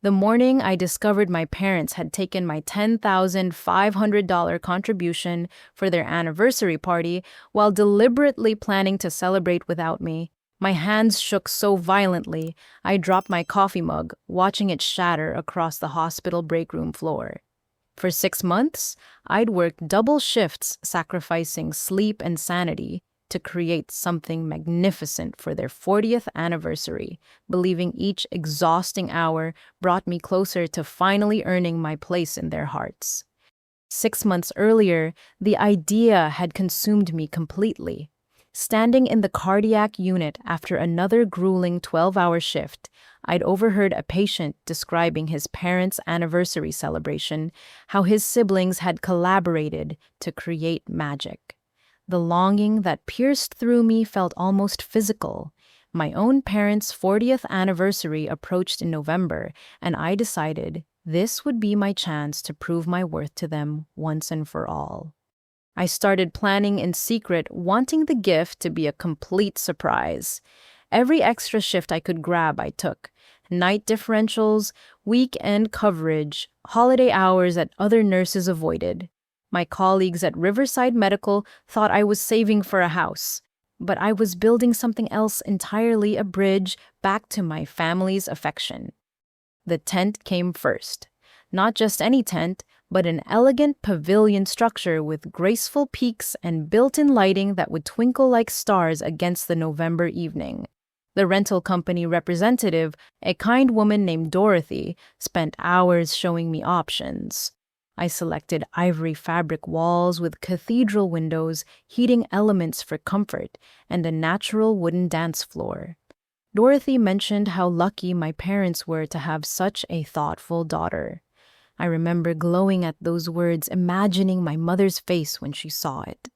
The morning I discovered my parents had taken my $10,500 contribution for their anniversary party while deliberately planning to celebrate without me, my hands shook so violently I dropped my coffee mug, watching it shatter across the hospital break room floor. For 6 months, I'd worked double shifts, sacrificing sleep and sanity to create something magnificent for their 40th anniversary, believing each exhausting hour brought me closer to finally earning my place in their hearts. 6 months earlier, the idea had consumed me completely. Standing in the cardiac unit after another grueling 12-hour shift, I'd overheard a patient describing his parents' anniversary celebration, how his siblings had collaborated to create magic. The longing that pierced through me felt almost physical. My own parents' 40th anniversary approached in November, and I decided this would be my chance to prove my worth to them once and for all. I started planning in secret, wanting the gift to be a complete surprise. Every extra shift I could grab, I took. Night differentials, weekend coverage, holiday hours that other nurses avoided. My colleagues at Riverside Medical thought I was saving for a house, but I was building something else entirely, a bridge back to my family's affection. The tent came first. Not just any tent, but an elegant pavilion structure with graceful peaks and built-in lighting that would twinkle like stars against the November evening. The rental company representative, a kind woman named Dorothy, spent hours showing me options. I selected ivory fabric walls with cathedral windows, heating elements for comfort, and a natural wooden dance floor. Dorothy mentioned how lucky my parents were to have such a thoughtful daughter. I remember glowing at those words, imagining my mother's face when she saw it.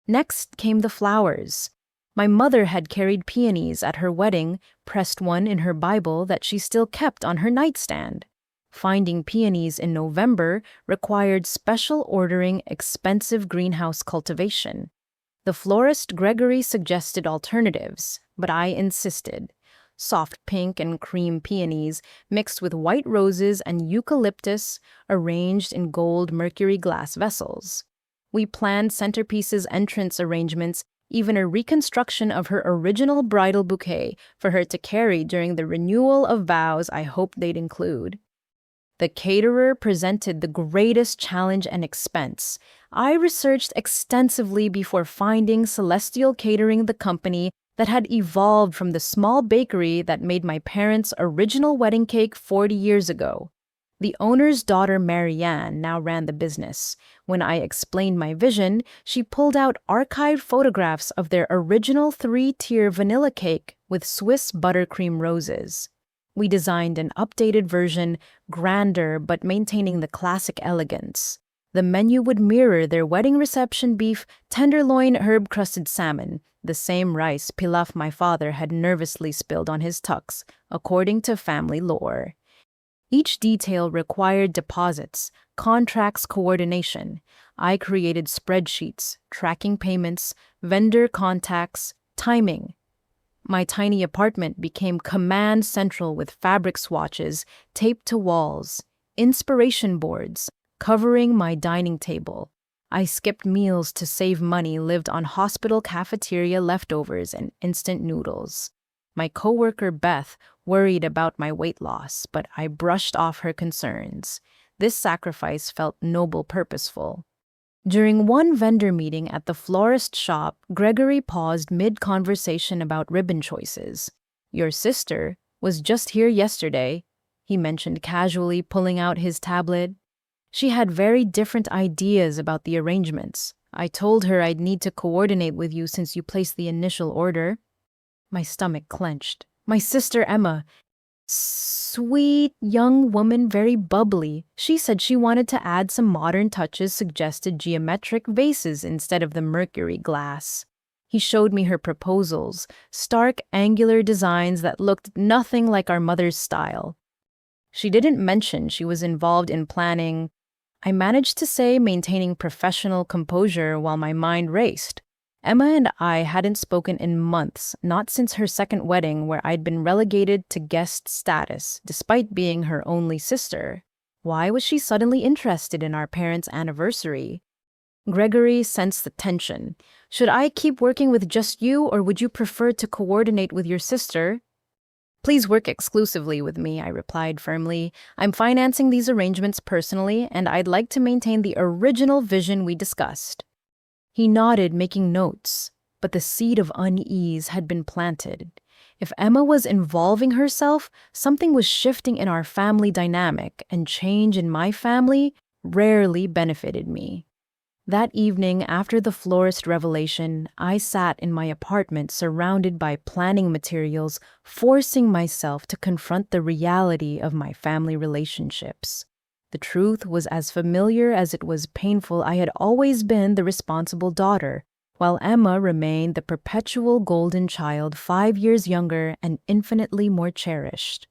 Next came the flowers. My mother had carried peonies at her wedding, pressed one in her Bible that she still kept on her nightstand. Finding peonies in November required special ordering, expensive greenhouse cultivation. The florist Gregory suggested alternatives, but I insisted. Soft pink and cream peonies mixed with white roses and eucalyptus arranged in gold mercury glass vessels. We planned centerpieces, entrance arrangements, even a reconstruction of her original bridal bouquet for her to carry during the renewal of vows I hoped they'd include. The caterer presented the greatest challenge and expense. I researched extensively before finding Celestial Catering, the company that had evolved from the small bakery that made my parents' original wedding cake 40 years ago. The owner's daughter, Marianne, now ran the business. When I explained my vision, she pulled out archived photographs of their original 3-tier vanilla cake with Swiss buttercream roses. We designed an updated version, grander but maintaining the classic elegance. The menu would mirror their wedding reception beef, tenderloin, herb-crusted salmon, the same rice pilaf my father had nervously spilled on his tux, according to family lore. Each detail required deposits, contracts, coordination. I created spreadsheets, tracking payments, vendor contacts, timing. My tiny apartment became command central with fabric swatches taped to walls, inspiration boards covering my dining table. I skipped meals to save money, lived on hospital cafeteria leftovers and instant noodles. My coworker Beth worried about my weight loss, but I brushed off her concerns. This sacrifice felt noble, purposeful. During one vendor meeting at the florist shop, Gregory paused mid-conversation about ribbon choices. "Your sister was just here yesterday," he mentioned casually, pulling out his tablet. "She had very different ideas about the arrangements. I told her I'd need to coordinate with you since you placed the initial order." My stomach clenched. My sister Emma, sweet young woman, very bubbly. She said she wanted to add some modern touches, suggested geometric vases instead of the mercury glass. He showed me her proposals, stark, angular designs that looked nothing like our mother's style. She didn't mention she was involved in planning. I managed to say, maintaining professional composure while my mind raced. Emma and I hadn't spoken in months, not since her second wedding, where I'd been relegated to guest status, despite being her only sister. Why was she suddenly interested in our parents' anniversary? Gregory sensed the tension. Should I keep working with just you, or would you prefer to coordinate with your sister? Please work exclusively with me, I replied firmly. I'm financing these arrangements personally, and I'd like to maintain the original vision we discussed. He nodded, making notes, but the seed of unease had been planted. If Emma was involving herself, something was shifting in our family dynamic, and change in my family rarely benefited me. That evening, after the florist revelation, I sat in my apartment surrounded by planning materials, forcing myself to confront the reality of my family relationships. The truth was as familiar as it was painful. I had always been the responsible daughter, while Emma remained the perpetual golden child, 5 years younger and infinitely more cherished.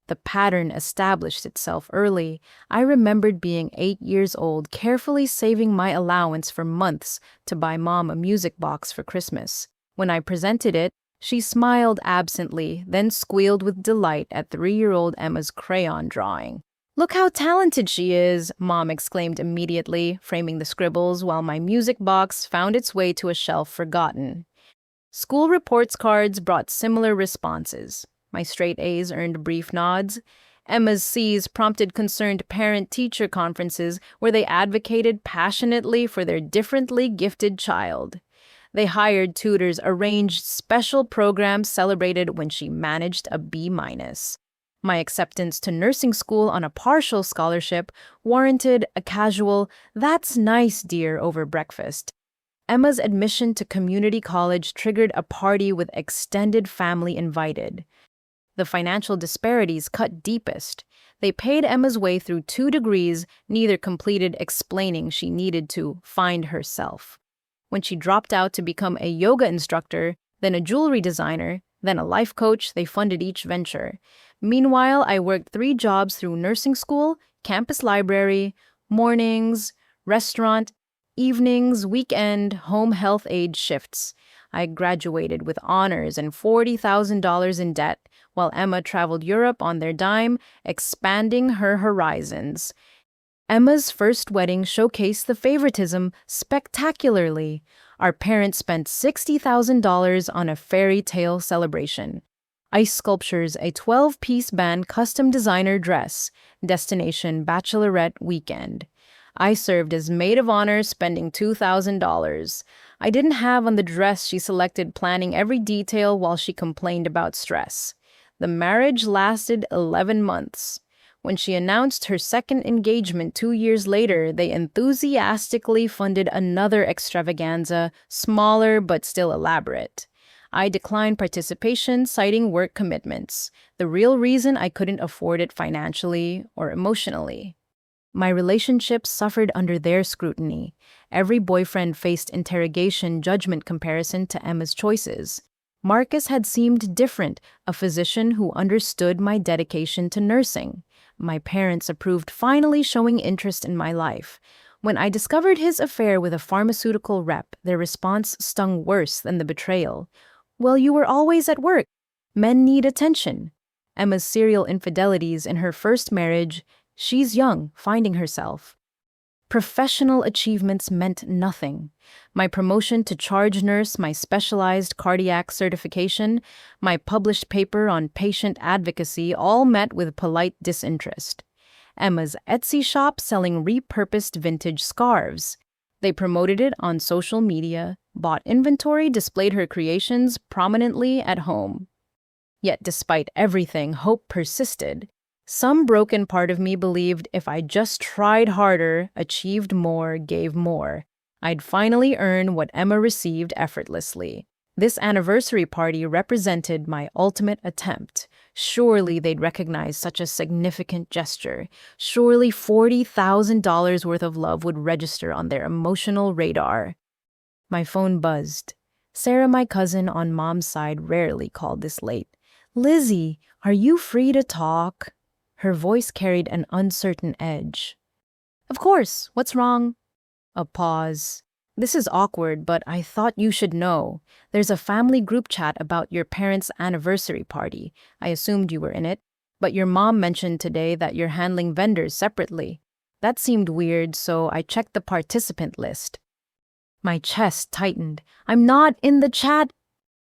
The pattern established itself early. I remembered being 8 years old, carefully saving my allowance for months to buy Mom a music box for Christmas. When I presented it, she smiled absently, then squealed with delight at 3-year-old Emma's crayon drawing. "Look how talented she is," Mom exclaimed immediately, framing the scribbles while my music box found its way to a shelf forgotten. School reports cards brought similar responses. My straight A's earned brief nods. Emma's C's prompted concerned parent-teacher conferences where they advocated passionately for their differently gifted child. They hired tutors, arranged special programs, celebrated when she managed a B-. My acceptance to nursing school on a partial scholarship warranted a casual, "That's nice, dear," over breakfast. Emma's admission to community college triggered a party with extended family invited. The financial disparities cut deepest. They paid Emma's way through 2 degrees, neither completed, explaining she needed to find herself. When she dropped out to become a yoga instructor, then a jewelry designer, then a life coach, they funded each venture. Meanwhile, I worked 3 jobs through nursing school, campus library, mornings, restaurant, evenings, weekend, home health aide shifts. I graduated with honors and $40,000 in debt, while Emma traveled Europe on their dime, expanding her horizons. Emma's first wedding showcased the favoritism spectacularly. Our parents spent $60,000 on a fairy tale celebration. Ice sculptures, a 12-piece band custom designer dress, destination bachelorette weekend. I served as maid of honor, spending $2,000. I didn't have on the dress she selected, planning every detail while she complained about stress. The marriage lasted 11 months. When she announced her second engagement 2 years later, they enthusiastically funded another extravaganza, smaller but still elaborate. I declined participation, citing work commitments, the real reason I couldn't afford it financially or emotionally. My relationships suffered under their scrutiny. Every boyfriend faced interrogation, judgment, comparison to Emma's choices. Marcus had seemed different, a physician who understood my dedication to nursing. My parents approved, finally showing interest in my life. When I discovered his affair with a pharmaceutical rep, their response stung worse than the betrayal. "Well, you were always at work. Men need attention." Emma's serial infidelities in her first marriage. She's young, finding herself. Professional achievements meant nothing. My promotion to charge nurse, my specialized cardiac certification, my published paper on patient advocacy all met with polite disinterest. Emma's Etsy shop selling repurposed vintage scarves. They promoted it on social media, bought inventory, displayed her creations prominently at home. Yet despite everything, hope persisted. Some broken part of me believed if I just tried harder, achieved more, gave more, I'd finally earn what Emma received effortlessly. This anniversary party represented my ultimate attempt. Surely they'd recognize such a significant gesture. Surely $40,000 worth of love would register on their emotional radar. My phone buzzed. Sarah, my cousin on Mom's side, rarely called this late. "Lizzie, are you free to talk?" Her voice carried an uncertain edge. "Of course. What's wrong?" A pause. This is awkward, but I thought you should know. There's a family group chat about your parents' anniversary party. I assumed you were in it, but your mom mentioned today that you're handling vendors separately. That seemed weird, so I checked the participant list. My chest tightened. I'm not in the chat.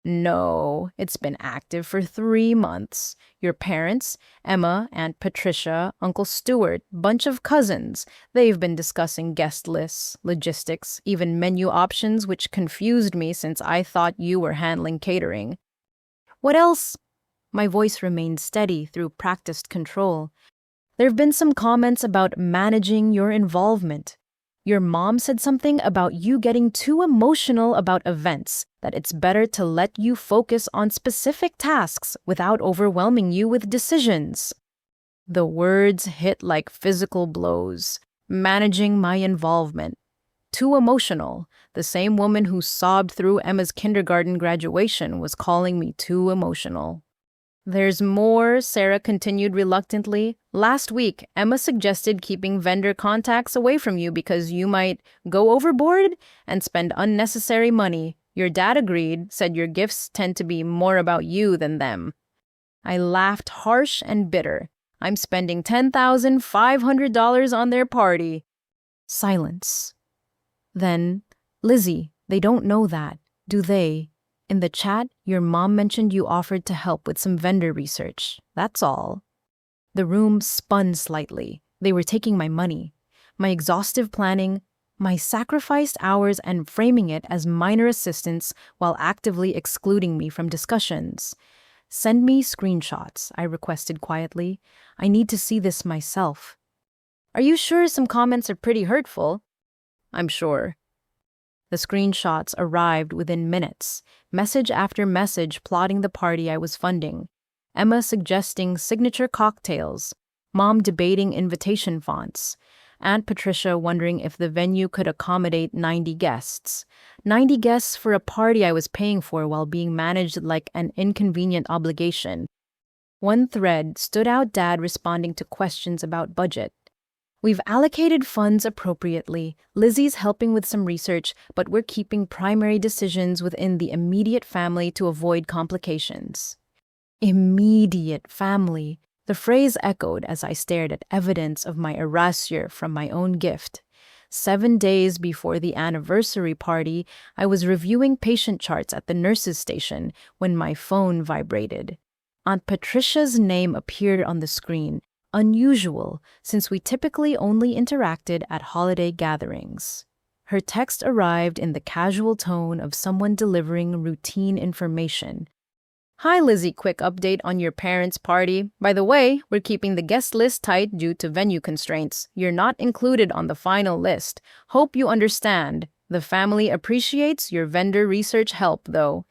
No, it's been active for 3 months. Your parents, Emma, Aunt Patricia, Uncle Stuart, bunch of cousins. They've been discussing guest lists, logistics, even menu options, which confused me since I thought you were handling catering. What else? My voice remained steady through practiced control. There have been some comments about managing your involvement. Your mom said something about you getting too emotional about events, that it's better to let you focus on specific tasks without overwhelming you with decisions. The words hit like physical blows. Managing my involvement. Too emotional. The same woman who sobbed through Emma's kindergarten graduation was calling me too emotional. There's more, Sarah continued reluctantly. Last week, Emma suggested keeping vendor contacts away from you because you might go overboard and spend unnecessary money. Your dad agreed, said your gifts tend to be more about you than them. I laughed harsh and bitter. I'm spending $10,500 on their party. Silence. Then, Lizzie, they don't know that, do they? In the chat, your mom mentioned you offered to help with some vendor research. That's all. The room spun slightly. They were taking my money, my exhaustive planning, my sacrificed hours, and framing it as minor assistance while actively excluding me from discussions. Send me screenshots, I requested quietly. I need to see this myself. Are you sure some comments are pretty hurtful? I'm sure. The screenshots arrived within minutes, message after message plotting the party I was funding. Emma suggesting signature cocktails, Mom debating invitation fonts, Aunt Patricia wondering if the venue could accommodate 90 guests. 90 guests for a party I was paying for while being managed like an inconvenient obligation. One thread stood out, Dad responding to questions about budget. We've allocated funds appropriately. Lizzie's helping with some research, but we're keeping primary decisions within the immediate family to avoid complications. Immediate family. The phrase echoed as I stared at evidence of my erasure from my own gift. 7 days before the anniversary party, I was reviewing patient charts at the nurse's station when my phone vibrated. Aunt Patricia's name appeared on the screen. Unusual, since we typically only interacted at holiday gatherings. Her text arrived in the casual tone of someone delivering routine information. Hi, Lizzie, quick update on your parents' party. By the way, we're keeping the guest list tight due to venue constraints. You're not included on the final list. Hope you understand. The family appreciates your vendor research help, though.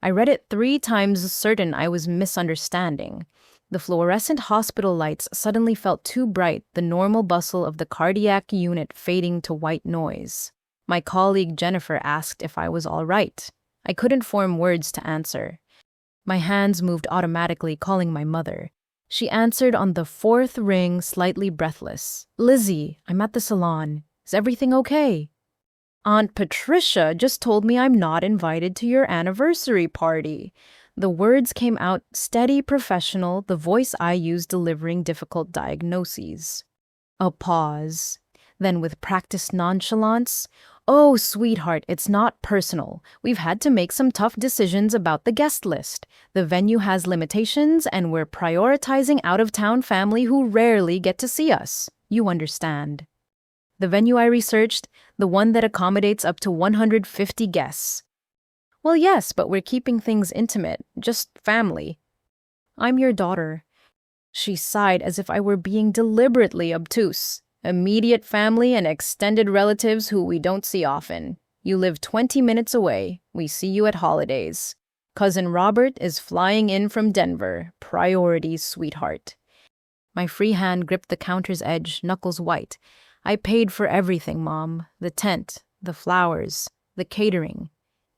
I read it 3 times, certain I was misunderstanding. The fluorescent hospital lights suddenly felt too bright, the normal bustle of the cardiac unit fading to white noise. My colleague Jennifer asked if I was all right. I couldn't form words to answer. My hands moved automatically, calling my mother. She answered on the 4th ring, slightly breathless. Lizzie, I'm at the salon. Is everything okay? Aunt Patricia just told me I'm not invited to your anniversary party. The words came out steady, professional, the voice I use delivering difficult diagnoses. A pause. Then with practiced nonchalance, oh, sweetheart, it's not personal. We've had to make some tough decisions about the guest list. The venue has limitations, and we're prioritizing out-of-town family who rarely get to see us. You understand. The venue I researched, the one that accommodates up to 150 guests. Well, yes, but we're keeping things intimate, just family. I'm your daughter. She sighed as if I were being deliberately obtuse. Immediate family and extended relatives who we don't see often. You live 20 minutes away. We see you at holidays. Cousin Robert is flying in from Denver. Priorities, sweetheart. My free hand gripped the counter's edge, knuckles white. I paid for everything, Mom. The tent, the flowers, the catering.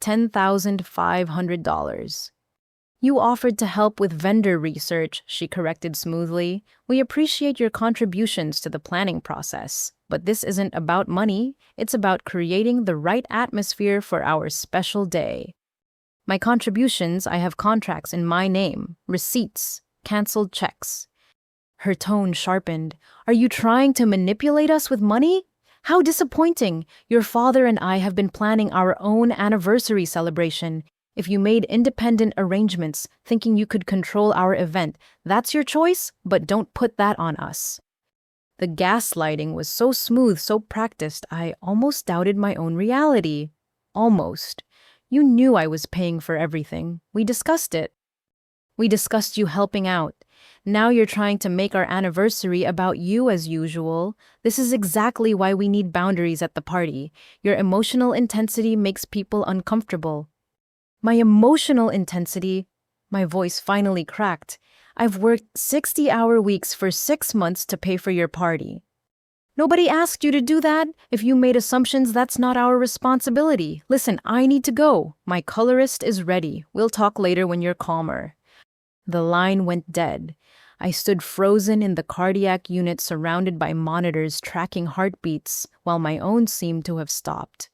$10,500. You offered to help with vendor research, she corrected smoothly. We appreciate your contributions to the planning process. But this isn't about money, it's about creating the right atmosphere for our special day. My contributions, I have contracts in my name, receipts, canceled checks. Her tone sharpened. Are you trying to manipulate us with money? How disappointing! Your father and I have been planning our own anniversary celebration. If you made independent arrangements, thinking you could control our event, that's your choice, but don't put that on us. The gaslighting was so smooth, so practiced, I almost doubted my own reality. Almost. You knew I was paying for everything. We discussed it. We discussed you helping out. Now you're trying to make our anniversary about you as usual. This is exactly why we need boundaries at the party. Your emotional intensity makes people uncomfortable. My emotional intensity? My voice finally cracked. I've worked 60-hour weeks for 6 months to pay for your party. Nobody asked you to do that. If you made assumptions, that's not our responsibility. Listen, I need to go. My colorist is ready. We'll talk later when you're calmer. The line went dead. I stood frozen in the cardiac unit surrounded by monitors tracking heartbeats, while my own seemed to have stopped.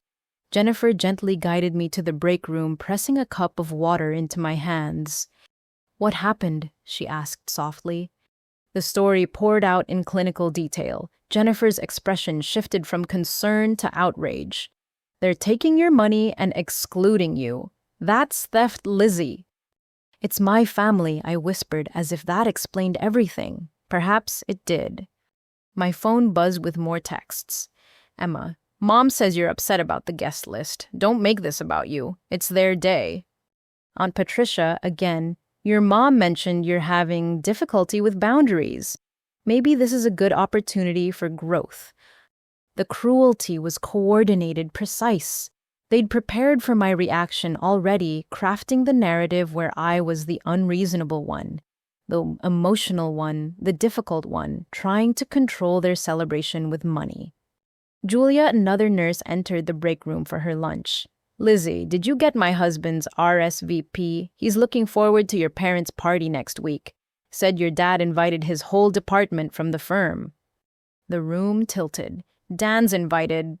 Jennifer gently guided me to the break room, pressing a cup of water into my hands. What happened? She asked softly. The story poured out in clinical detail. Jennifer's expression shifted from concern to outrage. They're taking your money and excluding you. That's theft, Lizzie. It's my family, I whispered, as if that explained everything. Perhaps it did. My phone buzzed with more texts. Emma, Mom says you're upset about the guest list. Don't make this about you. It's their day. Aunt Patricia, again, your mom mentioned you're having difficulty with boundaries. Maybe this is a good opportunity for growth. The cruelty was coordinated, precise. They'd prepared for my reaction already, crafting the narrative where I was the unreasonable one, the emotional one, the difficult one, trying to control their celebration with money. Julia, another nurse, entered the break room for her lunch. Lizzie, did you get my husband's RSVP? He's looking forward to your parents' party next week. Said your dad invited his whole department from the firm. The room tilted. Dan's invited.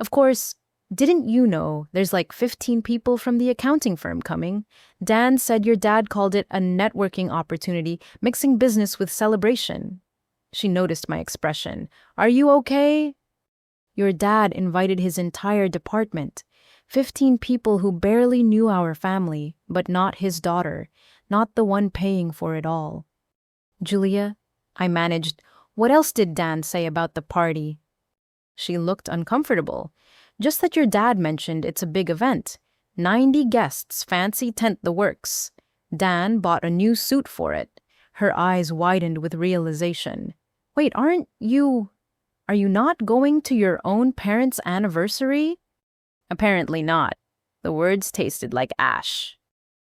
Of course, didn't you know there's like 15 people from the accounting firm coming? Dan said your dad called it a networking opportunity, mixing business with celebration. She noticed my expression. Are you okay? Your dad invited his entire department. 15 people who barely knew our family, but not his daughter, not the one paying for it all. Julia, I managed, what else did Dan say about the party? She looked uncomfortable. Just that your dad mentioned it's a big event. 90 guests, fancy tent, the works. Dan bought a new suit for it. Her eyes widened with realization. Wait, are you not going to your own parents' anniversary? Apparently not. The words tasted like ash.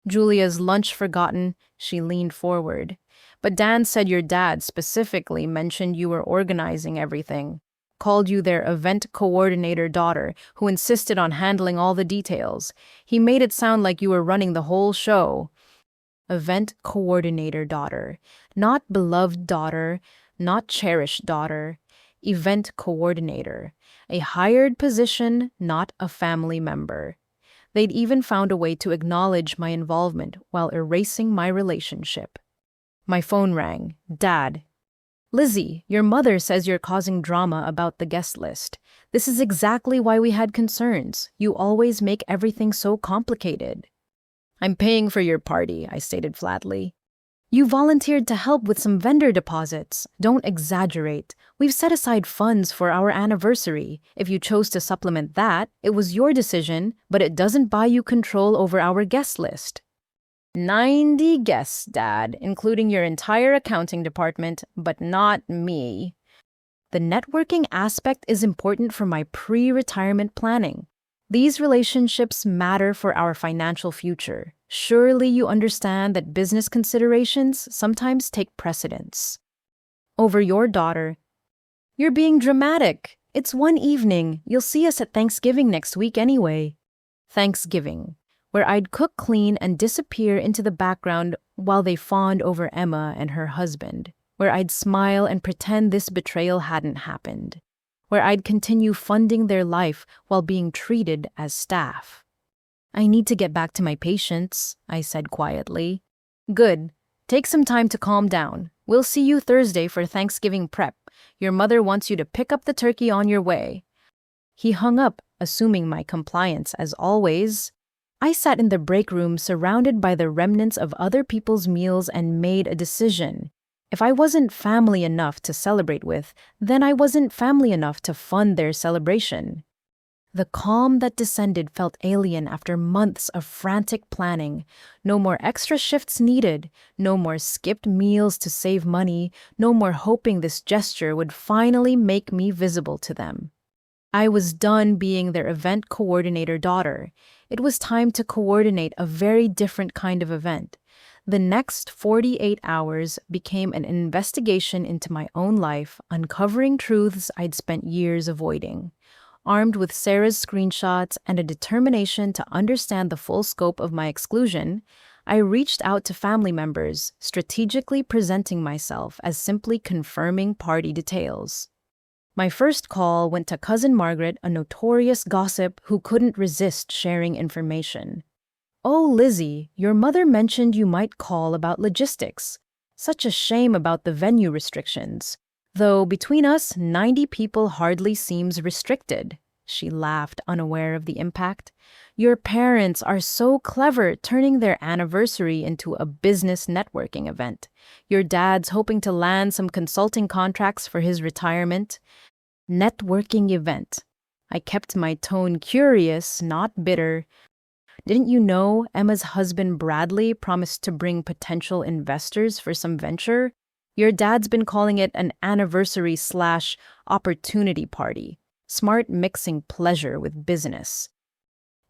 Julia's lunch forgotten, she leaned forward. But Dan said your dad specifically mentioned you were organizing everything. Called you their event coordinator daughter, who insisted on handling all the details. He made it sound like you were running the whole show. Event coordinator daughter. Not beloved daughter, not cherished daughter. Event coordinator, a hired position, not a family member. They'd even found a way to acknowledge my involvement while erasing my relationship. My phone rang. Dad. Lizzie, your mother says you're causing drama about the guest list. This is exactly why we had concerns. You always make everything so complicated. I'm paying for your party, I stated flatly. You volunteered to help with some vendor deposits. Don't exaggerate. We've set aside funds for our anniversary. If you chose to supplement that, it was your decision, but it doesn't buy you control over our guest list. 90 guests, Dad, including your entire accounting department, but not me. The networking aspect is important for my pre-retirement planning. These relationships matter for our financial future. Surely you understand that business considerations sometimes take precedence. Over your daughter. You're being dramatic. It's one evening. You'll see us at Thanksgiving next week anyway. Thanksgiving. where I'd cook, clean, and disappear into the background while they fawned over Emma and her husband, where I'd smile and pretend this betrayal hadn't happened, where I'd continue funding their life while being treated as staff. I need to get back to my patients, I said quietly. Good. Take some time to calm down. We'll see you Thursday for Thanksgiving prep. Your mother wants you to pick up the turkey on your way. He hung up, assuming my compliance as always. I sat in the break room surrounded by the remnants of other people's meals and made a decision. If I wasn't family enough to celebrate with, then I wasn't family enough to fund their celebration. The calm that descended felt alien after months of frantic planning. No more extra shifts needed, no more skipped meals to save money, no more hoping this gesture would finally make me visible to them. I was done being their event coordinator daughter. It was time to coordinate a very different kind of event. The next 48 hours became an investigation into my own life, uncovering truths I'd spent years avoiding. Armed with Sarah's screenshots and a determination to understand the full scope of my exclusion, I reached out to family members, strategically presenting myself as simply confirming party details. My first call went to Cousin Margaret, a notorious gossip who couldn't resist sharing information. "Oh, Lizzie, your mother mentioned you might call about logistics. Such a shame about the venue restrictions. Though between us, 90 people hardly seems restricted." She laughed, unaware of the impact. "Your parents are so clever, turning their anniversary into a business networking event. Your dad's hoping to land some consulting contracts for his retirement. Networking event." I kept my tone curious, not bitter. "Didn't you know Emma's husband Bradley promised to bring potential investors for some venture? Your dad's been calling it an anniversary/opportunity party. Smart mixing pleasure with business."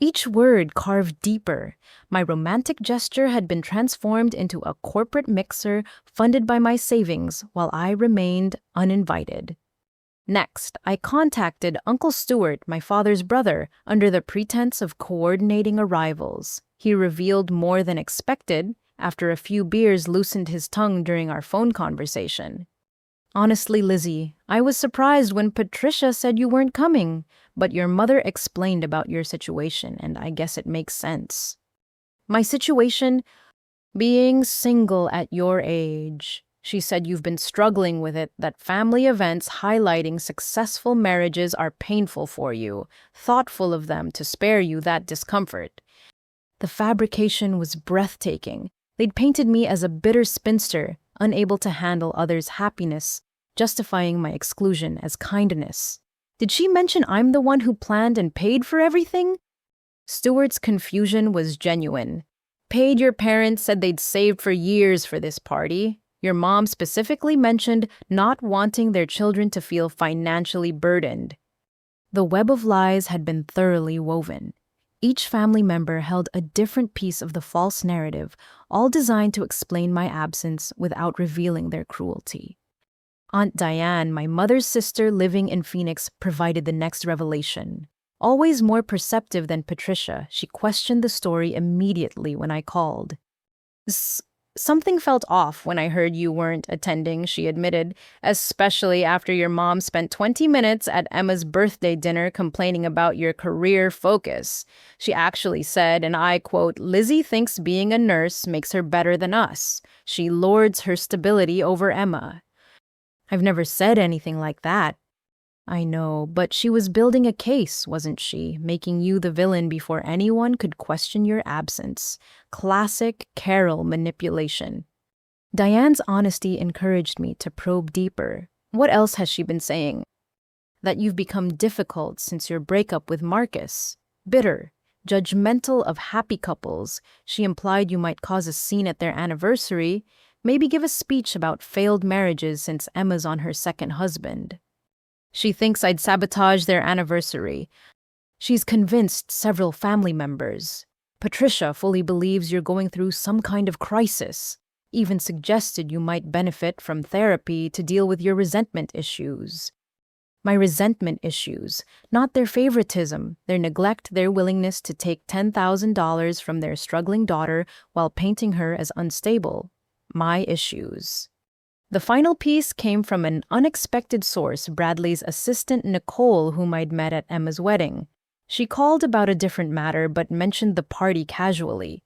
Each word carved deeper. My romantic gesture had been transformed into a corporate mixer funded by my savings while I remained uninvited. Next, I contacted Uncle Stuart, my father's brother, under the pretense of coordinating arrivals. He revealed more than expected. After a few beers loosened his tongue during our phone conversation. "Honestly, Lizzie, I was surprised when Patricia said you weren't coming, but your mother explained about your situation, and I guess it makes sense." "My situation? Being single at your age. She said you've been struggling with it, that family events highlighting successful marriages are painful for you, thoughtful of them to spare you that discomfort." The fabrication was breathtaking. They'd painted me as a bitter spinster, unable to handle others' happiness, justifying my exclusion as kindness. Did she mention I'm the one who planned and paid for everything? Stuart's confusion was genuine. "Paid your parents, said they'd saved for years for this party. Your mom specifically mentioned not wanting their children to feel financially burdened." The web of lies had been thoroughly woven. Each family member held a different piece of the false narrative, all designed to explain my absence without revealing their cruelty. Aunt Diane, my mother's sister living in Phoenix, provided the next revelation. Always more perceptive than Patricia, she questioned the story immediately when I called. Something felt off when I heard you weren't attending," she admitted, "especially after your mom spent 20 minutes at Emma's birthday dinner complaining about your career focus. She actually said, and I quote, 'Lizzie thinks being a nurse makes her better than us. She lords her stability over Emma.'" "I've never said anything like that." "I know, but she was building a case, wasn't she? Making you the villain before anyone could question your absence. Classic Carol manipulation." Diane's honesty encouraged me to probe deeper. "What else has she been saying?" "That you've become difficult since your breakup with Marcus. Bitter, judgmental of happy couples. She implied you might cause a scene at their anniversary, maybe give a speech about failed marriages since Emma's on her second husband. She thinks I'd sabotage their anniversary. She's convinced several family members. Patricia fully believes you're going through some kind of crisis, even suggested you might benefit from therapy to deal with your resentment issues." My resentment issues, not their favoritism, their neglect, their willingness to take $10,000 from their struggling daughter while painting her as unstable. My issues. The final piece came from an unexpected source, Bradley's assistant Nicole, whom I'd met at Emma's wedding. She called about a different matter but mentioned the party casually.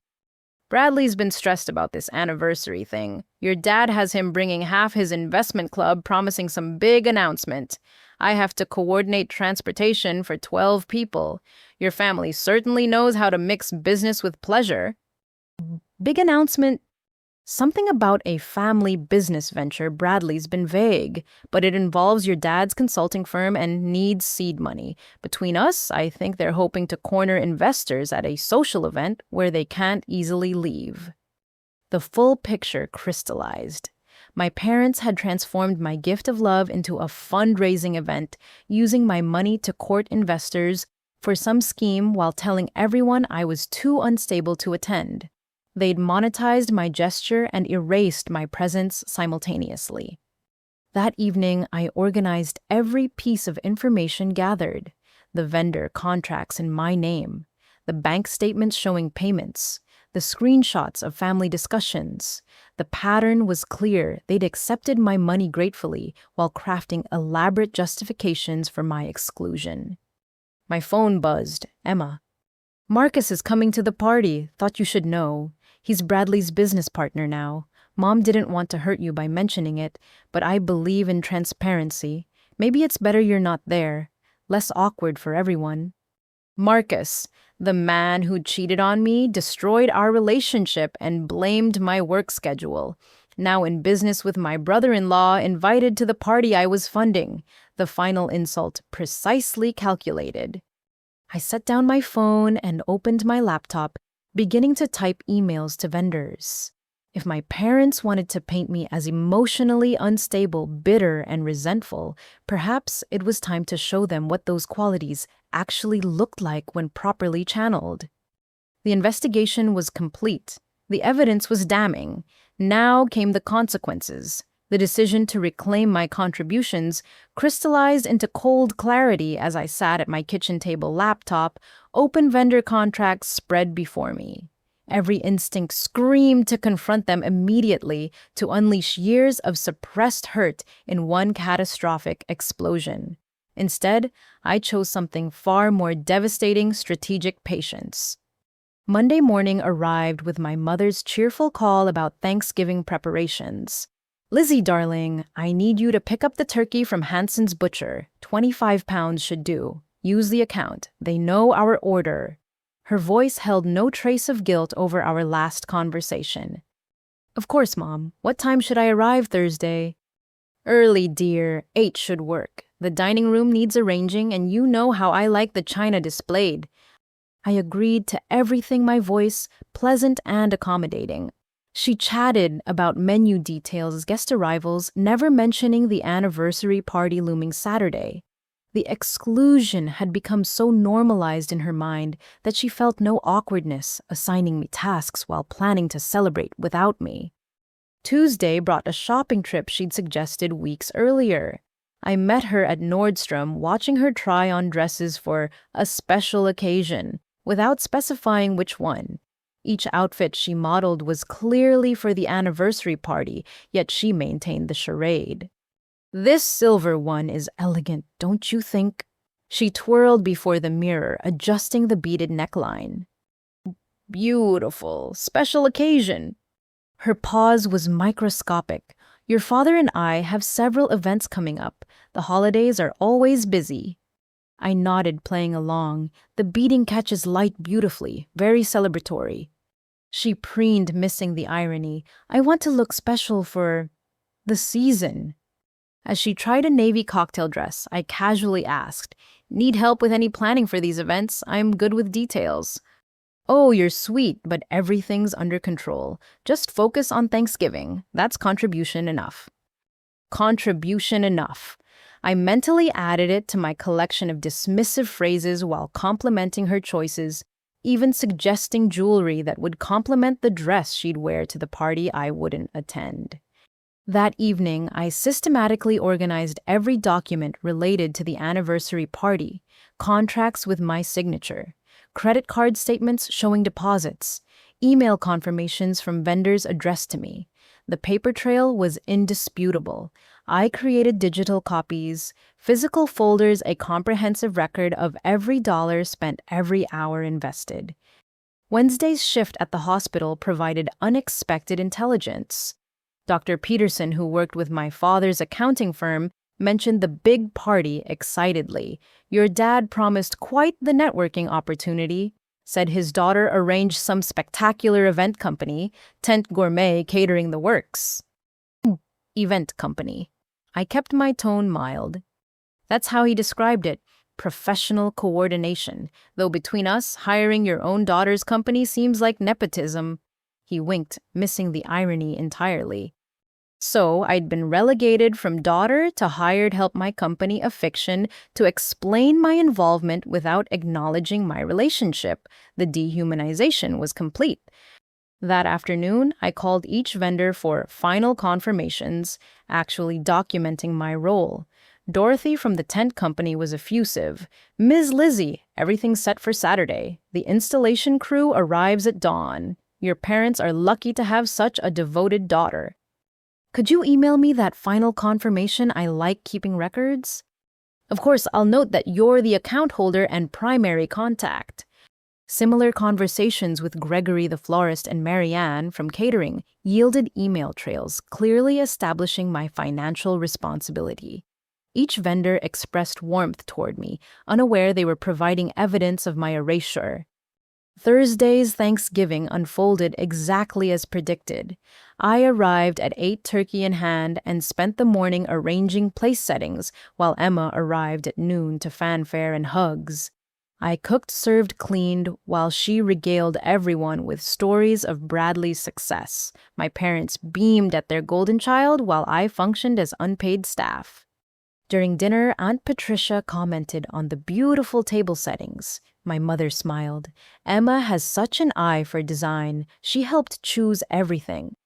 Bradley's been stressed about this anniversary thing. Your dad has him bringing half his investment club, promising some big announcement. I have to coordinate transportation for 12 people. Your family certainly knows how to mix business with pleasure. Big announcement? Something about a family business venture. Bradley's been vague, but it involves your dad's consulting firm and needs seed money. Between us, I think they're hoping to corner investors at a social event where they can't easily leave. The full picture crystallized. My parents had transformed my gift of love into a fundraising event, using my money to court investors for some scheme while telling everyone I was too unstable to attend. They'd monetized my gesture and erased my presence simultaneously. That evening, I organized every piece of information gathered: the vendor contracts in my name, the bank statements showing payments, the screenshots of family discussions. The pattern was clear. They'd accepted my money gratefully while crafting elaborate justifications for my exclusion. My phone buzzed. Emma. Marcus is coming to the party. Thought you should know. He's Bradley's business partner now. Mom didn't want to hurt you by mentioning it, but I believe in transparency. Maybe it's better you're not there. Less awkward for everyone. Marcus, the man who cheated on me, destroyed our relationship, and blamed my work schedule. Now in business with my brother-in-law, invited to the party I was funding. The final insult precisely calculated. I set down my phone and opened my laptop, beginning to type emails to vendors. If my parents wanted to paint me as emotionally unstable, bitter, and resentful, perhaps it was time to show them what those qualities actually looked like when properly channeled. The investigation was complete. The evidence was damning. Now came the consequences. The decision to reclaim my contributions crystallized into cold clarity as I sat at my kitchen table laptop, open vendor contracts spread before me. Every instinct screamed to confront them immediately, to unleash years of suppressed hurt in one catastrophic explosion. Instead, I chose something far more devastating: strategic patience. Monday morning arrived with my mother's cheerful call about Thanksgiving preparations. Lizzie, darling, I need you to pick up the turkey from Hanson's butcher. 25 pounds should do. Use the account. They know our order. Her voice held no trace of guilt over our last conversation. Of course, Mom. What time should I arrive Thursday? Early, dear. 8 should work. The dining room needs arranging, and you know how I like the china displayed. I agreed to everything, my voice pleasant and accommodating. She chatted about menu details, guest arrivals, never mentioning the anniversary party looming Saturday. The exclusion had become so normalized in her mind that she felt no awkwardness assigning me tasks while planning to celebrate without me. Tuesday brought a shopping trip she'd suggested weeks earlier. I met her at Nordstrom, watching her try on dresses for a special occasion, without specifying which one. Each outfit she modeled was clearly for the anniversary party, yet she maintained the charade. This silver one is elegant, don't you think? She twirled before the mirror, adjusting the beaded neckline. Beautiful. Special occasion. Her pause was microscopic. Your father and I have several events coming up. The holidays are always busy. I nodded, playing along. The beading catches light beautifully, very celebratory. She preened, missing the irony. I want to look special for the season. As she tried a navy cocktail dress, I casually asked, Need help with any planning for these events? I'm good with details. Oh, you're sweet, but everything's under control. Just focus on Thanksgiving. That's contribution enough. Contribution enough. I mentally added it to my collection of dismissive phrases while complimenting her choices, even suggesting jewelry that would complement the dress she'd wear to the party I wouldn't attend. That evening, I systematically organized every document related to the anniversary party, contracts with my signature, credit card statements showing deposits, email confirmations from vendors addressed to me. The paper trail was indisputable. I created digital copies, physical folders, a comprehensive record of every dollar spent, every hour invested. Wednesday's shift at the hospital provided unexpected intelligence. Dr. Peterson, who worked with my father's accounting firm, mentioned the big party excitedly. Your dad promised quite the networking opportunity, said his daughter arranged some spectacular event company, Tent Gourmet Catering the works. Event company. I kept my tone mild. That's how he described it. Professional coordination, though between us, hiring your own daughter's company seems like nepotism. He winked, missing the irony entirely. So I'd been relegated from daughter to hired help my company of fiction to explain my involvement without acknowledging my relationship. The dehumanization was complete. That afternoon, I called each vendor for final confirmations, actually documenting my role. Dorothy from the tent company was effusive. Ms. Lizzie, everything's set for Saturday. The installation crew arrives at dawn. Your parents are lucky to have such a devoted daughter. Could you email me that final confirmation? I like keeping records. Of course, I'll note that you're the account holder and primary contact. Similar conversations with Gregory the florist and Marianne from catering yielded email trails, clearly establishing my financial responsibility. Each vendor expressed warmth toward me, unaware they were providing evidence of my erasure. Thursday's Thanksgiving unfolded exactly as predicted. I arrived at 8, turkey in hand, and spent the morning arranging place settings, while Emma arrived at noon to fanfare and hugs. I cooked, served, cleaned, while she regaled everyone with stories of Bradley's success. My parents beamed at their golden child while I functioned as unpaid staff. During dinner, Aunt Patricia commented on the beautiful table settings. My mother smiled. Emma has such an eye for design. She helped choose everything.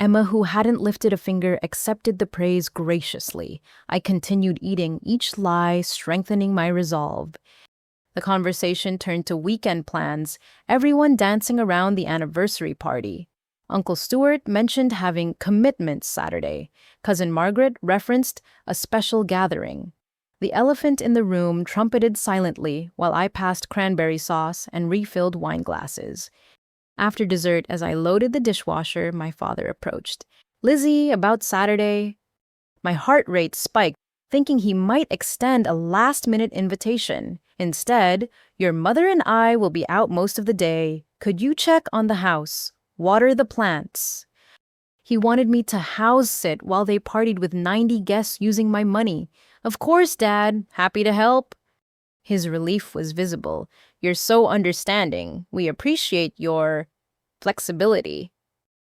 Emma, who hadn't lifted a finger, accepted the praise graciously. I continued eating, each lie strengthening my resolve. The conversation turned to weekend plans, everyone dancing around the anniversary party. Uncle Stuart mentioned having commitments Saturday. Cousin Margaret referenced a special gathering. The elephant in the room trumpeted silently while I passed cranberry sauce and refilled wine glasses. After dessert, as I loaded the dishwasher, my father approached. Lizzie, about Saturday. My heart rate spiked, thinking he might extend a last-minute invitation. Instead, your mother and I will be out most of the day. Could you check on the house? Water the plants. He wanted me to house sit while they partied with 90 guests using my money. Of course, Dad. Happy to help. His relief was visible. You're so understanding. We appreciate your flexibility.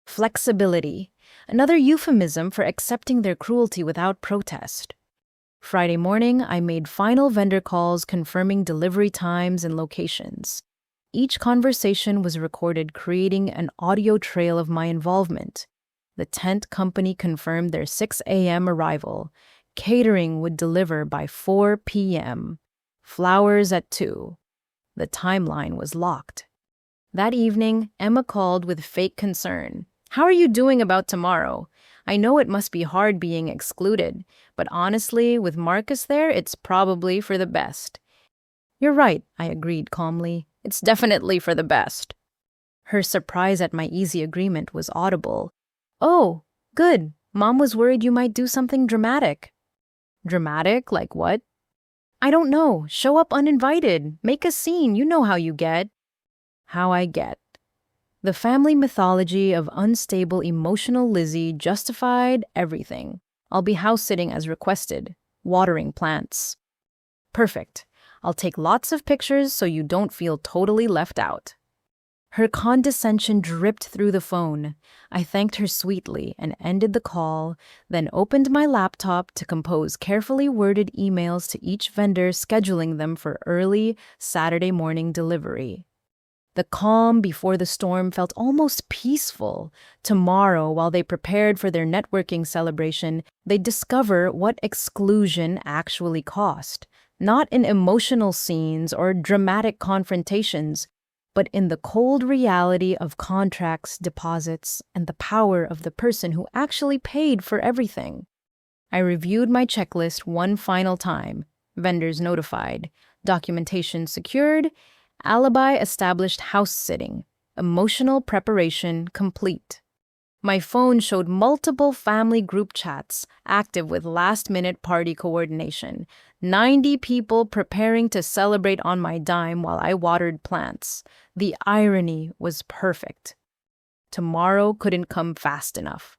Flexibility. Another euphemism for accepting their cruelty without protest. Friday morning, I made final vendor calls confirming delivery times and locations. Each conversation was recorded, creating an audio trail of my involvement. The tent company confirmed their 6 a.m. arrival. Catering would deliver by 4 p.m. Flowers at 2. The timeline was locked. That evening, Emma called with fake concern. How are you doing about tomorrow? I know it must be hard being excluded, but honestly, with Marcus there, it's probably for the best. You're right, I agreed calmly. It's definitely for the best. Her surprise at my easy agreement was audible. Oh, good. Mom was worried you might do something dramatic. Dramatic? Like what? I don't know. Show up uninvited. Make a scene. You know how you get. How I get. The family mythology of unstable emotional Lizzie justified everything. I'll be house-sitting as requested. Watering plants. Perfect. I'll take lots of pictures so you don't feel totally left out. Her condescension dripped through the phone. I thanked her sweetly and ended the call, then opened my laptop to compose carefully worded emails to each vendor, scheduling them for early Saturday morning delivery. The calm before the storm felt almost peaceful. Tomorrow, while they prepared for their networking celebration, they'd discover what exclusion actually cost. Not in emotional scenes or dramatic confrontations, but in the cold reality of contracts, deposits, and the power of the person who actually paid for everything. I reviewed my checklist one final time. Vendors notified, documentation secured, alibi established, house sitting, emotional preparation complete. My phone showed multiple family group chats active with last-minute party coordination. 90 people preparing to celebrate on my dime while I watered plants. The irony was perfect. Tomorrow couldn't come fast enough.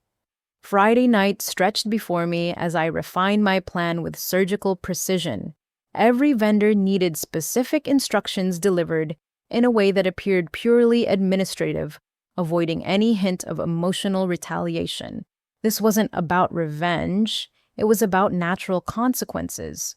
Friday night stretched before me as I refined my plan with surgical precision. Every vendor needed specific instructions delivered in a way that appeared purely administrative, avoiding any hint of emotional retaliation. This wasn't about revenge, it was about natural consequences.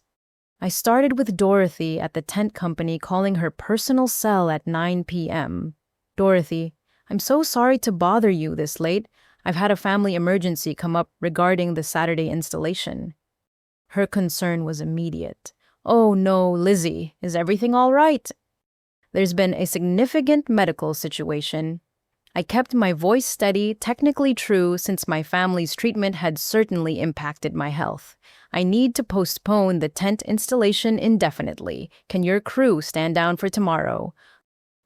I started with Dorothy at the tent company, calling her personal cell at 9 p.m. "Dorothy, I'm so sorry to bother you this late. I've had a family emergency come up regarding the Saturday installation." Her concern was immediate. "Oh no, Lizzie, is everything all right?" "There's been a significant medical situation." I kept my voice steady, technically true, since my family's treatment had certainly impacted my health. "I need to postpone the tent installation indefinitely. Can your crew stand down for tomorrow?"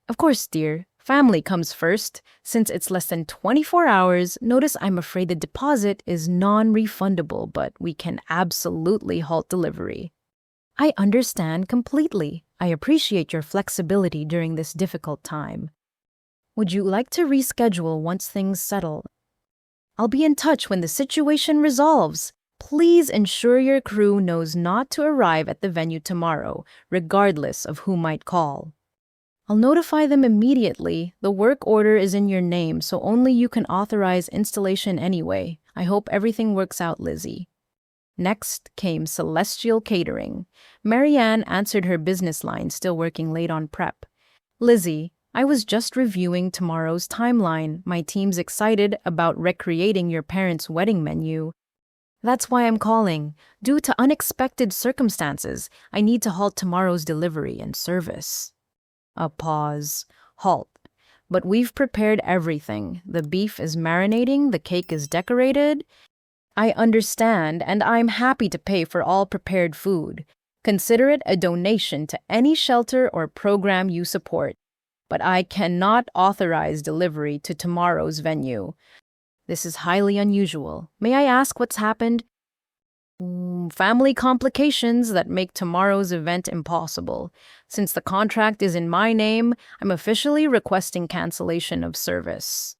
"Of course, dear. Family comes first. Since it's less than 24 hours, notice I'm afraid the deposit is non-refundable, but we can absolutely halt delivery." "I understand completely. I appreciate your flexibility during this difficult time. Would you like to reschedule once things settle?" "I'll be in touch when the situation resolves. Please ensure your crew knows not to arrive at the venue tomorrow, regardless of who might call." "I'll notify them immediately. The work order is in your name, so only you can authorize installation anyway. I hope everything works out, Lizzie." Next came Celestial Catering. Marianne answered her business line, still working late on prep. "Lizzie, I was just reviewing tomorrow's timeline. My team's excited about recreating your parents' wedding menu. That's why I'm calling. Due to unexpected circumstances, I need to halt tomorrow's delivery and service." A pause. Halt. "But we've prepared everything. The beef is marinating, the cake is decorated." "I understand, and I'm happy to pay for all prepared food. Consider it a donation to any shelter or program you support. But I cannot authorize delivery to tomorrow's venue." "This is highly unusual. May I ask what's happened?" Family complications that make tomorrow's event impossible. Since the contract is in my name, I'm officially requesting cancellation of service."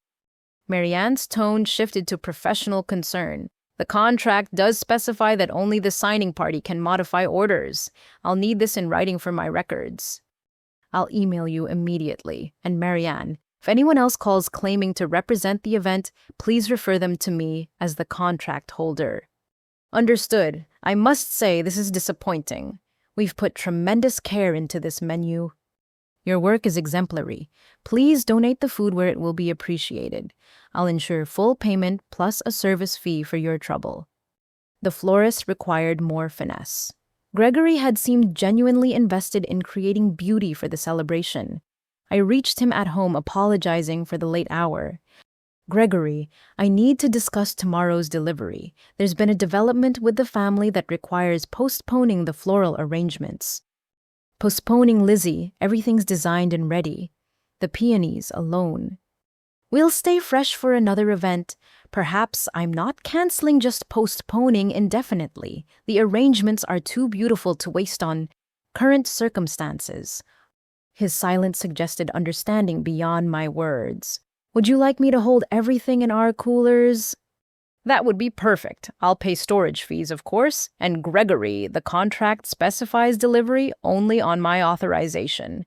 Marianne's tone shifted to professional concern. "The contract does specify that only the signing party can modify orders. I'll need this in writing for my records." "I'll email you immediately. And Marianne, if anyone else calls claiming to represent the event, please refer them to me as the contract holder." "Understood. I must say this is disappointing. We've put tremendous care into this menu." "Your work is exemplary. Please donate the food where it will be appreciated. I'll ensure full payment plus a service fee for your trouble." The florist required more finesse. Gregory had seemed genuinely invested in creating beauty for the celebration. I reached him at home apologizing for the late hour. "Gregory, I need to discuss tomorrow's delivery. There's been a development with the family that requires postponing the floral arrangements." "Postponing, Lizzie. Everything's designed and ready. The peonies alone." "We'll stay fresh for another event. Perhaps I'm not canceling, just postponing indefinitely. The arrangements are too beautiful to waste on current circumstances." His silence suggested understanding beyond my words. "Would you like me to hold everything in our coolers?" "That would be perfect. I'll pay storage fees, of course. And Gregory, the contract specifies delivery only on my authorization."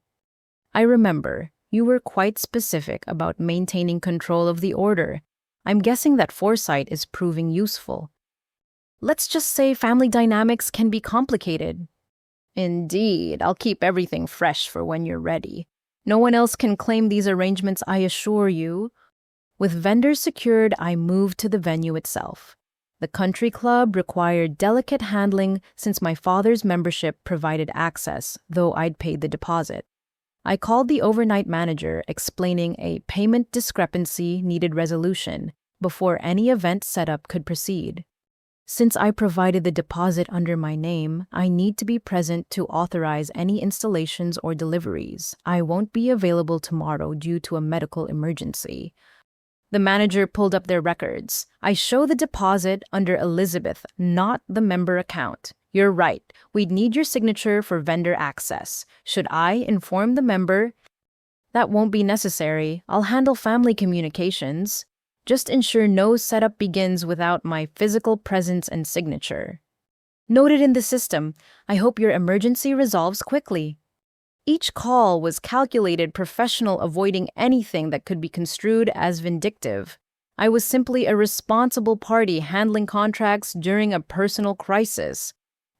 "I remember. You were quite specific about maintaining control of the order. I'm guessing that foresight is proving useful." "Let's just say family dynamics can be complicated." "Indeed, I'll keep everything fresh for when you're ready." No one else can claim these arrangements, I assure you. With vendors secured, I moved to the venue itself. The country club required delicate handling since my father's membership provided access, though I'd paid the deposit. I called the overnight manager, explaining a payment discrepancy needed resolution before any event setup could proceed. Since I provided the deposit under my name, I need to be present to authorize any installations or deliveries. I won't be available tomorrow due to a medical emergency. The manager pulled up their records. I show the deposit under Elizabeth, not the member account. You're right. We'd need your signature for vendor access. Should I inform the member? That won't be necessary. I'll handle family communications. Just ensure no setup begins without my physical presence and signature. Noted in the system. I hope your emergency resolves quickly. Each call was calculated professional, avoiding anything that could be construed as vindictive. I was simply a responsible party handling contracts during a personal crisis.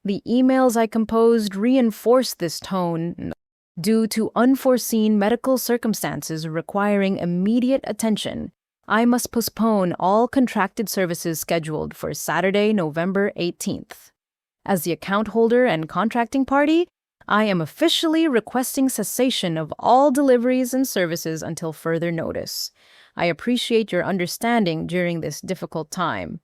The emails I composed reinforced this tone. Due to unforeseen medical circumstances requiring immediate attention, I must postpone all contracted services scheduled for Saturday, November 18th. As the account holder and contracting party, I am officially requesting cessation of all deliveries and services until further notice. I appreciate your understanding during this difficult time.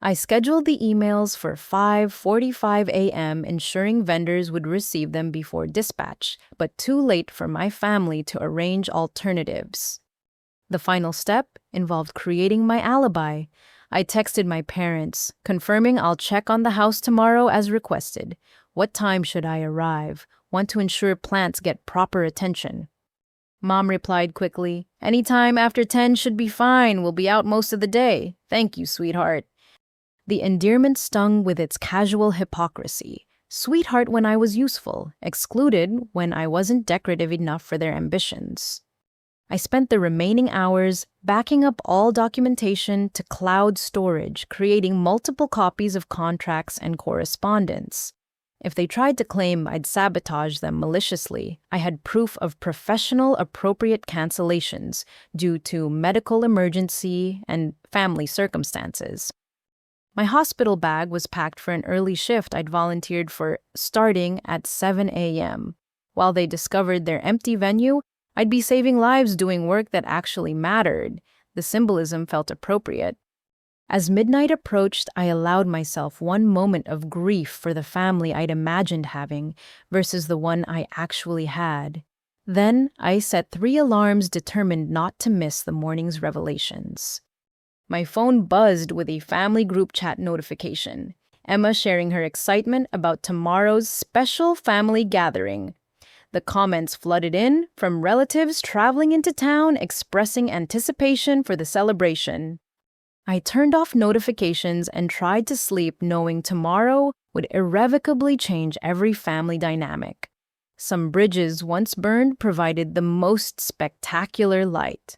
I scheduled the emails for 5:45 a.m., ensuring vendors would receive them before dispatch, but too late for my family to arrange alternatives. The final step involved creating my alibi. I texted my parents, confirming I'll check on the house tomorrow as requested. What time should I arrive? Want to ensure plants get proper attention. Mom replied quickly, anytime after 10 should be fine. We'll be out most of the day. Thank you, sweetheart. The endearment stung with its casual hypocrisy. Sweetheart when I was useful, excluded when I wasn't decorative enough for their ambitions. I spent the remaining hours backing up all documentation to cloud storage, creating multiple copies of contracts and correspondence. If they tried to claim I'd sabotage them maliciously, I had proof of professional appropriate cancellations due to medical emergency and family circumstances. My hospital bag was packed for an early shift I'd volunteered for starting at 7 a.m. While they discovered their empty venue, I'd be saving lives doing work that actually mattered. The symbolism felt appropriate. As midnight approached, I allowed myself one moment of grief for the family I'd imagined having versus the one I actually had. Then I set 3 alarms determined not to miss the morning's revelations. My phone buzzed with a family group chat notification. Emma sharing her excitement about tomorrow's special family gathering. The comments flooded in from relatives traveling into town expressing anticipation for the celebration. I turned off notifications and tried to sleep knowing tomorrow would irrevocably change every family dynamic. Some bridges once burned provided the most spectacular light.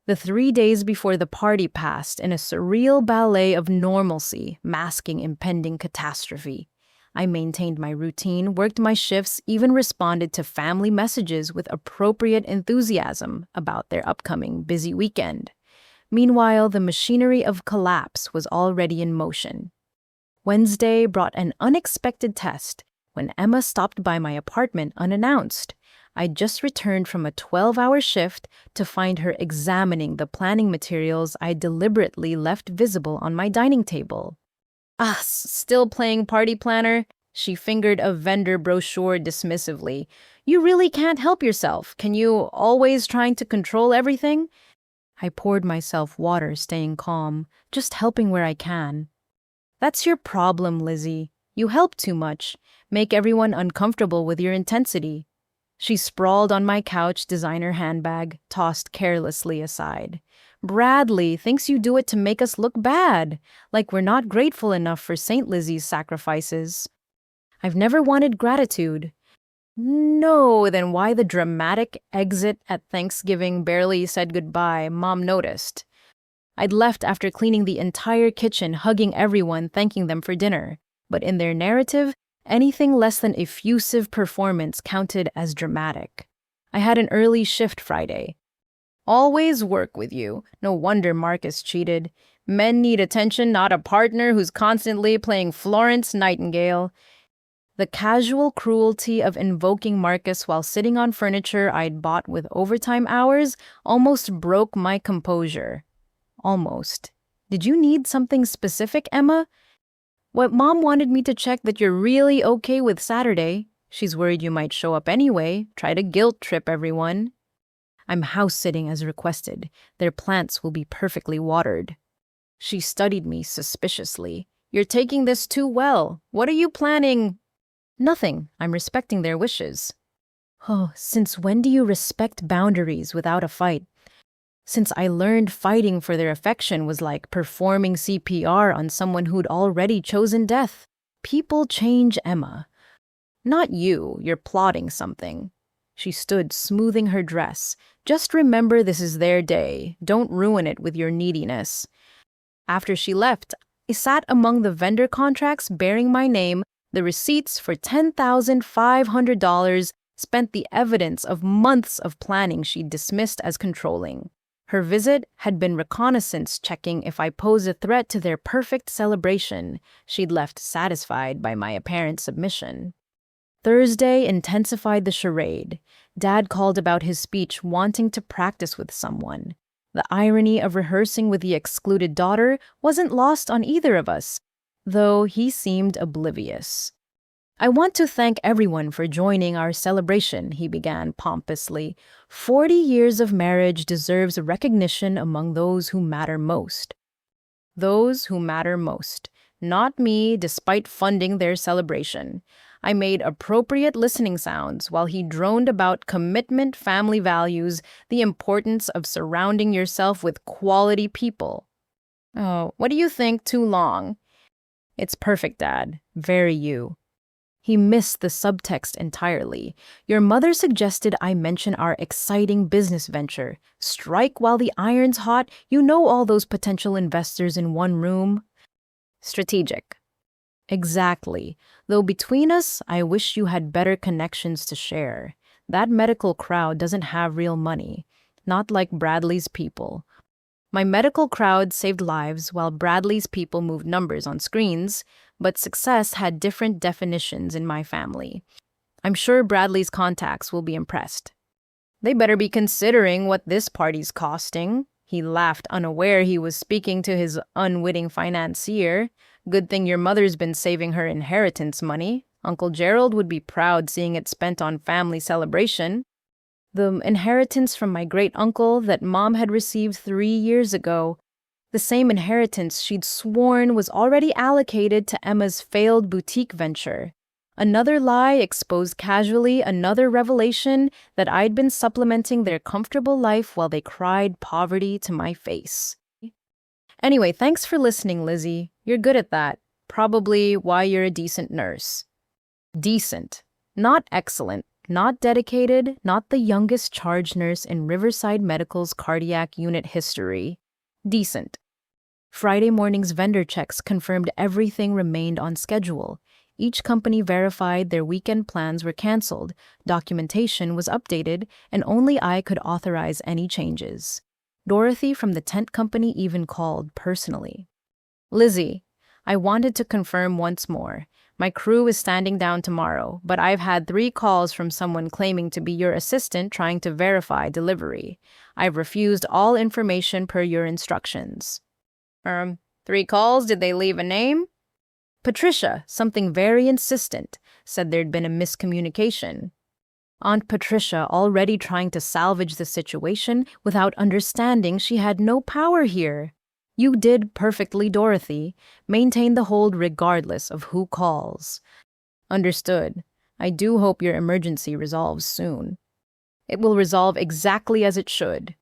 The 3 days before the party passed in a surreal ballet of normalcy, masking impending catastrophe. I maintained my routine, worked my shifts, even responded to family messages with appropriate enthusiasm about their upcoming busy weekend. Meanwhile, the machinery of collapse was already in motion. Wednesday brought an unexpected test when Emma stopped by my apartment unannounced. I'd just returned from a 12-hour shift to find her examining the planning materials I deliberately left visible on my dining table. Still playing party planner? She fingered a vendor brochure dismissively. You really can't help yourself. Can you always trying to control everything? I poured myself water, staying calm, just helping where I can. That's your problem, Lizzie. You help too much, make everyone uncomfortable with your intensity. She sprawled on my couch, designer handbag, tossed carelessly aside. Bradley thinks you do it to make us look bad, like we're not grateful enough for St. Lizzie's sacrifices. I've never wanted gratitude. No, then why the dramatic exit at Thanksgiving? Barely said goodbye, Mom noticed. I'd left after cleaning the entire kitchen, hugging everyone, thanking them for dinner. But in their narrative, anything less than effusive performance counted as dramatic. I had an early shift Friday. Always work with you. No wonder Marcus cheated. Men need attention, not a partner who's constantly playing Florence Nightingale. The casual cruelty of invoking Marcus while sitting on furniture I'd bought with overtime hours almost broke my composure. Almost. Did you need something specific, Emma? What Mom wanted me to check that you're really okay with Saturday. She's worried you might show up anyway, try to guilt trip everyone. I'm house sitting as requested. Their plants will be perfectly watered. She studied me suspiciously. You're taking this too well. What are you planning? Nothing. I'm respecting their wishes. Oh, since when do you respect boundaries without a fight? Since I learned fighting for their affection was like performing CPR on someone who'd already chosen death. People change, Emma. Not you. You're plotting something. She stood, smoothing her dress. Just remember this is their day. Don't ruin it with your neediness. After she left, I sat among the vendor contracts bearing my name, the receipts for $10,500, spent the evidence of months of planning she'd dismissed as controlling. Her visit had been reconnaissance checking if I posed a threat to their perfect celebration. She'd left satisfied by my apparent submission. Thursday intensified the charade. Dad called about his speech wanting to practice with someone. The irony of rehearsing with the excluded daughter wasn't lost on either of us, though he seemed oblivious. I want to thank everyone for joining our celebration, he began pompously. 40 years of marriage deserves recognition among those who matter most. Those who matter most. Not me, despite funding their celebration. I made appropriate listening sounds while he droned about commitment, family values, the importance of surrounding yourself with quality people. Oh, what do you think? Too long? It's perfect, Dad. Very you. He missed the subtext entirely. Your mother suggested I mention our exciting business venture. Strike while the iron's hot. You know all those potential investors in one room. Strategic. Exactly. Though between us, I wish you had better connections to share. That medical crowd doesn't have real money. Not like Bradley's people. My medical crowd saved lives while Bradley's people moved numbers on screens, but success had different definitions in my family. I'm sure Bradley's contacts will be impressed. They better be considering what this party's costing. He laughed, unaware he was speaking to his unwitting financier. Good thing your mother's been saving her inheritance money. Uncle Gerald would be proud seeing it spent on family celebration. The inheritance from my great-uncle that Mom had received 3 years ago. The same inheritance she'd sworn was already allocated to Emma's failed boutique venture. Another lie exposed casually, another revelation that I'd been supplementing their comfortable life while they cried poverty to my face. Anyway, thanks for listening, Lizzie. You're good at that. Probably why you're a decent nurse. Decent. Not excellent. Not dedicated. Not the youngest charge nurse in Riverside Medical's cardiac unit history. Decent. Friday morning's vendor checks confirmed everything remained on schedule. Each company verified their weekend plans were canceled, documentation was updated, and only I could authorize any changes. Dorothy from the tent company even called personally. Lizzie, I wanted to confirm once more. My crew is standing down tomorrow, but I've had 3 calls from someone claiming to be your assistant trying to verify delivery. I've refused all information per your instructions. 3 calls? Did they leave a name? Patricia, something very insistent, said there'd been a miscommunication. Aunt Patricia already trying to salvage the situation without understanding she had no power here. You did perfectly, Dorothy. Maintain the hold regardless of who calls. Understood. I do hope your emergency resolves soon. It will resolve exactly as it should.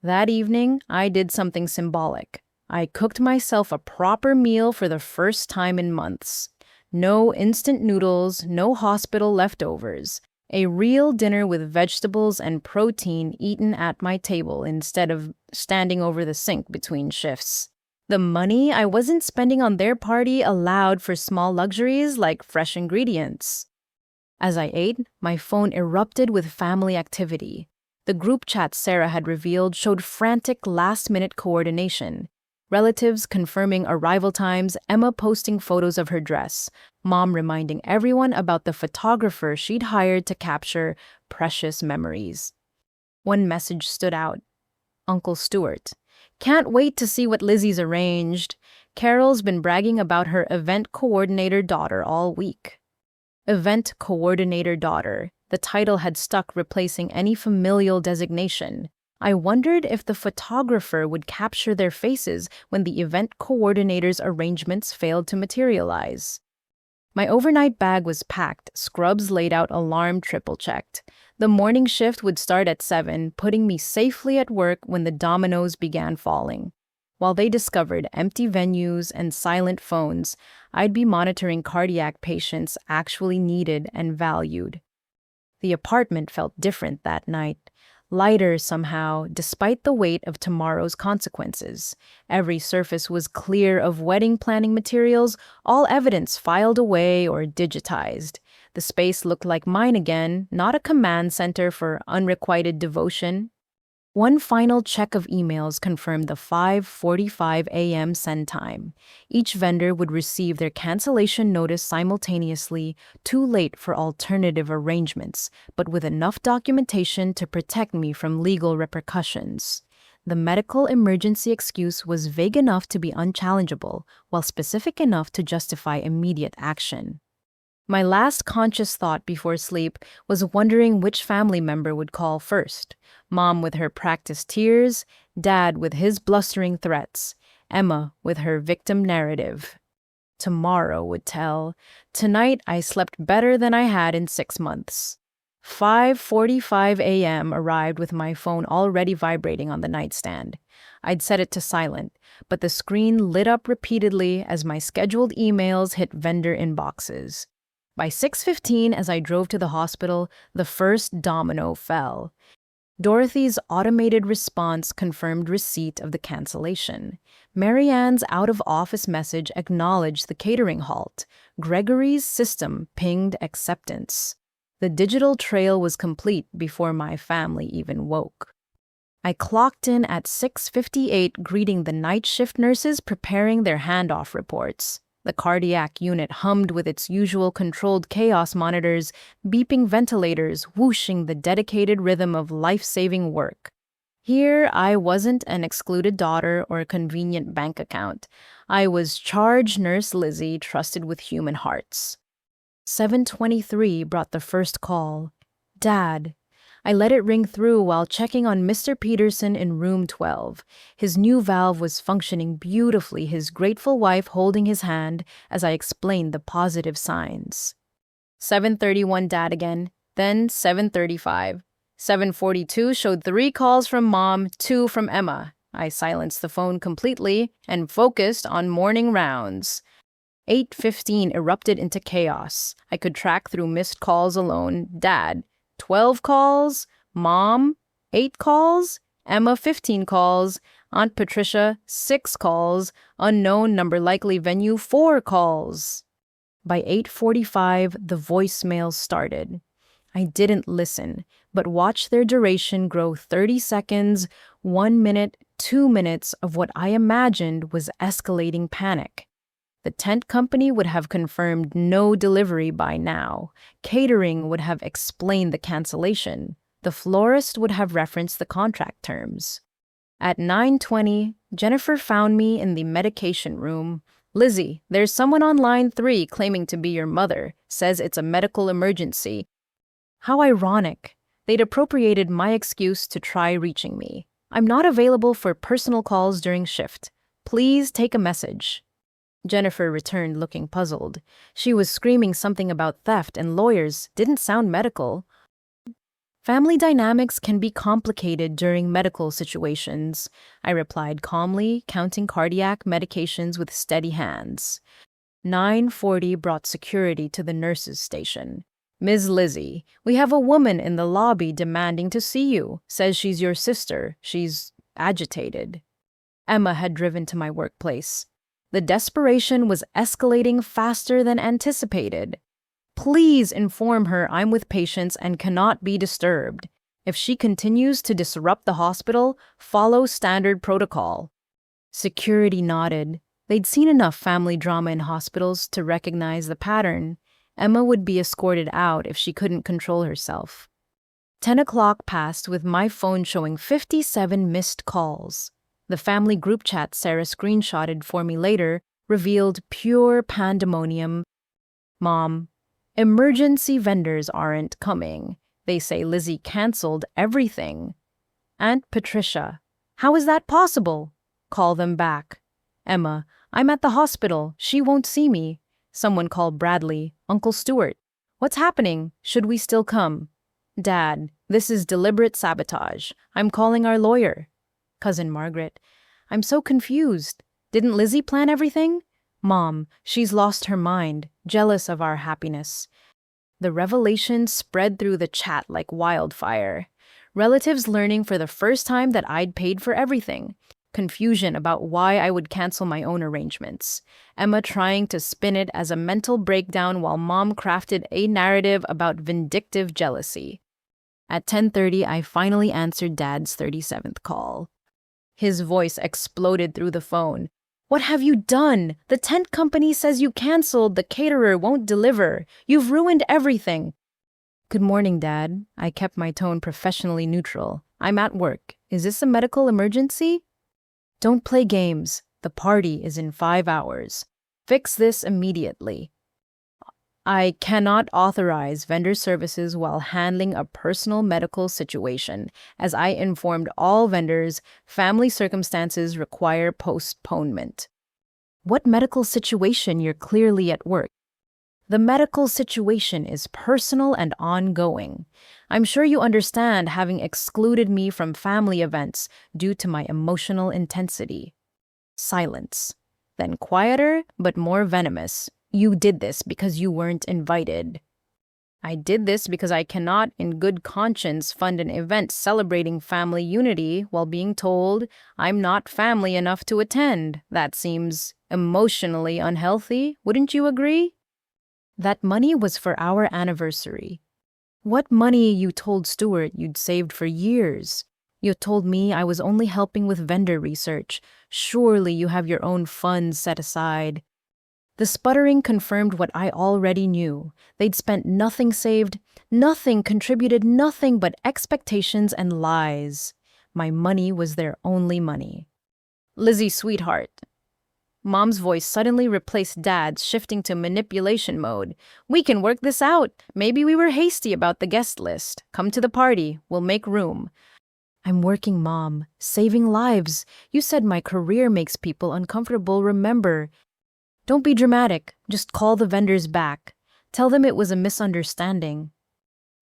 That evening, I did something symbolic. I cooked myself a proper meal for the first time in months. No instant noodles, no hospital leftovers. A real dinner with vegetables and protein eaten at my table instead of standing over the sink between shifts. The money I wasn't spending on their party allowed for small luxuries like fresh ingredients. As I ate, my phone erupted with family activity. The group chat Sarah had revealed showed frantic last-minute coordination. Relatives confirming arrival times, Emma posting photos of her dress, Mom reminding everyone about the photographer she'd hired to capture precious memories. One message stood out. Uncle Stuart. Can't wait to see what Lizzie's arranged. Carol's been bragging about her event coordinator daughter all week. Event coordinator daughter. The title had stuck, replacing any familial designation. I wondered if the photographer would capture their faces when the event coordinator's arrangements failed to materialize. My overnight bag was packed, scrubs laid out, alarm triple-checked. The morning shift would start at 7, putting me safely at work when the dominoes began falling. While they discovered empty venues and silent phones, I'd be monitoring cardiac patients actually needed and valued. The apartment felt different that night. Lighter somehow, despite the weight of tomorrow's consequences. Every surface was clear of wedding planning materials, all evidence filed away or digitized. The space looked like mine again, not a command center for unrequited devotion. One final check of emails confirmed the 5:45 a.m. send time. Each vendor would receive their cancellation notice simultaneously, too late for alternative arrangements, but with enough documentation to protect me from legal repercussions. The medical emergency excuse was vague enough to be unchallengeable, while specific enough to justify immediate action. My last conscious thought before sleep was wondering which family member would call first. Mom with her practiced tears, Dad with his blustering threats, Emma with her victim narrative. Tomorrow would tell. Tonight I slept better than I had in 6 months. 5:45 a.m. arrived with my phone already vibrating on the nightstand. I'd set it to silent, but the screen lit up repeatedly as my scheduled emails hit vendor inboxes. By 6:15, as I drove to the hospital, the first domino fell. Dorothy's automated response confirmed receipt of the cancellation. Marianne's out-of-office message acknowledged the catering halt. Gregory's system pinged acceptance. The digital trail was complete before my family even woke. I clocked in at 6:58, greeting the night shift nurses preparing their handoff reports. The cardiac unit hummed with its usual controlled chaos monitors, beeping ventilators, whooshing the dedicated rhythm of life-saving work. Here, I wasn't an excluded daughter or a convenient bank account. I was charge nurse Lizzie, trusted with human hearts. 7:23 brought the first call. Dad. I let it ring through while checking on Mr. Peterson in room 12. His new valve was functioning beautifully, his grateful wife holding his hand as I explained the positive signs. 7:31 Dad again, then 7:35. 7:42 showed 3 calls from Mom, 2 from Emma. I silenced the phone completely and focused on morning rounds. 8:15 erupted into chaos. I could track through missed calls alone. Dad, 12 calls, Mom, 8 calls, Emma, 15 calls, Aunt Patricia, 6 calls, unknown number likely venue, 4 calls. By 8:45, the voicemails started. I didn't listen, but watched their duration grow 30 seconds, 1 minute, 2 minutes of what I imagined was escalating panic. The tent company would have confirmed no delivery by now. Catering would have explained the cancellation. The florist would have referenced the contract terms. At 9:20, Jennifer found me in the medication room. Lizzie, there's someone on line 3 claiming to be your mother. Says it's a medical emergency. How ironic. They'd appropriated my excuse to try reaching me. I'm not available for personal calls during shift. Please take a message. Jennifer returned looking puzzled. She was screaming something about theft and lawyers. Didn't sound medical. Family dynamics can be complicated during medical situations, I replied calmly, counting cardiac medications with steady hands. 9:40 brought security to the nurse's station. Ms. Lizzie, we have a woman in the lobby demanding to see you. Says she's your sister. She's agitated. Emma had driven to my workplace. The desperation was escalating faster than anticipated. Please inform her I'm with patients and cannot be disturbed. If she continues to disrupt the hospital, follow standard protocol." Security nodded. They'd seen enough family drama in hospitals to recognize the pattern. Emma would be escorted out if she couldn't control herself. 10 o'clock passed with my phone showing 57 missed calls. The family group chat Sarah screenshotted for me later revealed pure pandemonium. "Mom, emergency vendors aren't coming. They say Lizzie canceled everything." "Aunt Patricia, how is that possible?" "Call them back." "Emma, I'm at the hospital. She won't see me." Someone called Bradley. "Uncle Stuart, what's happening? Should we still come?" "Dad, this is deliberate sabotage. I'm calling our lawyer." Cousin Margaret, "I'm so confused. Didn't Lizzie plan everything?" "Mom, she's lost her mind, jealous of our happiness." The revelation spread through the chat like wildfire. Relatives learning for the first time that I'd paid for everything. Confusion about why I would cancel my own arrangements. Emma trying to spin it as a mental breakdown while Mom crafted a narrative about vindictive jealousy. At 10:30, I finally answered Dad's 37th call. His voice exploded through the phone. "What have you done? The tent company says you canceled. The caterer won't deliver. You've ruined everything." "Good morning, Dad." I kept my tone professionally neutral. "I'm at work. Is this a medical emergency?" "Don't play games. The party is in 5 hours. Fix this immediately." I cannot authorize vendor services while handling a personal medical situation. As I informed all vendors, family circumstances require postponement. "What medical situation? You're clearly at work." "The medical situation is personal and ongoing. I'm sure you understand having excluded me from family events due to my emotional intensity." Silence. Then quieter, but more venomous. "You did this because you weren't invited." "I did this because I cannot, in good conscience, fund an event celebrating family unity while being told I'm not family enough to attend. That seems emotionally unhealthy, wouldn't you agree?" "That money was for our anniversary." "What money? You told Stuart you'd saved for years. You told me I was only helping with vendor research. Surely you have your own funds set aside." The sputtering confirmed what I already knew. They'd spent nothing saved, nothing contributed, nothing but expectations and lies. My money was their only money. "Lizzie, sweetheart." Mom's voice suddenly replaced Dad's, shifting to manipulation mode. "We can work this out. Maybe we were hasty about the guest list. Come to the party. We'll make room." "I'm working, Mom. Saving lives. You said my career makes people uncomfortable. Remember." "Don't be dramatic. Just call the vendors back. Tell them it was a misunderstanding."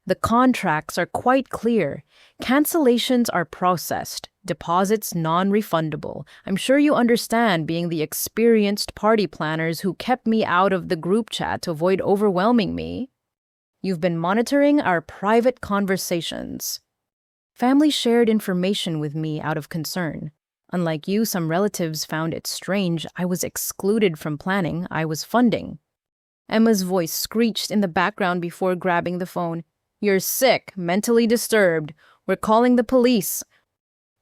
The contracts are quite clear. Cancellations are processed. Deposits non-refundable. I'm sure you understand, being the experienced party planners who kept me out of the group chat to avoid overwhelming me. You've been monitoring our private conversations. Family shared information with me out of concern. Unlike you, some relatives found it strange I was excluded from planning. I was funding. Emma's voice screeched in the background before grabbing the phone. "You're sick, mentally disturbed. We're calling the police."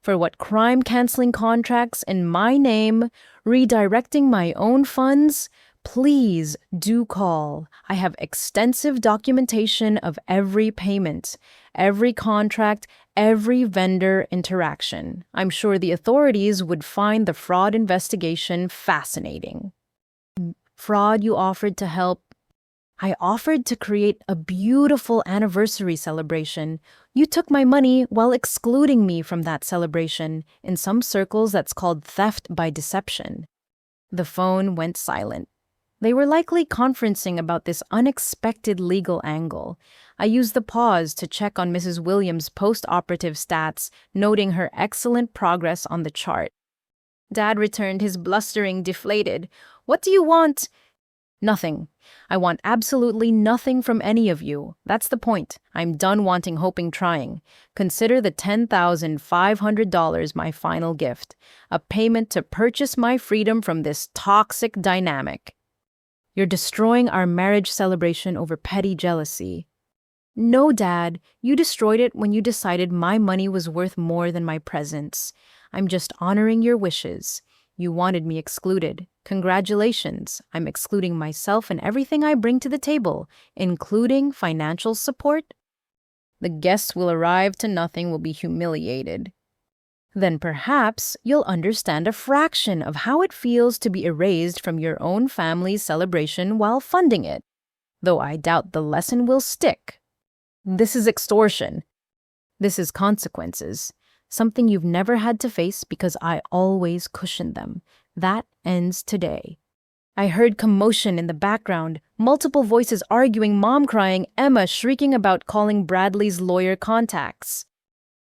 "For what crime? Canceling contracts in my name? Redirecting my own funds? Please do call. I have extensive documentation of every payment, every contract, every vendor interaction. I'm sure the authorities would find the fraud investigation fascinating." "Fraud? You offered to help?" "I offered to create a beautiful anniversary celebration. You took my money while excluding me from that celebration. In some circles, that's called theft by deception." The phone went silent. They were likely conferencing about this unexpected legal angle. I used the pause to check on Mrs. Williams' post-operative stats, noting her excellent progress on the chart. Dad returned, his blustering deflated. "What do you want?" "Nothing. I want absolutely nothing from any of you. That's the point. I'm done wanting, hoping, trying. Consider the $10,500 my final gift, a payment to purchase my freedom from this toxic dynamic." You're destroying our marriage celebration over petty jealousy. No, Dad, you destroyed it when you decided my money was worth more than my presents. I'm just honoring your wishes. You wanted me excluded. Congratulations, I'm excluding myself and everything I bring to the table, including financial support. The guests will arrive to nothing, will be humiliated. Then perhaps you'll understand a fraction of how it feels to be erased from your own family's celebration while funding it, though I doubt the lesson will stick. This is extortion. This is consequences, something you've never had to face because I always cushioned them. That ends today. I heard commotion in the background, multiple voices arguing, Mom crying, Emma shrieking about calling Bradley's lawyer contacts.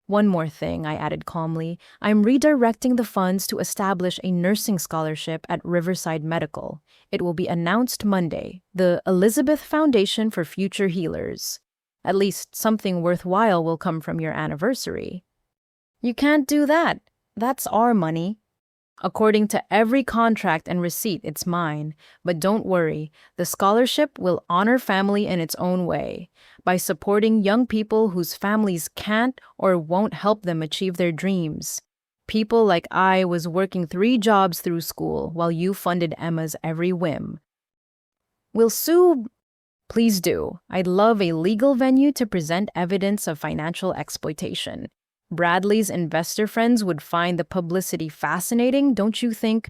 One more thing, I added calmly. I'm redirecting the funds to establish a nursing scholarship at Riverside Medical. It will be announced Monday, the Elizabeth Foundation for Future Healers. At least something worthwhile will come from your anniversary. You can't do that. That's our money. According to every contract and receipt, it's mine. But don't worry, the scholarship will honor family in its own way, by supporting young people whose families can't or won't help them achieve their dreams. People like I was working 3 jobs through school while you funded Emma's every whim. We'll sue. Please do. I'd love a legal venue to present evidence of financial exploitation. Bradley's investor friends would find the publicity fascinating, don't you think?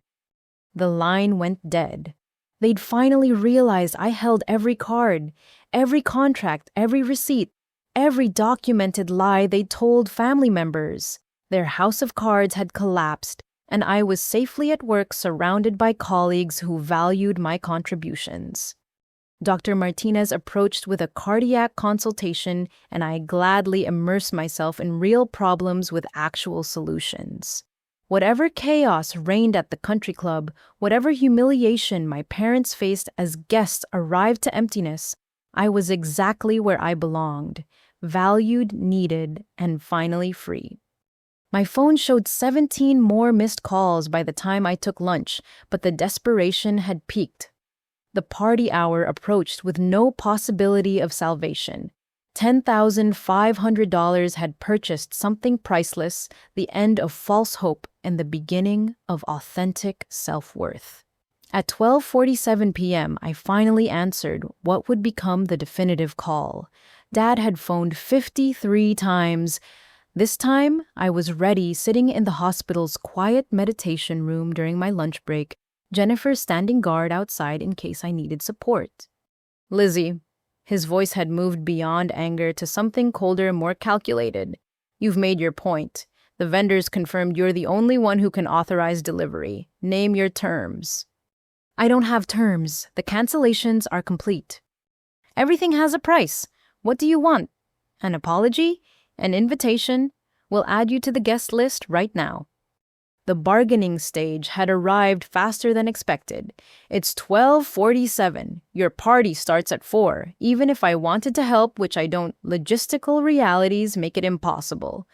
The line went dead. They'd finally realized I held every card, every contract, every receipt, every documented lie they told family members. Their house of cards had collapsed, and I was safely at work surrounded by colleagues who valued my contributions. Dr. Martinez approached with a cardiac consultation, and I gladly immersed myself in real problems with actual solutions. Whatever chaos reigned at the country club, whatever humiliation my parents faced as guests arrived to emptiness, I was exactly where I belonged, valued, needed, and finally free. My phone showed 17 more missed calls by the time I took lunch, but the desperation had peaked. The party hour approached with no possibility of salvation. $10,500 had purchased something priceless, the end of false hope and the beginning of authentic self-worth. At 12:47 p.m., I finally answered what would become the definitive call. Dad had phoned 53 times. This time, I was ready, sitting in the hospital's quiet meditation room during my lunch break, Jennifer standing guard outside in case I needed support. Lizzie, his voice had moved beyond anger to something colder and more calculated. You've made your point. The vendors confirmed you're the only one who can authorize delivery. Name your terms. I don't have terms. The cancellations are complete. Everything has a price. What do you want? An apology? An invitation? We'll add you to the guest list right now. The bargaining stage had arrived faster than expected. It's 12:47. Your party starts at 4. Even if I wanted to help, which I don't, logistical realities make it impossible.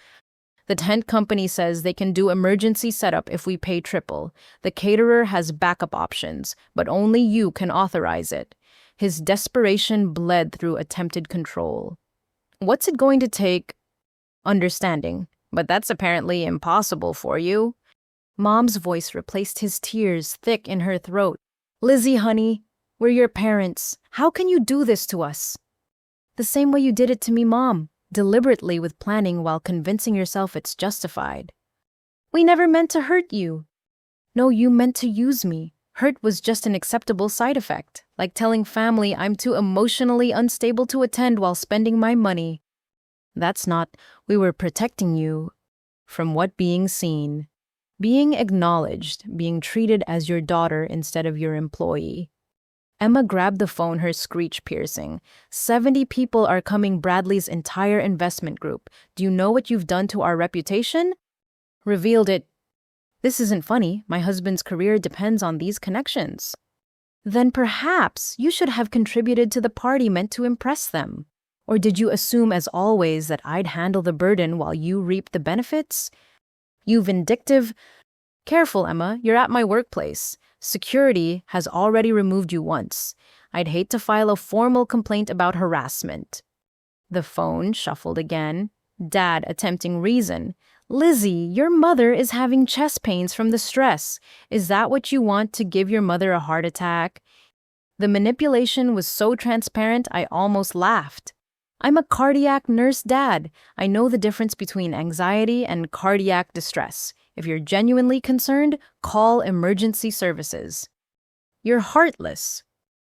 The tent company says they can do emergency setup if we pay triple. The caterer has backup options, but only you can authorize it. His desperation bled through attempted control. What's it going to take? Understanding. But that's apparently impossible for you. Mom's voice replaced his tears, thick in her throat. Lizzie, honey, we're your parents. How can you do this to us? The same way you did it to me, Mom, deliberately with planning while convincing yourself it's justified. We never meant to hurt you. No, you meant to use me. Hurt was just an acceptable side effect, like telling family I'm too emotionally unstable to attend while spending my money. That's not. We were protecting you from what being seen. Being acknowledged, being treated as your daughter instead of your employee. Emma grabbed the phone, her screech piercing. 70 people are coming, Bradley's entire investment group. Do you know what you've done to our reputation? Revealed it. This isn't funny. My husband's career depends on these connections. Then perhaps you should have contributed to the party meant to impress them. Or did you assume, as always, that I'd handle the burden while you reap the benefits? You vindictive. Careful, Emma, you're at my workplace. Security has already removed you once. I'd hate to file a formal complaint about harassment. The phone shuffled again. Dad attempting reason. Lizzie, your mother is having chest pains from the stress. Is that what you want, to give your mother a heart attack? The manipulation was so transparent I almost laughed. I'm a cardiac nurse, Dad. I know the difference between anxiety and cardiac distress. If you're genuinely concerned, call emergency services. You're heartless.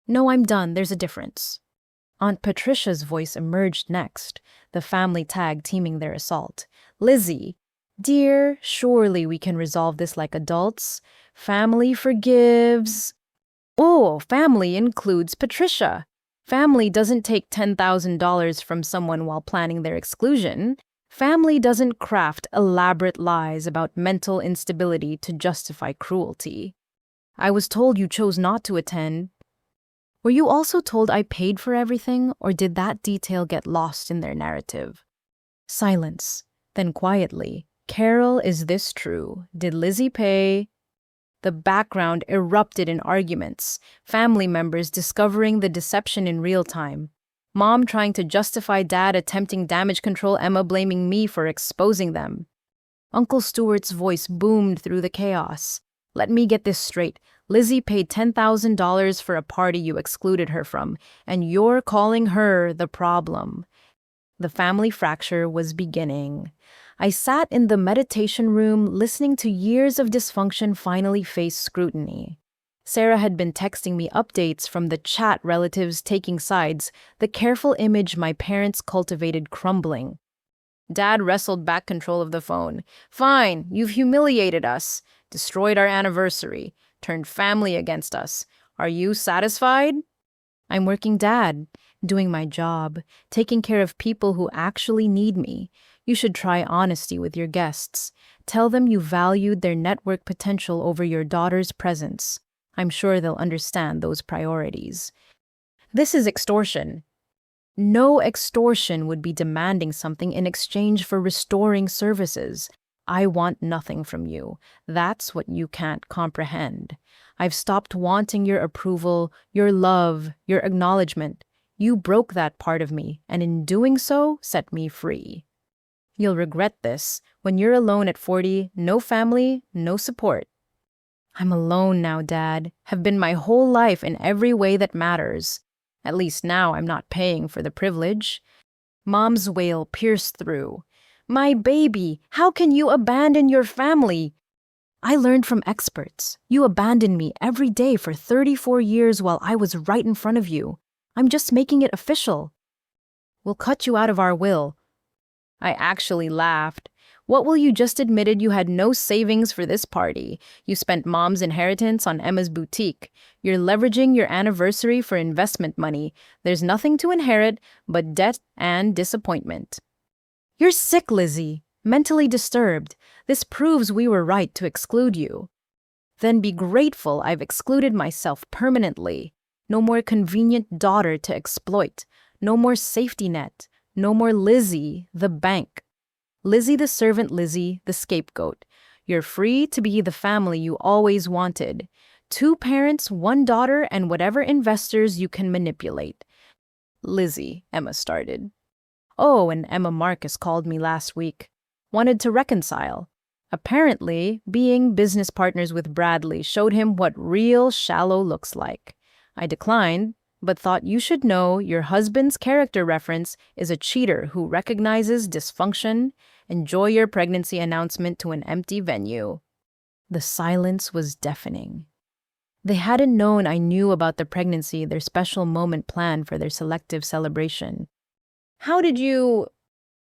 No, I'm done. There's a difference. Aunt Patricia's voice emerged next, the family tag teaming their assault. Lizzie, dear, surely we can resolve this like adults. Family forgives. Oh, family includes Patricia. Family doesn't take $10,000 from someone while planning their exclusion. Family doesn't craft elaborate lies about mental instability to justify cruelty. I was told you chose not to attend. Were you also told I paid for everything, or did that detail get lost in their narrative? Silence. Then quietly, Carol, is this true? Did Lizzie pay? The background erupted in arguments, family members discovering the deception in real time. Mom trying to justify Dad attempting damage control, Emma blaming me for exposing them. Uncle Stuart's voice boomed through the chaos. Let me get this straight. Lizzie paid $10,000 for a party you excluded her from, and you're calling her the problem. The family fracture was beginning. I sat in the meditation room listening to years of dysfunction finally face scrutiny. Sarah had been texting me updates from the chat, relatives taking sides, the careful image my parents cultivated crumbling. Dad wrestled back control of the phone. Fine, you've humiliated us, destroyed our anniversary, turned family against us. Are you satisfied? I'm working, Dad, doing my job, taking care of people who actually need me. You should try honesty with your guests. Tell them you valued their network potential over your daughter's presence. I'm sure they'll understand those priorities. This is extortion. No extortion would be demanding something in exchange for restoring services. I want nothing from you. That's what you can't comprehend. I've stopped wanting your approval, your love, your acknowledgement. You broke that part of me, and in doing so, set me free. You'll regret this. When you're alone at 40, no family, no support. I'm alone now, Dad. Have been my whole life in every way that matters. At least now I'm not paying for the privilege. Mom's wail pierced through. My baby, how can you abandon your family? I learned from experts. You abandoned me every day for 34 years while I was right in front of you. I'm just making it official. We'll cut you out of our will. I actually laughed. What will you just admitted you had no savings for this party? You spent Mom's inheritance on Emma's boutique. You're leveraging your anniversary for investment money. There's nothing to inherit but debt and disappointment. You're sick, Lizzie. Mentally disturbed. This proves we were right to exclude you. Then be grateful I've excluded myself permanently. No more convenient daughter to exploit. No more safety net. No more Lizzie, the bank. Lizzie the servant, Lizzie the scapegoat. You're free to be the family you always wanted. 2 parents, 1 daughter, and whatever investors you can manipulate. Lizzie, Emma started. Oh, and Emma Marcus called me last week. Wanted to reconcile. Apparently, being business partners with Bradley showed him what real shallow looks like. I declined, but thought you should know your husband's character reference is a cheater who recognizes dysfunction. Enjoy your pregnancy announcement to an empty venue. The silence was deafening. They hadn't known I knew about the pregnancy, their special moment planned for their selective celebration. How did you...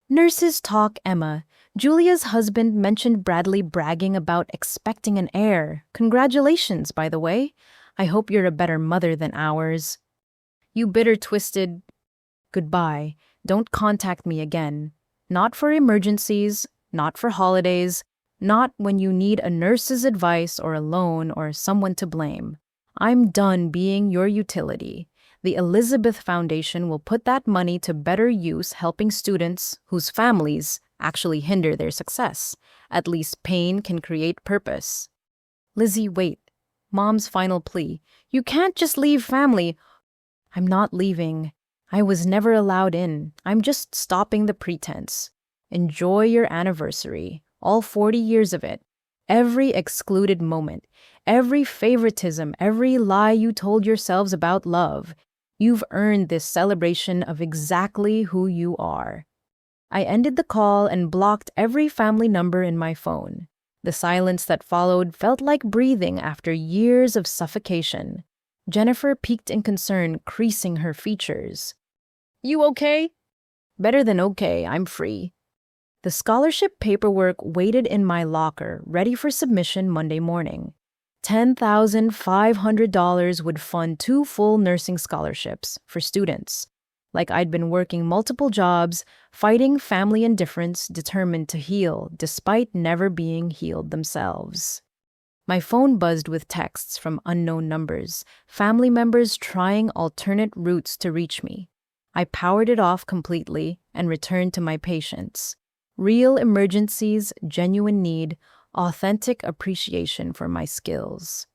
Nurses talk, Emma. Julia's husband mentioned Bradley bragging about expecting an heir. Congratulations, by the way. I hope you're a better mother than ours. You bitter, twisted... Goodbye. Don't contact me again. Not for emergencies, not for holidays, not when you need a nurse's advice or a loan or someone to blame. I'm done being your utility. The Elizabeth Foundation will put that money to better use helping students whose families actually hinder their success. At least pain can create purpose. Lizzie, wait. Mom's final plea. You can't just leave family. I'm not leaving. I was never allowed in. I'm just stopping the pretense. Enjoy your anniversary, all 40 years of it. Every excluded moment, every favoritism, every lie you told yourselves about love. You've earned this celebration of exactly who you are. I ended the call and blocked every family number in my phone. The silence that followed felt like breathing after years of suffocation. Jennifer peeked in concern, creasing her features. You okay? Better than okay, I'm free. The scholarship paperwork waited in my locker, ready for submission Monday morning. $10,500 would fund 2 full nursing scholarships for students. Like I'd been working multiple jobs, fighting family indifference, determined to heal despite never being healed themselves. My phone buzzed with texts from unknown numbers, family members trying alternate routes to reach me. I powered it off completely and returned to my patients. Real emergencies, genuine need, authentic appreciation for my skills.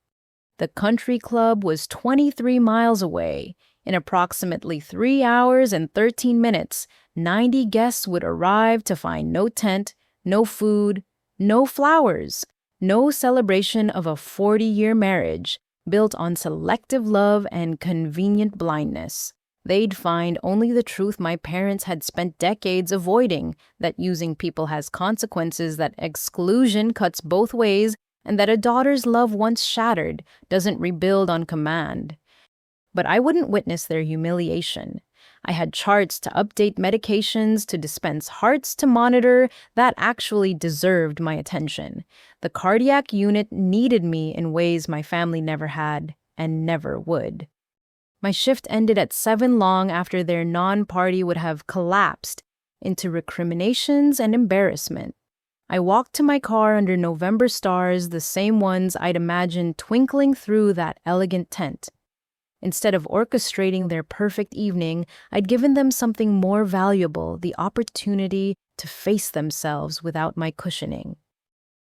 The country club was 23 miles away. In approximately 3 hours and 13 minutes, 90 guests would arrive to find no tent, no food, no flowers, no celebration of a 40-year marriage built on selective love and convenient blindness. They'd find only the truth my parents had spent decades avoiding, that using people has consequences, that exclusion cuts both ways, and that a daughter's love once shattered doesn't rebuild on command. But I wouldn't witness their humiliation. I had charts to update medications, to dispense hearts, to monitor that actually deserved my attention. The cardiac unit needed me in ways my family never had and never would. My shift ended at 7 long after their non-party would have collapsed into recriminations and embarrassment. I walked to my car under November stars, the same ones I'd imagined twinkling through that elegant tent. Instead of orchestrating their perfect evening, I'd given them something more valuable, the opportunity to face themselves without my cushioning.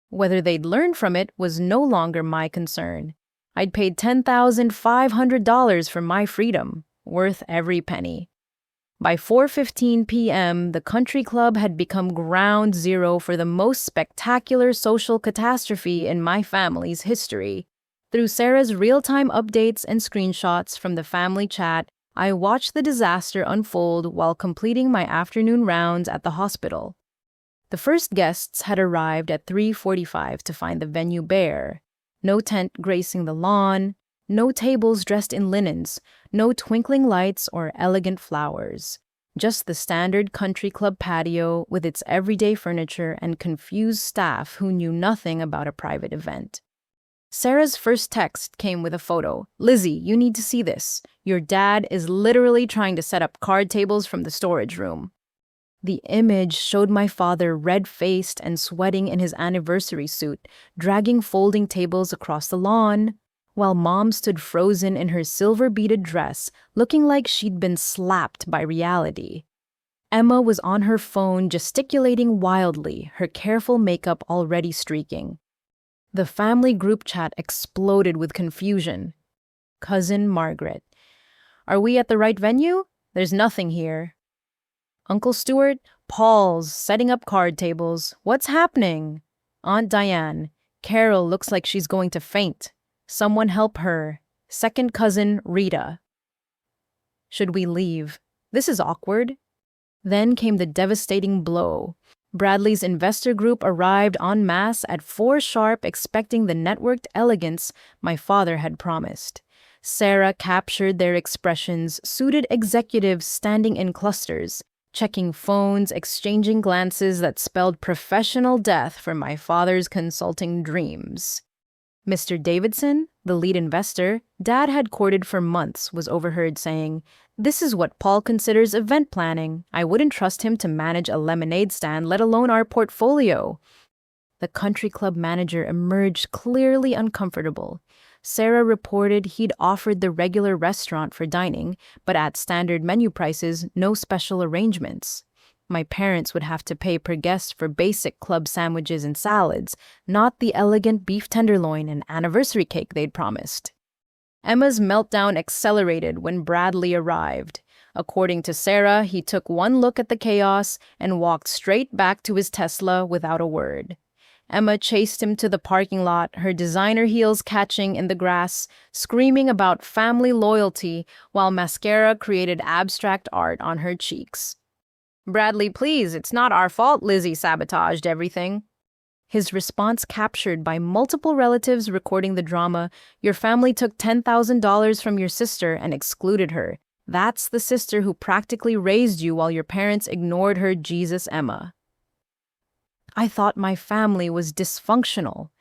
Whether they'd learn from it was no longer my concern. I'd paid $10,500 for my freedom, worth every penny. By 4:15 p.m., the country club had become ground zero for the most spectacular social catastrophe in my family's history. Through Sarah's real-time updates and screenshots from the family chat, I watched the disaster unfold while completing my afternoon rounds at the hospital. The first guests had arrived at 3:45 to find the venue bare. No tent gracing the lawn, no tables dressed in linens, no twinkling lights or elegant flowers. Just the standard country club patio with its everyday furniture and confused staff who knew nothing about a private event. Sarah's first text came with a photo. Lizzie, you need to see this. Your dad is literally trying to set up card tables from the storage room. The image showed my father red-faced and sweating in his anniversary suit, dragging folding tables across the lawn, while Mom stood frozen in her silver-beaded dress, looking like she'd been slapped by reality. Emma was on her phone, gesticulating wildly, her careful makeup already streaking. The family group chat exploded with confusion. Cousin Margaret. Are we at the right venue? There's nothing here. Uncle Stuart, Paul's setting up card tables. What's happening? Aunt Diane. Carol looks like she's going to faint. Someone help her. Second cousin, Rita. Should we leave? This is awkward. Then came the devastating blow. Bradley's investor group arrived en masse at 4 sharp, expecting the networked elegance my father had promised. Sarah captured their expressions, suited executives standing in clusters, checking phones, exchanging glances that spelled professional death for my father's consulting dreams. Mr. Davidson, the lead investor, Dad had courted for months, was overheard saying, "This is what Paul considers event planning. I wouldn't trust him to manage a lemonade stand, let alone our portfolio." The country club manager emerged clearly uncomfortable. Sarah reported he'd offered the regular restaurant for dining, but at standard menu prices, no special arrangements. My parents would have to pay per guest for basic club sandwiches and salads, not the elegant beef tenderloin and anniversary cake they'd promised. Emma's meltdown accelerated when Bradley arrived. According to Sarah, he took one look at the chaos and walked straight back to his Tesla without a word. Emma chased him to the parking lot, her designer heels catching in the grass, screaming about family loyalty while mascara created abstract art on her cheeks. "Bradley, please, it's not our fault Lizzie sabotaged everything." His response captured by multiple relatives recording the drama. "Your family took $10,000 from your sister and excluded her. That's the sister who practically raised you while your parents ignored her, Jesus Emma." I thought my family was dysfunctional.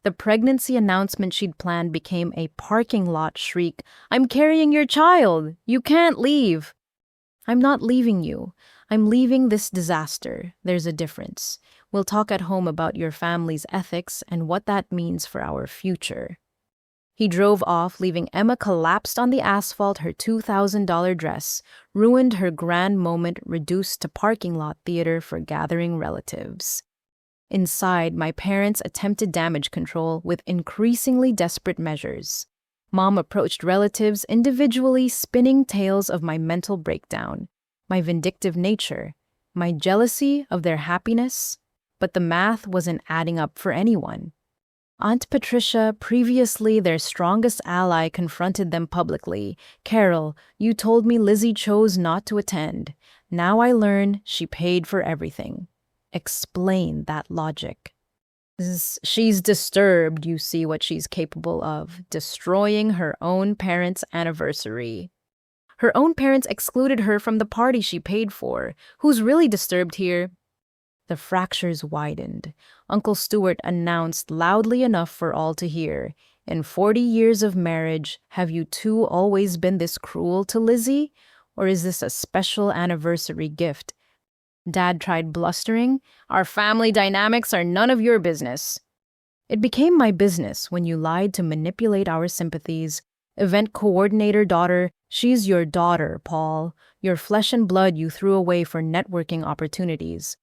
The pregnancy announcement she'd planned became a parking lot shriek. "I'm carrying your child! You can't leave!" "I'm not leaving you. I'm leaving this disaster. There's a difference. We'll talk at home about your family's ethics and what that means for our future." He drove off, leaving Emma collapsed on the asphalt, her $2,000 dress, ruined her grand moment, reduced to parking lot theater for gathering relatives. Inside, my parents attempted damage control with increasingly desperate measures. Mom approached relatives individually, spinning tales of my mental breakdown, my vindictive nature, my jealousy of their happiness, but the math wasn't adding up for anyone. Aunt Patricia, previously their strongest ally, confronted them publicly. "Carol, you told me Lizzie chose not to attend. Now I learn she paid for everything. Explain that logic." "She's disturbed. You see what she's capable of, destroying her own parents' anniversary." "Her own parents excluded her from the party she paid for. Who's really disturbed here?" The fractures widened. Uncle Stuart announced loudly enough for all to hear. "In 40 years of marriage, have you two always been this cruel to Lizzie? Or is this a special anniversary gift?" Dad tried blustering. "Our family dynamics are none of your business." "It became my business when you lied to manipulate our sympathies. Event coordinator daughter, she's your daughter, Paul. Your flesh and blood you threw away for networking opportunities."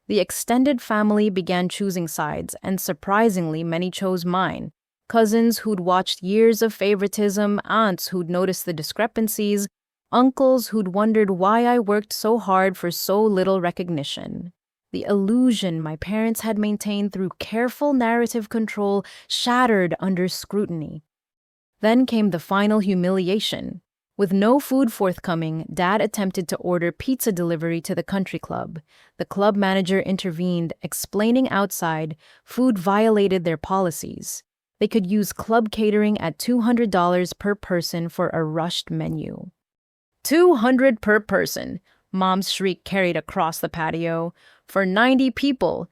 The extended family began choosing sides, and surprisingly, many chose mine. Cousins who'd watched years of favoritism, aunts who'd noticed the discrepancies, uncles who'd wondered why I worked so hard for so little recognition. The illusion my parents had maintained through careful narrative control shattered under scrutiny. Then came the final humiliation. With no food forthcoming, Dad attempted to order pizza delivery to the country club. The club manager intervened, explaining outside food violated their policies. They could use club catering at $200 per person for a rushed menu. $200 per person, Mom's shriek carried across the patio. "For 90 people.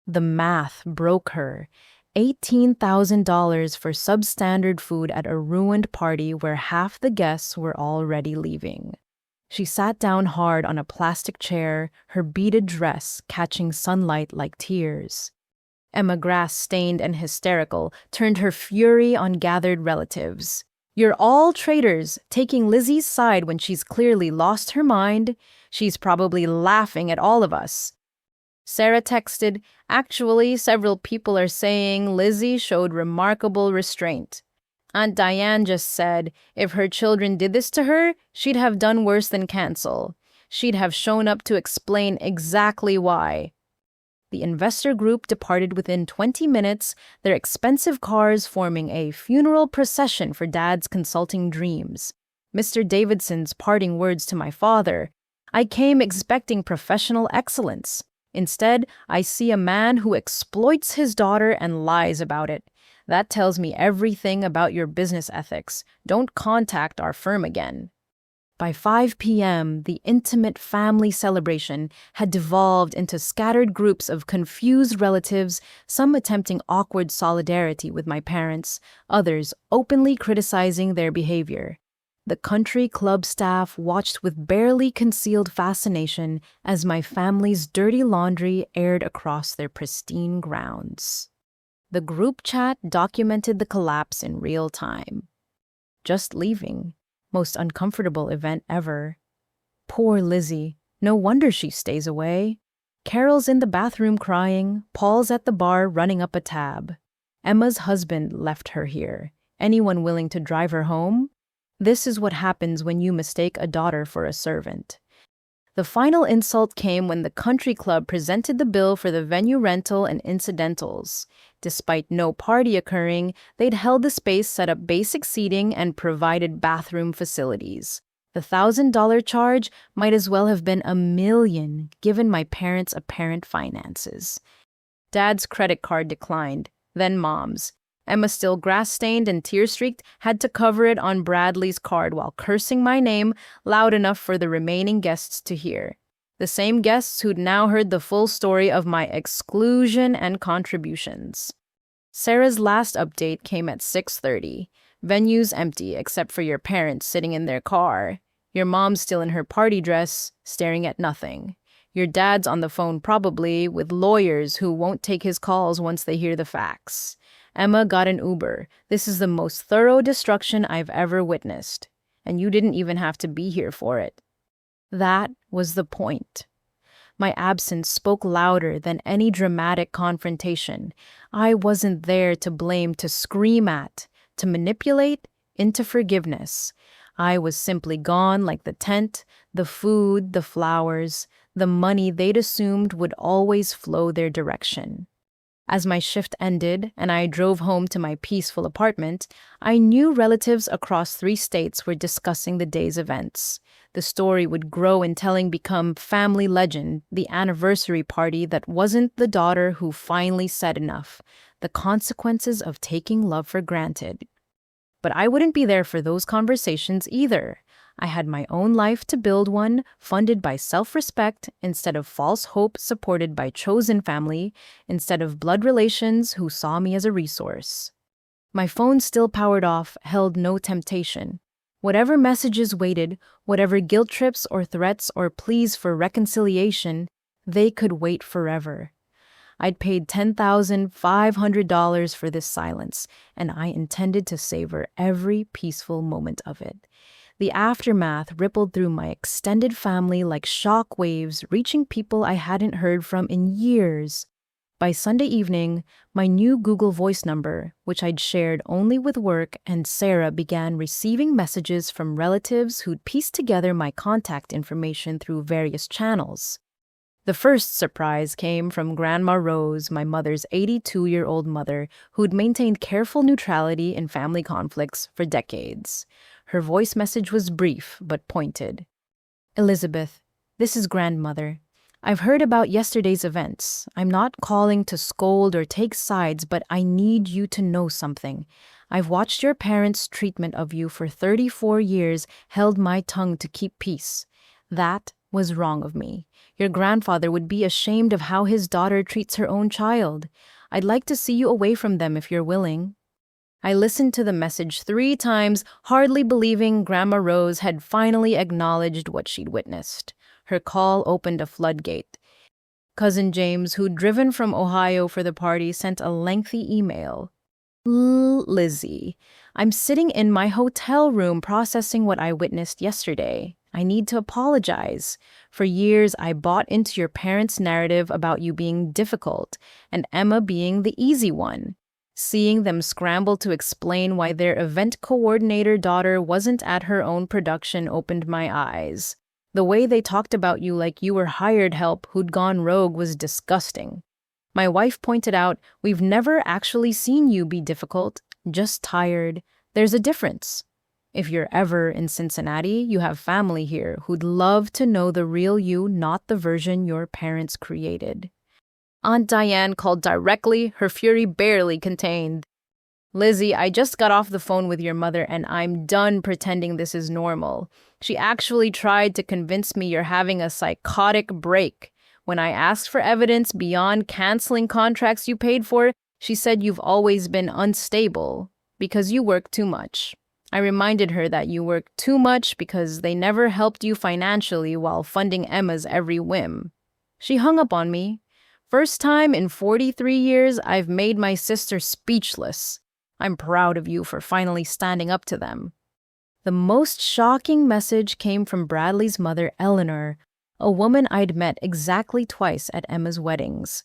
The math broke her. $18,000 for substandard food at a ruined party where half the guests were already leaving. She sat down hard on a plastic chair, her beaded dress catching sunlight like tears. Emma, grass-stained and hysterical, turned her fury on gathered relatives. "You're all traitors, taking Lizzie's side when she's clearly lost her mind. She's probably laughing at all of us." Sarah texted, "Actually, several people are saying Lizzie showed remarkable restraint." Aunt Diane just said, "If her children did this to her, she'd have done worse than cancel. She'd have shown up to explain exactly why." The investor group departed within 20 minutes, their expensive cars forming a funeral procession for Dad's consulting dreams. Mr. Davidson's parting words to my father, "I came expecting professional excellence. Instead, I see a man who exploits his daughter and lies about it. That tells me everything about your business ethics. Don't contact our firm again." By 5 p.m., the intimate family celebration had devolved into scattered groups of confused relatives, some attempting awkward solidarity with my parents, others openly criticizing their behavior. The country club staff watched with barely concealed fascination as my family's dirty laundry aired across their pristine grounds. The group chat documented the collapse in real time. "Just leaving. Most uncomfortable event ever. Poor Lizzie. No wonder she stays away. Carol's in the bathroom crying, Paul's at the bar running up a tab. Emma's husband left her here. Anyone willing to drive her home? This is what happens when you mistake a daughter for a servant. The final insult came when the country club presented the bill for the venue rental and incidentals. Despite no party occurring, they'd held the space, set up basic seating, and provided bathroom facilities. The $1,000 charge might as well have been $1 million, given my parents' apparent finances. Dad's credit card declined, then Mom's. Emma, still grass-stained and tear-streaked, had to cover it on Bradley's card while cursing my name loud enough for the remaining guests to hear. The same guests who'd now heard the full story of my exclusion and contributions. Sarah's last update came at 6:30. Venue's empty except for your parents sitting in their car. Your mom's still in her party dress, staring at nothing. Your dad's on the phone probably, with lawyers who won't take his calls once they hear the facts. Emma got an Uber. This is the most thorough destruction I've ever witnessed. And you didn't even have to be here for it. That was the point. My absence spoke louder than any dramatic confrontation. I wasn't there to blame, to scream at, to manipulate into forgiveness. I was simply gone like the tent, the food, the flowers, the money they'd assumed would always flow their direction. As my shift ended and I drove home to my peaceful apartment, I knew relatives across 3 states were discussing the day's events. The story would grow in telling, become family legend, the anniversary party that wasn't the daughter who finally said enough, the consequences of taking love for granted. But I wouldn't be there for those conversations either. I had my own life to build, one funded by self-respect instead of false hope, supported by chosen family instead of blood relations who saw me as a resource. My phone, still powered off, held no temptation. Whatever messages waited, whatever guilt trips or threats or pleas for reconciliation, they could wait forever. I'd paid $10,500 for this silence, and I intended to savor every peaceful moment of it. The aftermath rippled through my extended family like shock waves, reaching people I hadn't heard from in years. By Sunday evening, my new Google Voice number, which I'd shared only with work, and Sarah began receiving messages from relatives who'd pieced together my contact information through various channels. The first surprise came from Grandma Rose, my mother's 82-year-old mother, who'd maintained careful neutrality in family conflicts for decades. Her voice message was brief but pointed. Elizabeth, this is Grandmother. I've heard about yesterday's events. I'm not calling to scold or take sides, but I need you to know something. I've watched your parents' treatment of you for 34 years, held my tongue to keep peace. That was wrong of me. Your grandfather would be ashamed of how his daughter treats her own child. I'd like to see you away from them if you're willing. I listened to the message 3 times, hardly believing Grandma Rose had finally acknowledged what she'd witnessed. Her call opened a floodgate. Cousin James, who'd driven from Ohio for the party, sent a lengthy email. Lizzie, I'm sitting in my hotel room processing what I witnessed yesterday. I need to apologize. For years, I bought into your parents' narrative about you being difficult and Emma being the easy one. Seeing them scramble to explain why their event coordinator daughter wasn't at her own production opened my eyes. The way they talked about you like you were hired help who'd gone rogue was disgusting. My wife pointed out, we've never actually seen you be difficult, just tired. There's a difference. If you're ever in Cincinnati, you have family here who'd love to know the real you, not the version your parents created. Aunt Diane called directly, her fury barely contained. Lizzie, I just got off the phone with your mother and I'm done pretending this is normal. She actually tried to convince me you're having a psychotic break. When I asked for evidence beyond canceling contracts you paid for, she said you've always been unstable because you work too much. I reminded her that you work too much because they never helped you financially while funding Emma's every whim. She hung up on me. First time in 43 years, I've made my sister speechless. I'm proud of you for finally standing up to them. The most shocking message came from Bradley's mother, Eleanor, a woman I'd met exactly twice at Emma's weddings.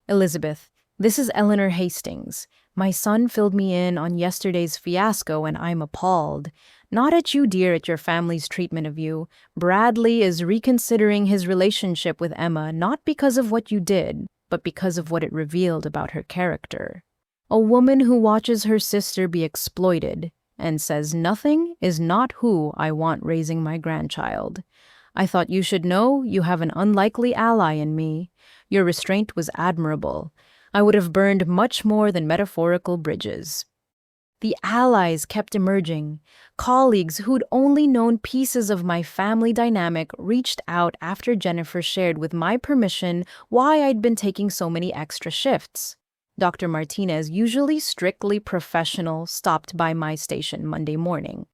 Elizabeth, this is Eleanor Hastings. My son filled me in on yesterday's fiasco and I'm appalled. Not at you, dear, at your family's treatment of you. Bradley is reconsidering his relationship with Emma not because of what you did, but because of what it revealed about her character. A woman who watches her sister be exploited and says nothing is not who I want raising my grandchild. I thought you should know you have an unlikely ally in me. Your restraint was admirable. I would have burned much more than metaphorical bridges. The allies kept emerging. Colleagues who'd only known pieces of my family dynamic reached out after Jennifer shared with my permission why I'd been taking so many extra shifts. Dr. Martinez, usually strictly professional, stopped by my station Monday morning.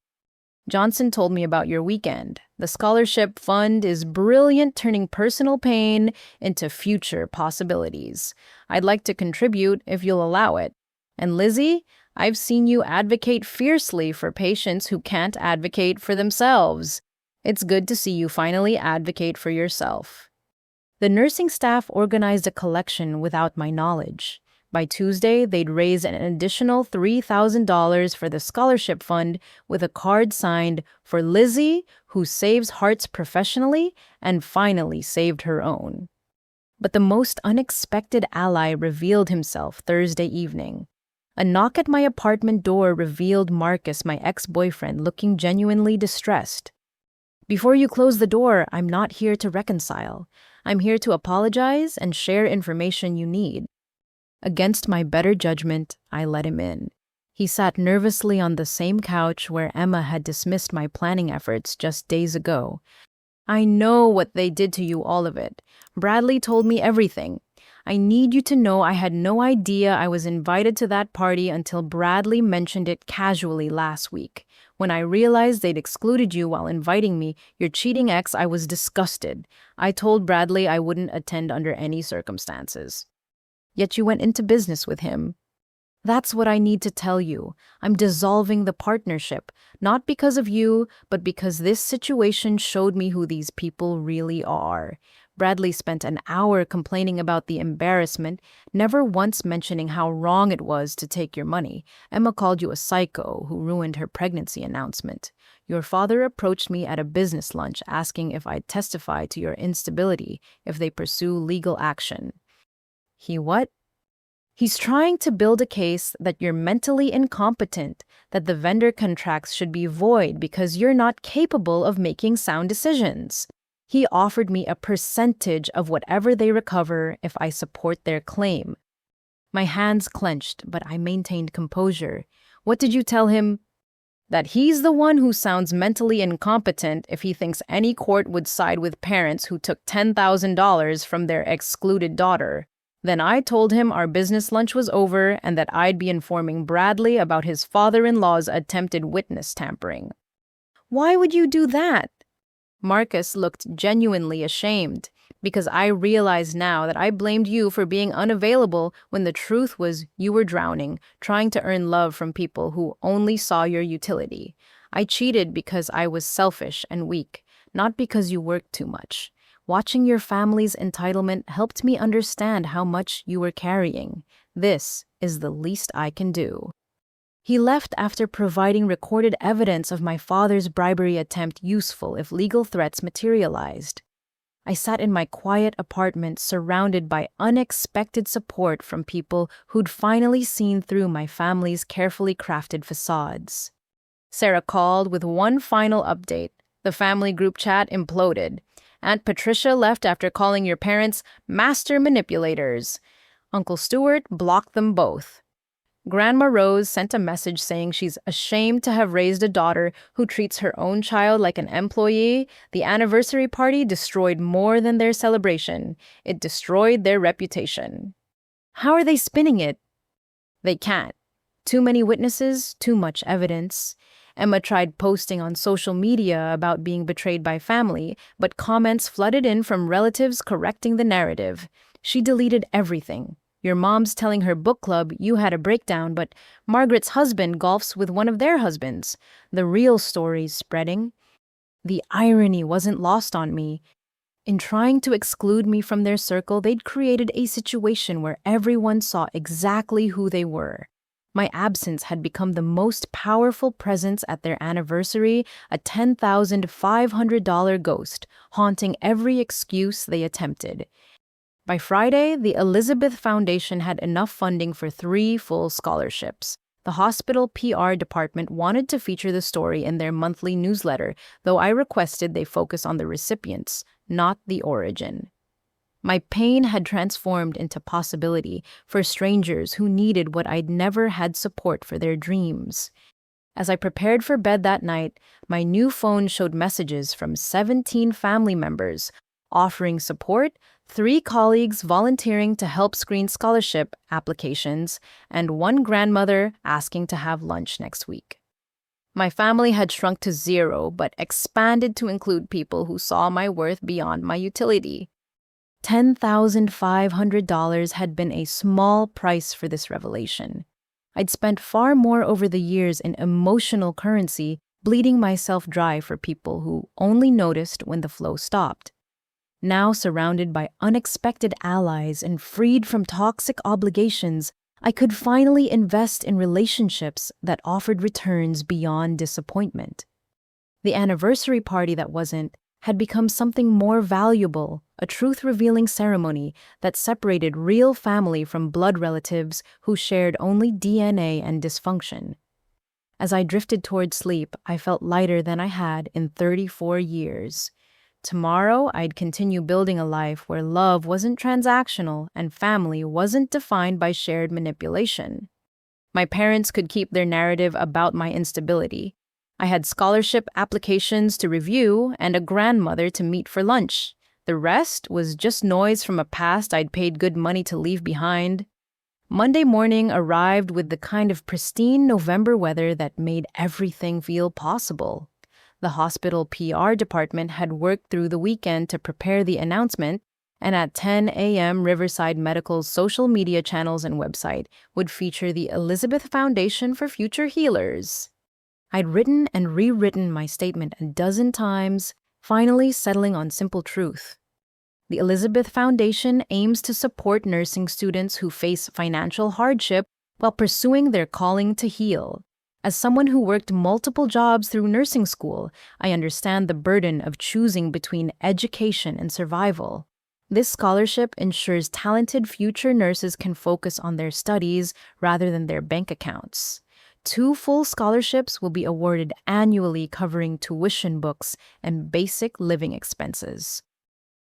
Johnson told me about your weekend. The scholarship fund is brilliant, turning personal pain into future possibilities. I'd like to contribute if you'll allow it. And Lizzie, I've seen you advocate fiercely for patients who can't advocate for themselves. It's good to see you finally advocate for yourself. The nursing staff organized a collection without my knowledge. By Tuesday, they'd raised an additional $3,000 for the scholarship fund with a card signed for Lizzie, who saves hearts professionally and finally saved her own. But the most unexpected ally revealed himself Thursday evening. A knock at my apartment door revealed Marcus, my ex-boyfriend, looking genuinely distressed. Before you close the door, I'm not here to reconcile. I'm here to apologize and share information you need. Against my better judgment, I let him in. He sat nervously on the same couch where Emma had dismissed my planning efforts just days ago. I know what they did to you, all of it. Bradley told me everything. I need you to know I had no idea I was invited to that party until Bradley mentioned it casually last week. When I realized they'd excluded you while inviting me, your cheating ex, I was disgusted. I told Bradley I wouldn't attend under any circumstances. Yet you went into business with him. That's what I need to tell you. I'm dissolving the partnership, not because of you, but because this situation showed me who these people really are. Bradley spent an hour complaining about the embarrassment, never once mentioning how wrong it was to take your money. Emma called you a psycho who ruined her pregnancy announcement. Your father approached me at a business lunch asking if I'd testify to your instability if they pursue legal action. He what? He's trying to build a case that you're mentally incompetent, that the vendor contracts should be void because you're not capable of making sound decisions. He offered me a percentage of whatever they recover if I support their claim. My hands clenched, but I maintained composure. What did you tell him? That he's the one who sounds mentally incompetent if he thinks any court would side with parents who took $10,000 from their excluded daughter. Then I told him our business lunch was over and that I'd be informing Bradley about his father-in-law's attempted witness tampering. Why would you do that? Marcus looked genuinely ashamed, because I realize now that I blamed you for being unavailable when the truth was you were drowning, trying to earn love from people who only saw your utility. I cheated because I was selfish and weak, not because you worked too much. Watching your family's entitlement helped me understand how much you were carrying. This is the least I can do. He left after providing recorded evidence of my father's bribery attempt useful if legal threats materialized. I sat in my quiet apartment surrounded by unexpected support from people who'd finally seen through my family's carefully crafted facades. Sarah called with one final update. The family group chat imploded. Aunt Patricia left after calling your parents master manipulators. Uncle Stuart blocked them both. Grandma Rose sent a message saying she's ashamed to have raised a daughter who treats her own child like an employee. The anniversary party destroyed more than their celebration. It destroyed their reputation. How are they spinning it? They can't. Too many witnesses, too much evidence. Emma tried posting on social media about being betrayed by family, but comments flooded in from relatives correcting the narrative. She deleted everything. Your mom's telling her book club you had a breakdown, but Margaret's husband golfs with one of their husbands. The real story's spreading. The irony wasn't lost on me. In trying to exclude me from their circle, they'd created a situation where everyone saw exactly who they were. My absence had become the most powerful presence at their anniversary, a $10,500 ghost, haunting every excuse they attempted. By Friday, the Elizabeth Foundation had enough funding for 3 full scholarships. The hospital PR department wanted to feature the story in their monthly newsletter, though I requested they focus on the recipients, not the origin. My pain had transformed into possibility for strangers who needed what I'd never had support for their dreams. As I prepared for bed that night, my new phone showed messages from 17 family members offering support, 3 colleagues volunteering to help screen scholarship applications, and 1 grandmother asking to have lunch next week. My family had shrunk to 0, but expanded to include people who saw my worth beyond my utility. $10,500 had been a small price for this revelation. I'd spent far more over the years in emotional currency, bleeding myself dry for people who only noticed when the flow stopped. Now surrounded by unexpected allies and freed from toxic obligations, I could finally invest in relationships that offered returns beyond disappointment. The anniversary party that wasn't had become something more valuable, a truth-revealing ceremony that separated real family from blood relatives who shared only DNA and dysfunction. As I drifted toward sleep, I felt lighter than I had in 34 years. Tomorrow, I'd continue building a life where love wasn't transactional and family wasn't defined by shared manipulation. My parents could keep their narrative about my instability. I had scholarship applications to review and a grandmother to meet for lunch. The rest was just noise from a past I'd paid good money to leave behind. Monday morning arrived with the kind of pristine November weather that made everything feel possible. The hospital PR department had worked through the weekend to prepare the announcement, and at 10 a.m. Riverside Medical's social media channels and website would feature the Elizabeth Foundation for Future Healers. I'd written and rewritten my statement a dozen times, finally settling on simple truth. The Elizabeth Foundation aims to support nursing students who face financial hardship while pursuing their calling to heal. As someone who worked multiple jobs through nursing school, I understand the burden of choosing between education and survival. This scholarship ensures talented future nurses can focus on their studies rather than their bank accounts. 2 full scholarships will be awarded annually, covering tuition, books, and basic living expenses.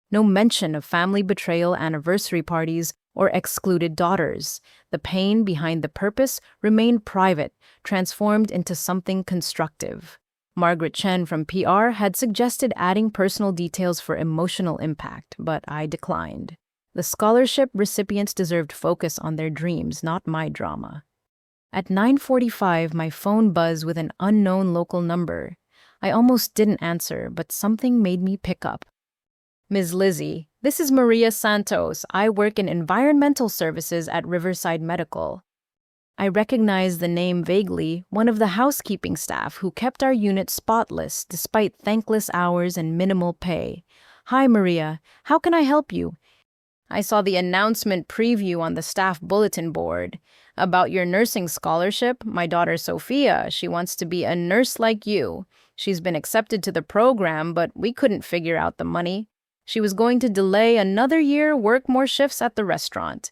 No mention of family betrayal, anniversary parties, or excluded daughters. The pain behind the purpose remained private, transformed into something constructive. Margaret Chen from PR had suggested adding personal details for emotional impact, but I declined. The scholarship recipients deserved focus on their dreams, not my drama. At 9:45, my phone buzzed with an unknown local number. I almost didn't answer, but something made me pick up. Ms. Lizzie, this is Maria Santos. I work in environmental services at Riverside Medical. I recognized the name vaguely, one of the housekeeping staff who kept our unit spotless despite thankless hours and minimal pay. Hi, Maria. How can I help you? I saw the announcement preview on the staff bulletin board. About your nursing scholarship, my daughter Sophia, she wants to be a nurse like you. She's been accepted to the program, but we couldn't figure out the money. She was going to delay another year, work more shifts at the restaurant.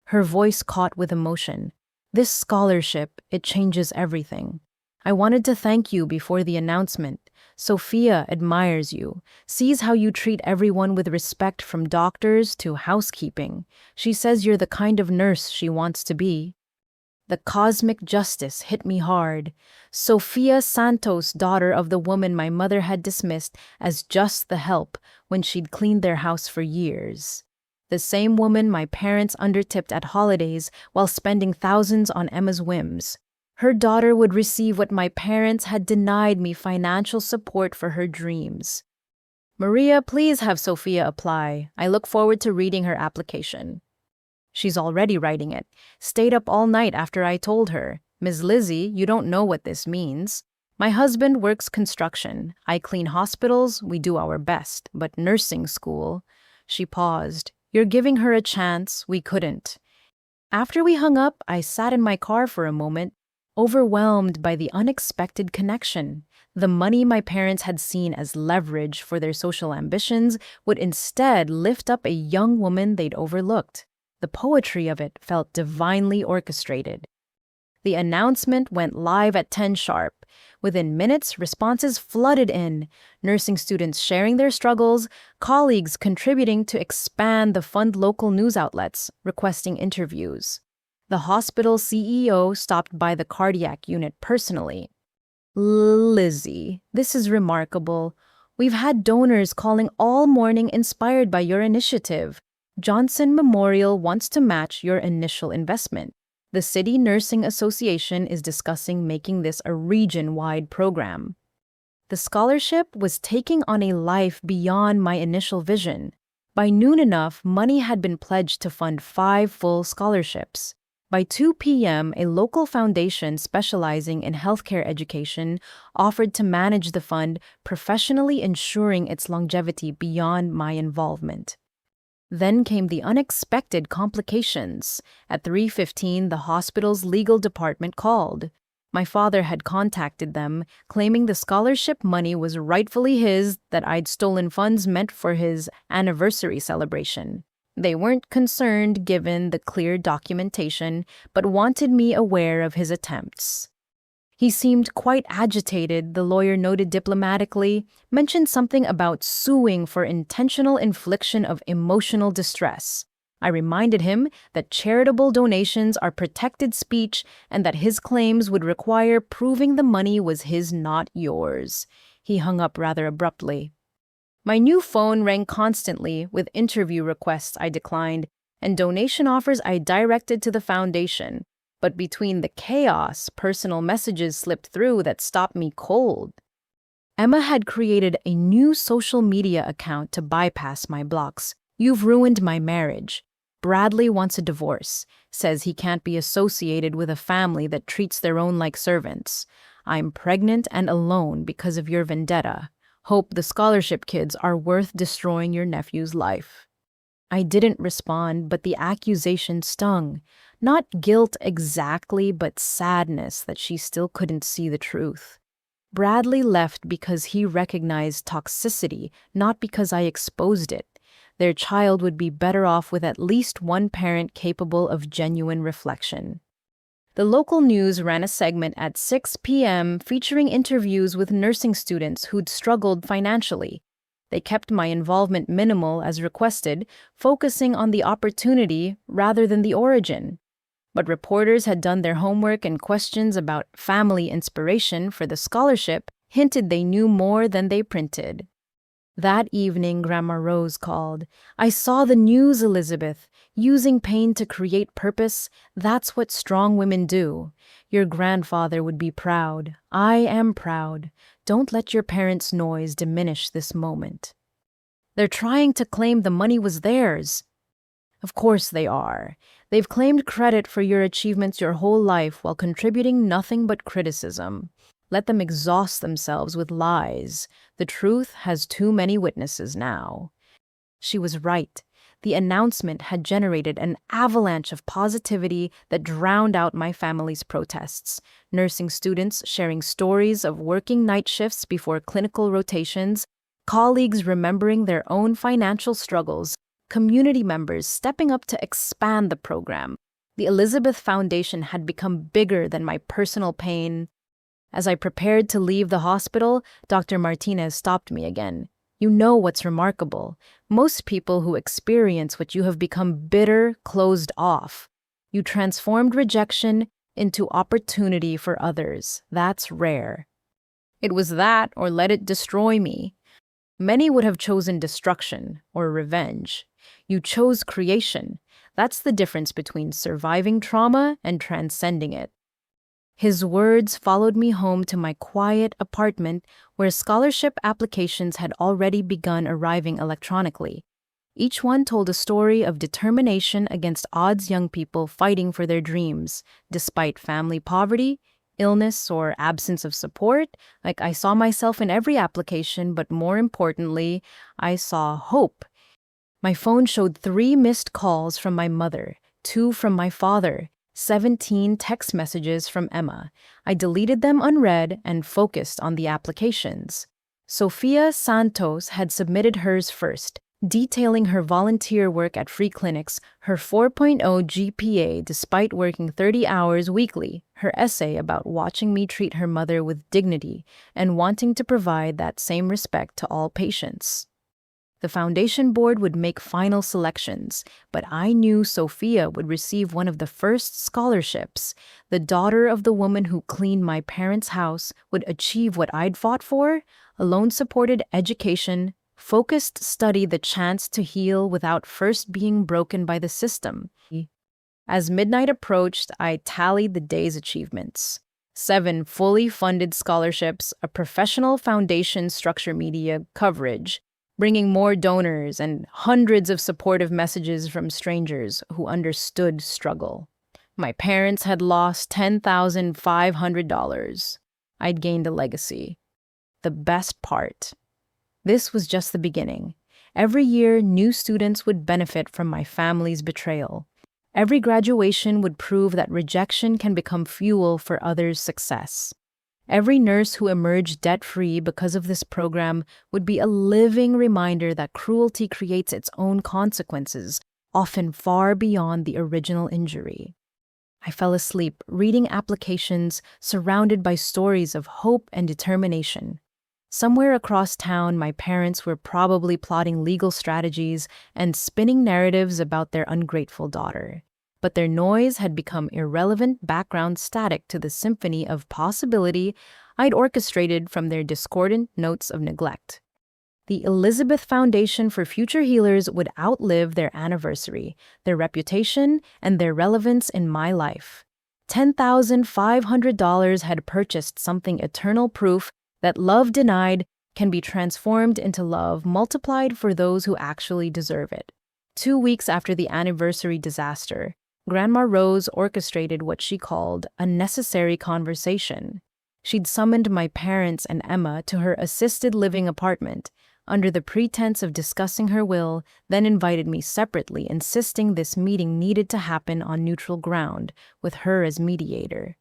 Her voice caught with emotion. This scholarship, it changes everything. I wanted to thank you before the announcement. Sophia admires you, sees how you treat everyone with respect from doctors to housekeeping. She says you're the kind of nurse she wants to be. The cosmic justice hit me hard. Sophia Santos, daughter of the woman my mother had dismissed as just the help when she'd cleaned their house for years. The same woman my parents undertipped at holidays while spending thousands on Emma's whims. Her daughter would receive what my parents had denied me: financial support for her dreams. Maria, please have Sophia apply. I look forward to reading her application. She's already writing it. Stayed up all night after I told her. Ms. Lizzie, you don't know what this means. My husband works construction. I clean hospitals. We do our best. But nursing school. She paused. You're giving her a chance. We couldn't. After we hung up, I sat in my car for a moment, overwhelmed by the unexpected connection. The money my parents had seen as leverage for their social ambitions would instead lift up a young woman they'd overlooked. The poetry of it felt divinely orchestrated. The announcement went live at 10 sharp. Within minutes, responses flooded in, nursing students sharing their struggles, colleagues contributing to expand the fund local news outlets, requesting interviews. The hospital CEO stopped by the cardiac unit personally. Lizzie, this is remarkable. We've had donors calling all morning inspired by your initiative. Johnson Memorial wants to match your initial investment. The City Nursing Association is discussing making this a region-wide program. The scholarship was taking on a life beyond my initial vision. By noon enough, money had been pledged to fund 5 full scholarships. By 2 p.m., a local foundation specializing in healthcare education offered to manage the fund, professionally ensuring its longevity beyond my involvement. Then came the unexpected complications. At 3:15, the hospital's legal department called. My father had contacted them, claiming the scholarship money was rightfully his, that I'd stolen funds meant for his anniversary celebration. They weren't concerned given the clear documentation, but wanted me aware of his attempts. He seemed quite agitated, the lawyer noted diplomatically, mentioned something about suing for intentional infliction of emotional distress. I reminded him that charitable donations are protected speech and that his claims would require proving the money was his, not yours. He hung up rather abruptly. My new phone rang constantly with interview requests I declined and donation offers I directed to the foundation. But between the chaos, personal messages slipped through that stopped me cold. Emma had created a new social media account to bypass my blocks. You've ruined my marriage. Bradley wants a divorce, says he can't be associated with a family that treats their own like servants. I'm pregnant and alone because of your vendetta. Hope the scholarship kids are worth destroying your nephew's life. I didn't respond, but the accusation stung. Not guilt exactly, but sadness that she still couldn't see the truth. Bradley left because he recognized toxicity, not because I exposed it. Their child would be better off with at least one parent capable of genuine reflection. The local news ran a segment at 6 p.m. featuring interviews with nursing students who'd struggled financially. They kept my involvement minimal as requested, focusing on the opportunity rather than the origin. But reporters had done their homework, and questions about family inspiration for the scholarship hinted they knew more than they printed. That evening, Grandma Rose called. I saw the news, Elizabeth. Using pain to create purpose, that's what strong women do. Your grandfather would be proud. I am proud. Don't let your parents' noise diminish this moment. They're trying to claim the money was theirs. Of course they are. They've claimed credit for your achievements your whole life while contributing nothing but criticism. Let them exhaust themselves with lies. The truth has too many witnesses now. She was right. The announcement had generated an avalanche of positivity that drowned out my family's protests. Nursing students sharing stories of working night shifts before clinical rotations, colleagues remembering their own financial struggles, community members stepping up to expand the program. The Elizabeth Foundation had become bigger than my personal pain. As I prepared to leave the hospital, Dr. Martinez stopped me again. You know what's remarkable. Most people who experience what you have become bitter, closed off. You transformed rejection into opportunity for others. That's rare. It was that or let it destroy me. Many would have chosen destruction or revenge. You chose creation. That's the difference between surviving trauma and transcending it. His words followed me home to my quiet apartment where scholarship applications had already begun arriving electronically. Each one told a story of determination against odds, young people fighting for their dreams, despite family poverty, illness or absence of support. Like, I saw myself in every application, but more importantly, I saw hope. My phone showed 3 missed calls from my mother, 2 from my father, 17 text messages from Emma. I deleted them unread and focused on the applications. Sofia Santos had submitted hers first, detailing her volunteer work at free clinics, her 4.0 GPA despite working 30 hours weekly, her essay about watching me treat her mother with dignity and wanting to provide that same respect to all patients. The foundation board would make final selections, but I knew Sophia would receive one of the first scholarships. The daughter of the woman who cleaned my parents' house would achieve what I'd fought for: a loan-supported education, focused study, the chance to heal without first being broken by the system. As midnight approached, I tallied the day's achievements. 7 fully funded scholarships, a professional foundation structure media coverage, bringing more donors, and hundreds of supportive messages from strangers who understood struggle. My parents had lost $10,500. I'd gained a legacy. The best part: this was just the beginning. Every year, new students would benefit from my family's betrayal. Every graduation would prove that rejection can become fuel for others' success. Every nurse who emerged debt-free because of this program would be a living reminder that cruelty creates its own consequences, often far beyond the original injury. I fell asleep reading applications surrounded by stories of hope and determination. Somewhere across town, my parents were probably plotting legal strategies and spinning narratives about their ungrateful daughter. But their noise had become irrelevant background static to the symphony of possibility I'd orchestrated from their discordant notes of neglect. The Elizabeth Foundation for Future Healers would outlive their anniversary, their reputation, and their relevance in my life. $10,500 had purchased something eternal, proof that love denied can be transformed into love multiplied for those who actually deserve it. 2 weeks after the anniversary disaster, Grandma Rose orchestrated what she called a necessary conversation. She'd summoned my parents and Emma to her assisted living apartment under the pretense of discussing her will, then invited me separately, insisting this meeting needed to happen on neutral ground, with her as mediator.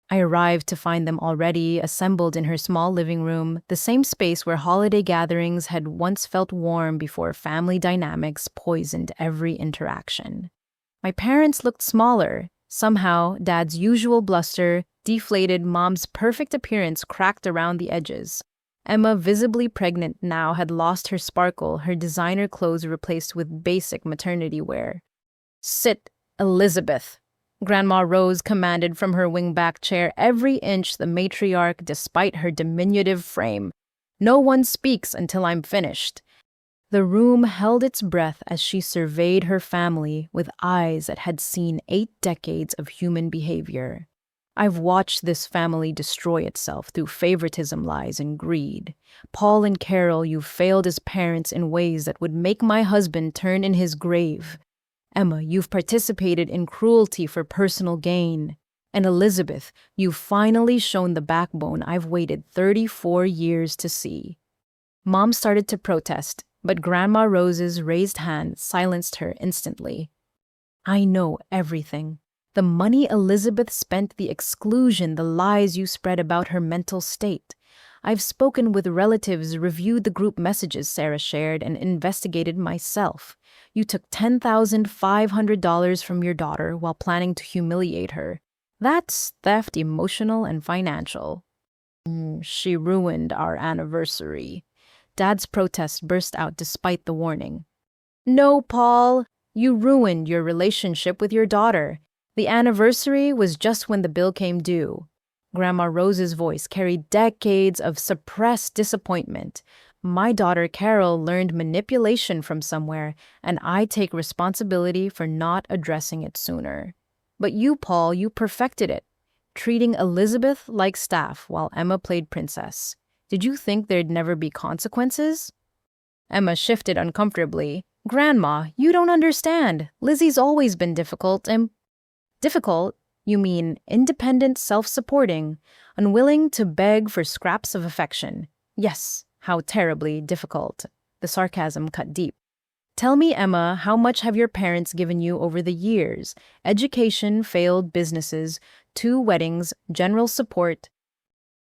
I arrived to find them already assembled in her small living room, the same space where holiday gatherings had once felt warm before family dynamics poisoned every interaction. My parents looked smaller. Somehow, Dad's usual bluster deflated, Mom's perfect appearance cracked around the edges. Emma, visibly pregnant now, had lost her sparkle, her designer clothes replaced with basic maternity wear. "Sit, Elizabeth," Grandma Rose commanded from her wingback chair, every inch the matriarch despite her diminutive frame. "No one speaks until I'm finished." The room held its breath as she surveyed her family with eyes that had seen 8 decades of human behavior. "I've watched this family destroy itself through favoritism, lies, and greed. Paul and Carol, you've failed as parents in ways that would make my husband turn in his grave. Emma, you've participated in cruelty for personal gain. And Elizabeth, you've finally shown the backbone I've waited 34 years to see." Mom started to protest, but Grandma Rose's raised hand silenced her instantly. "I know everything. The money Elizabeth spent, the exclusion, the lies you spread about her mental state. I've spoken with relatives, reviewed the group messages Sarah shared, and investigated myself. You took $10,500 from your daughter while planning to humiliate her. That's theft, emotional and financial. She ruined our anniversary." Dad's protest burst out despite the warning. "No, Paul, you ruined your relationship with your daughter. The anniversary was just when the bill came due." Grandma Rose's voice carried decades of suppressed disappointment. "My daughter Carol learned manipulation from somewhere, and I take responsibility for not addressing it sooner. But you, Paul, you perfected it, treating Elizabeth like staff while Emma played princess. Did you think there'd never be consequences?" Emma shifted uncomfortably. "Grandma, you don't understand. Lizzie's always been difficult. Difficult? You mean independent, self-supporting, unwilling to beg for scraps of affection. Yes, how terribly difficult. The sarcasm cut deep. Tell me, Emma, how much have your parents given you over the years? Education, failed businesses, 2 weddings, general support.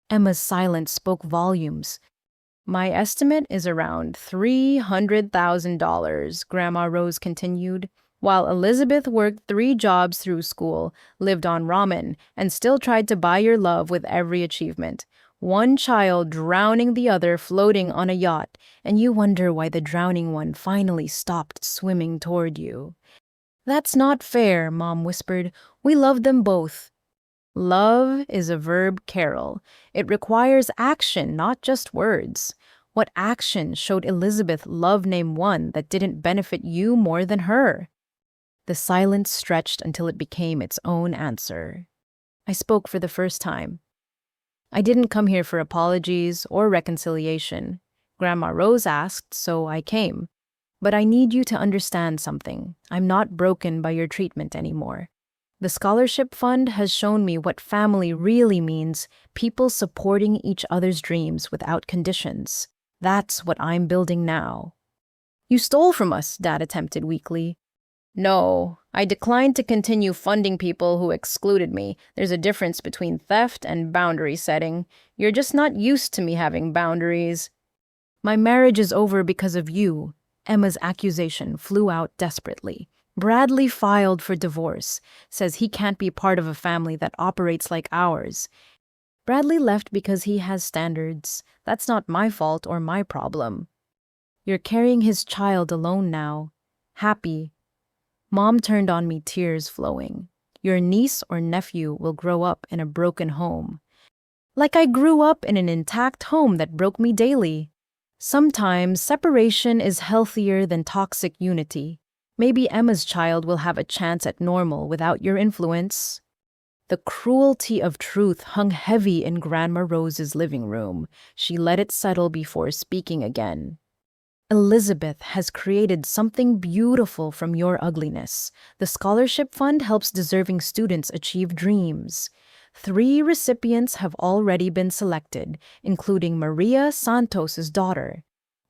Emma's silence spoke volumes. My estimate is around $300,000, Grandma Rose continued, while Elizabeth worked 3 jobs through school, lived on ramen, and still tried to buy your love with every achievement. One child drowning the other floating on a yacht, and you wonder why the drowning one finally stopped swimming toward you. That's not fair, Mom whispered. We love them both. Love is a verb, Carol. It requires action, not just words. What action showed Elizabeth love name one that didn't benefit you more than her? The silence stretched until it became its own answer. I spoke for the first time. I didn't come here for apologies or reconciliation. Grandma Rose asked, so I came. But I need you to understand something. I'm not broken by your treatment anymore. The scholarship fund has shown me what family really means, people supporting each other's dreams without conditions. That's what I'm building now. You stole from us, Dad attempted weakly. No, I declined to continue funding people who excluded me. There's a difference between theft and boundary setting. You're just not used to me having boundaries. My marriage is over because of you. Emma's accusation flew out desperately. Bradley filed for divorce, says he can't be part of a family that operates like ours. Bradley left because he has standards. That's not my fault or my problem. You're carrying his child alone now. Happy. Mom turned on me, tears flowing. Your niece or nephew will grow up in a broken home. Like I grew up in an intact home that broke me daily. Sometimes separation is healthier than toxic unity. Maybe Emma's child will have a chance at normal without your influence. The cruelty of truth hung heavy in Grandma Rose's living room. She let it settle before speaking again. Elizabeth has created something beautiful from your ugliness. The scholarship fund helps deserving students achieve dreams. 3 recipients have already been selected, including Maria Santos's daughter.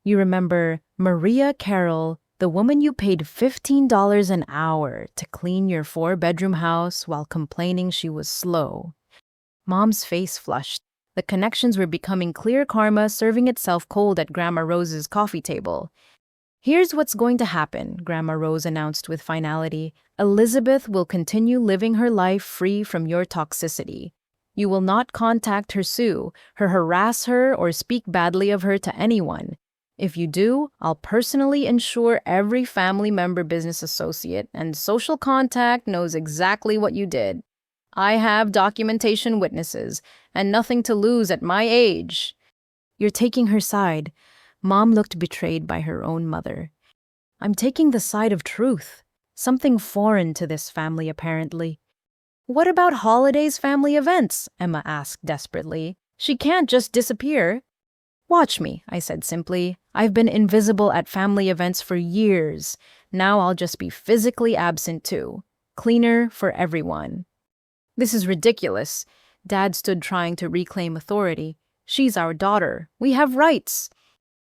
You remember Maria Carroll, the woman you paid $15 an hour to clean your 4-bedroom house while complaining she was slow. Mom's face flushed. The connections were becoming clear, karma serving itself cold at Grandma Rose's coffee table. Here's what's going to happen, Grandma Rose announced with finality. Elizabeth will continue living her life free from your toxicity. You will not contact her, sue her, harass her, or speak badly of her to anyone. If you do, I'll personally ensure every family member, business associate, and social contact knows exactly what you did. I have documentation, witnesses, and nothing to lose at my age. You're taking her side. Mom looked betrayed by her own mother. I'm taking the side of truth. Something foreign to this family, apparently. What about holidays, family events? Emma asked desperately. She can't just disappear. Watch me, I said simply. I've been invisible at family events for years. Now I'll just be physically absent too. Cleaner for everyone. This is ridiculous. Dad stood trying to reclaim authority. She's our daughter. We have rights.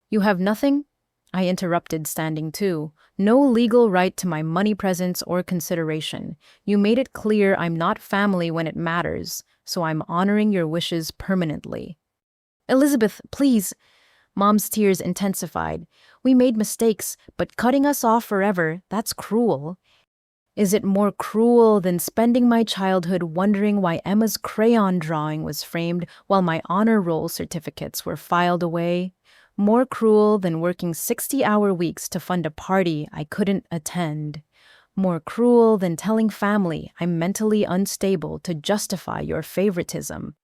You have nothing? I interrupted, standing too. No legal right to my money, presence, or consideration. You made it clear I'm not family when it matters, so I'm honoring your wishes permanently. Elizabeth, please. Mom's tears intensified. We made mistakes, but cutting us off forever, that's cruel. Is it more cruel than spending my childhood wondering why Emma's crayon drawing was framed while my honor roll certificates were filed away? More cruel than working 60-hour weeks to fund a party I couldn't attend? More cruel than telling family I'm mentally unstable to justify your favoritism?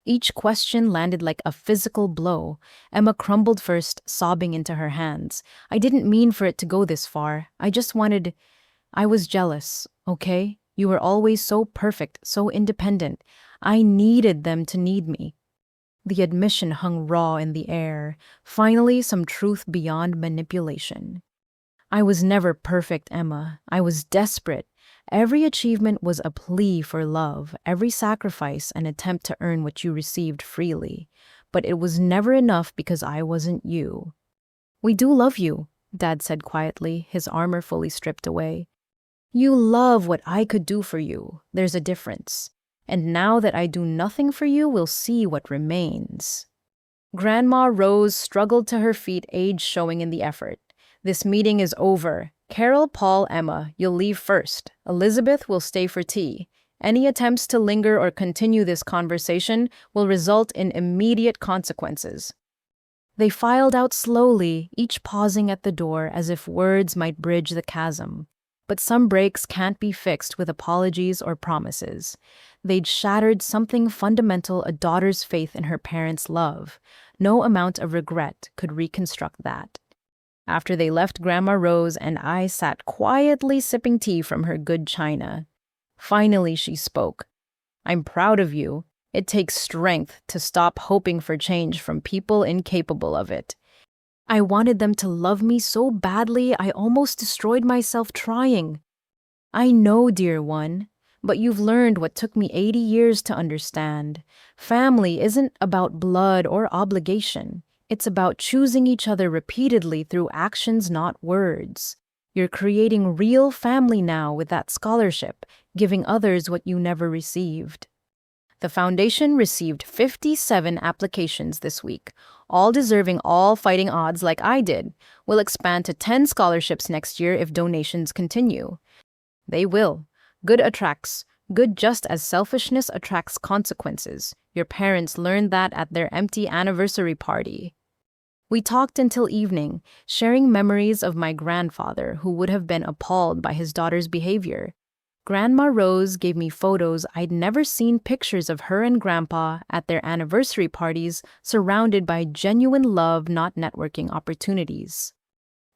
Each question landed like a physical blow. Emma crumbled first, sobbing into her hands. I didn't mean for it to go this far. I was jealous, okay? You were always so perfect, so independent. I needed them to need me. The admission hung raw in the air. Finally, some truth beyond manipulation. I was never perfect, Emma. I was desperate. Every achievement was a plea for love, every sacrifice an attempt to earn what you received freely. But it was never enough because I wasn't you. "We do love you," Dad said quietly, his armor fully stripped away. "You love what I could do for you. There's a difference. And now that I do nothing for you, we'll see what remains." Grandma Rose struggled to her feet, age showing in the effort. "This meeting is over. Carol, Paul, Emma, you'll leave first. Elizabeth will stay for tea. Any attempts to linger or continue this conversation will result in immediate consequences." They filed out slowly, each pausing at the door as if words might bridge the chasm. But some breaks can't be fixed with apologies or promises. They'd shattered something fundamental, a daughter's faith in her parents' love. No amount of regret could reconstruct that. After they left, Grandma Rose and I sat quietly sipping tea from her good china. Finally, she spoke. "I'm proud of you. It takes strength to stop hoping for change from people incapable of it. I wanted them to love me so badly I almost destroyed myself trying." "I know, dear one, but you've learned what took me 80 years to understand. Family isn't about blood or obligation. It's about choosing each other repeatedly through actions, not words. You're creating real family now with that scholarship, giving others what you never received." The foundation received 57 applications this week, all deserving, all fighting odds like I did. We'll expand to 10 scholarships next year if donations continue. They will. Good attracts good just as selfishness attracts consequences. Your parents learned that at their empty anniversary party. We talked until evening, sharing memories of my grandfather who would have been appalled by his daughter's behavior. Grandma Rose gave me photos I'd never seen, pictures of her and Grandpa at their anniversary parties, surrounded by genuine love, not networking opportunities.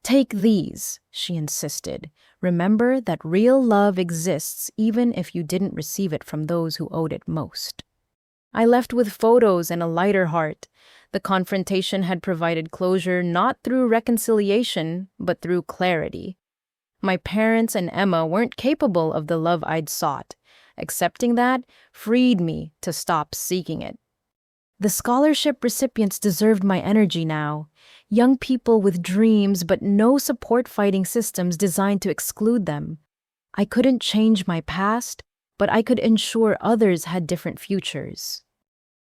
"Take these," she insisted. "Remember that real love exists even if you didn't receive it from those who owed it most." I left with photos and a lighter heart. The confrontation had provided closure not through reconciliation, but through clarity. My parents and Emma weren't capable of the love I'd sought. Accepting that freed me to stop seeking it. The scholarship recipients deserved my energy now. Young people with dreams but no support, fighting systems designed to exclude them. I couldn't change my past, but I could ensure others had different futures.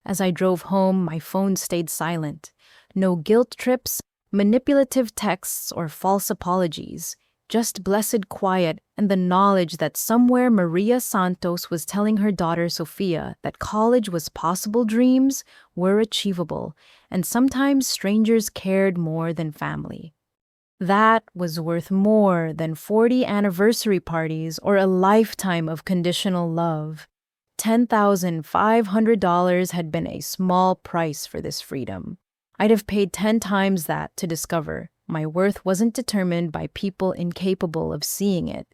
As I drove home, my phone stayed silent. No guilt trips, manipulative texts, or false apologies. Just blessed quiet and the knowledge that somewhere Maria Santos was telling her daughter Sofia that college was possible, dreams were achievable, and sometimes strangers cared more than family. That was worth more than 40 anniversary parties or a lifetime of conditional love. $10,500 had been a small price for this freedom. I'd have paid 10 times that to discover my worth wasn't determined by people incapable of seeing it.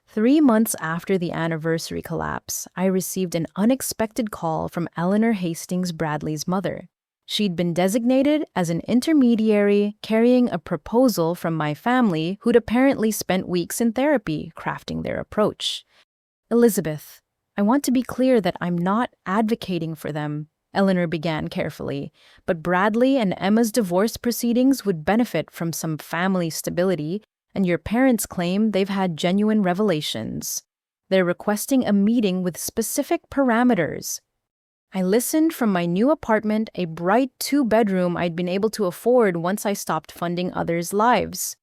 3 months after the anniversary collapse, I received an unexpected call from Eleanor Hastings Bradley's mother. She'd been designated as an intermediary, carrying a proposal from my family who'd apparently spent weeks in therapy crafting their approach. "Elizabeth, I want to be clear that I'm not advocating for them," Eleanor began carefully, "but Bradley and Emma's divorce proceedings would benefit from some family stability, and your parents claim they've had genuine revelations. They're requesting a meeting with specific parameters." I listened from my new apartment, a bright 2-bedroom I'd been able to afford once I stopped funding others' lives.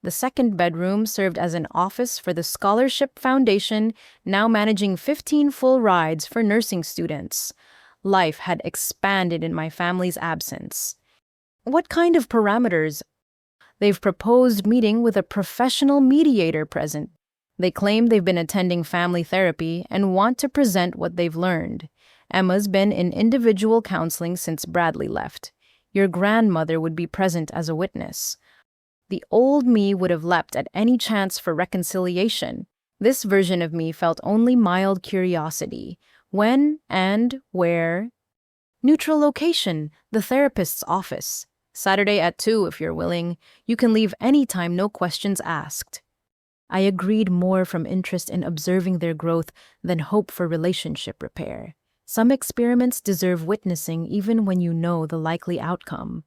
The second bedroom served as an office for the Scholarship Foundation, now managing 15 full rides for nursing students. Life had expanded in my family's absence. "What kind of parameters?" "They've proposed meeting with a professional mediator present. They claim they've been attending family therapy and want to present what they've learned. Emma's been in individual counseling since Bradley left. Your grandmother would be present as a witness." The old me would have leapt at any chance for reconciliation. This version of me felt only mild curiosity. When and where? "Neutral location, the therapist's office. Saturday at 2 if you're willing. You can leave anytime, no questions asked." I agreed more from interest in observing their growth than hope for relationship repair. Some experiments deserve witnessing even when you know the likely outcome.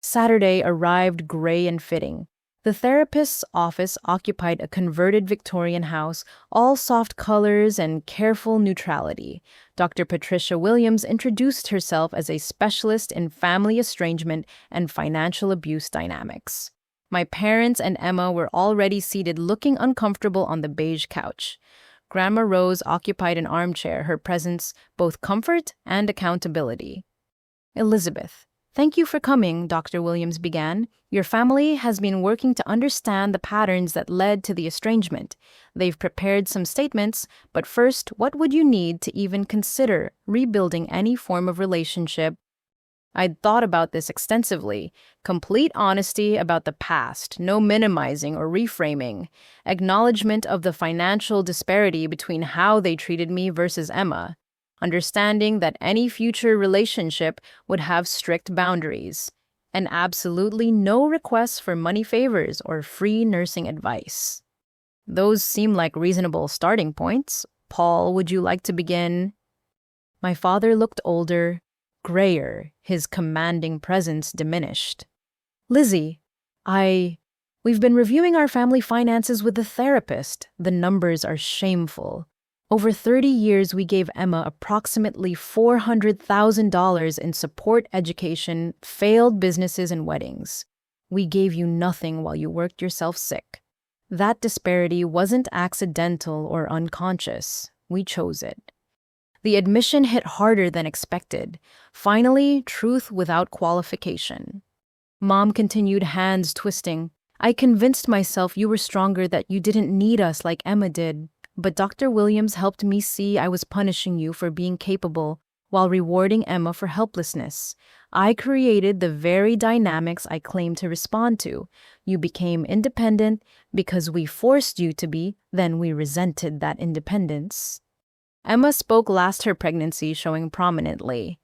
Saturday arrived gray and fitting. The therapist's office occupied a converted Victorian house, all soft colors and careful neutrality. Dr. Patricia Williams introduced herself as a specialist in family estrangement and financial abuse dynamics. My parents and Emma were already seated looking uncomfortable on the beige couch. Grandma Rose occupied an armchair, her presence both comfort and accountability. Elizabeth, thank you for coming, Dr. Williams began. Your family has been working to understand the patterns that led to the estrangement. They've prepared some statements, but first, what would you need to even consider rebuilding any form of relationship? I'd thought about this extensively. Complete honesty about the past, no minimizing or reframing. Acknowledgement of the financial disparity between how they treated me versus Emma. Understanding that any future relationship would have strict boundaries. And absolutely no requests for money favors or free nursing advice. Those seem like reasonable starting points. Paul, would you like to begin? My father looked older, grayer, his commanding presence diminished. Lizzie, we've been reviewing our family finances with the therapist. The numbers are shameful. Over 30 years, we gave Emma approximately $400,000 in support, education, failed businesses, and weddings. We gave you nothing while you worked yourself sick. That disparity wasn't accidental or unconscious. We chose it. The admission hit harder than expected. Finally, truth without qualification. Mom continued, hands twisting. I convinced myself you were stronger, that you didn't need us like Emma did. But Dr. Williams helped me see I was punishing you for being capable while rewarding Emma for helplessness. I created the very dynamics I claimed to respond to. You became independent because we forced you to be, then we resented that independence. Emma spoke last her pregnancy showing prominently.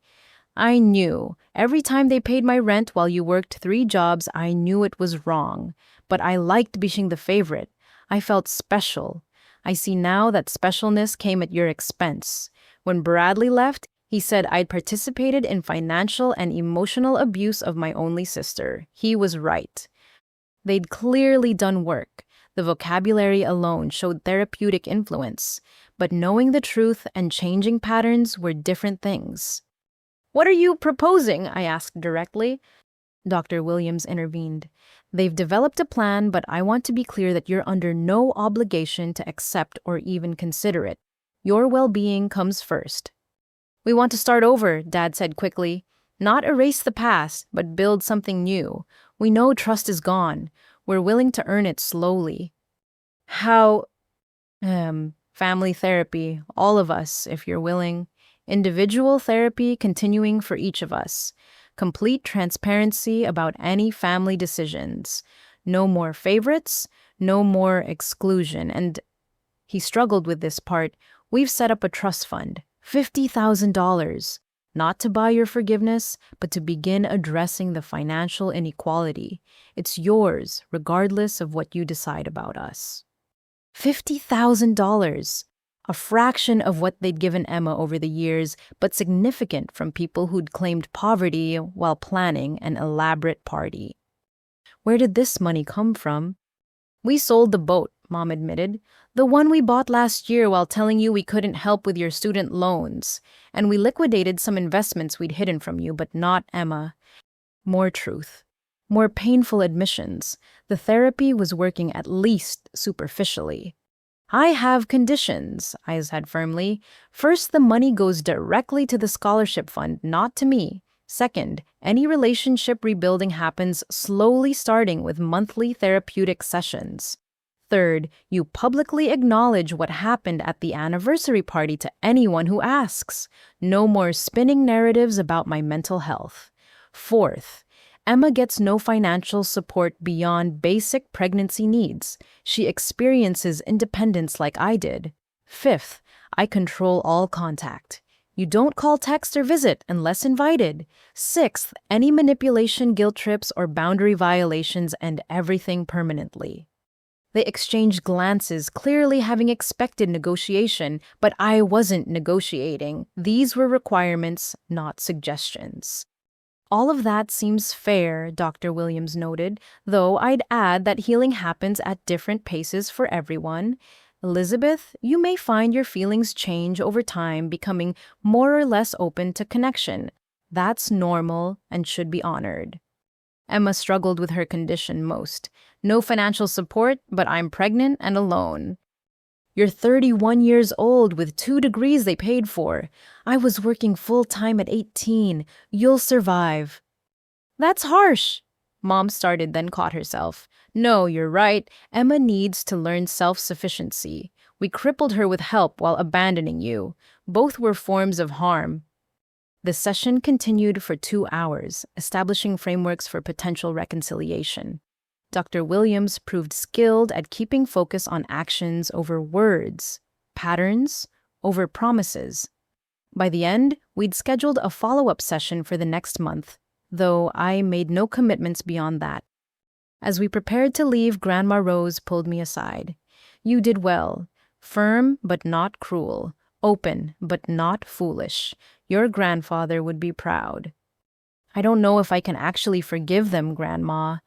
I knew. Every time they paid my rent while you worked 3 jobs, I knew it was wrong. But I liked being the favorite. I felt special. I see now that specialness came at your expense. When Bradley left, he said I'd participated in financial and emotional abuse of my only sister. He was right. They'd clearly done work. The vocabulary alone showed therapeutic influence. But knowing the truth and changing patterns were different things. What are you proposing? I asked directly. Dr. Williams intervened. They've developed a plan, but I want to be clear that you're under no obligation to accept or even consider it. Your well-being comes first. We want to start over, Dad said quickly. Not erase the past, but build something new. We know trust is gone. We're willing to earn it slowly. How? Family therapy, all of us, if you're willing. Individual therapy continuing for each of us. Complete transparency about any family decisions. No more favorites, no more exclusion. And he struggled with this part. We've set up a trust fund, $50,000, not to buy your forgiveness, but to begin addressing the financial inequality. It's yours, regardless of what you decide about us. $50,000. A fraction of what they'd given Emma over the years, but significant from people who'd claimed poverty while planning an elaborate party. Where did this money come from? We sold the boat, Mom admitted. The one we bought last year while telling you we couldn't help with your student loans. And we liquidated some investments we'd hidden from you, but not Emma. More truth. More painful admissions. The therapy was working, at least superficially. I have conditions, I said firmly. First, the money goes directly to the scholarship fund, not to me. Second, any relationship rebuilding happens slowly, starting with monthly therapeutic sessions. Third, you publicly acknowledge what happened at the anniversary party to anyone who asks. No more spinning narratives about my mental health. Fourth, Emma gets no financial support beyond basic pregnancy needs. She experiences independence like I did. Fifth, I control all contact. You don't call, text, or visit unless invited. Sixth, any manipulation, guilt trips, or boundary violations end everything permanently. They exchanged glances, clearly having expected negotiation, but I wasn't negotiating. These were requirements, not suggestions. All of that seems fair, Dr. Williams noted, though I'd add that healing happens at different paces for everyone. Elizabeth, you may find your feelings change over time, becoming more or less open to connection. That's normal and should be honored. Emma struggled with her condition most. No financial support, but I'm pregnant and alone. You're 31 years old with 2 degrees they paid for. I was working full-time at 18. You'll survive. That's harsh. Mom started, then caught herself. No, you're right. Emma needs to learn self-sufficiency. We crippled her with help while abandoning you. Both were forms of harm. The session continued for 2 hours, establishing frameworks for potential reconciliation. Dr. Williams proved skilled at keeping focus on actions over words, patterns over promises. By the end, we'd scheduled a follow-up session for the next month, though I made no commitments beyond that. As we prepared to leave, Grandma Rose pulled me aside. You did well. Firm but not cruel. Open but not foolish. Your grandfather would be proud. I don't know if I can actually forgive them, Grandma.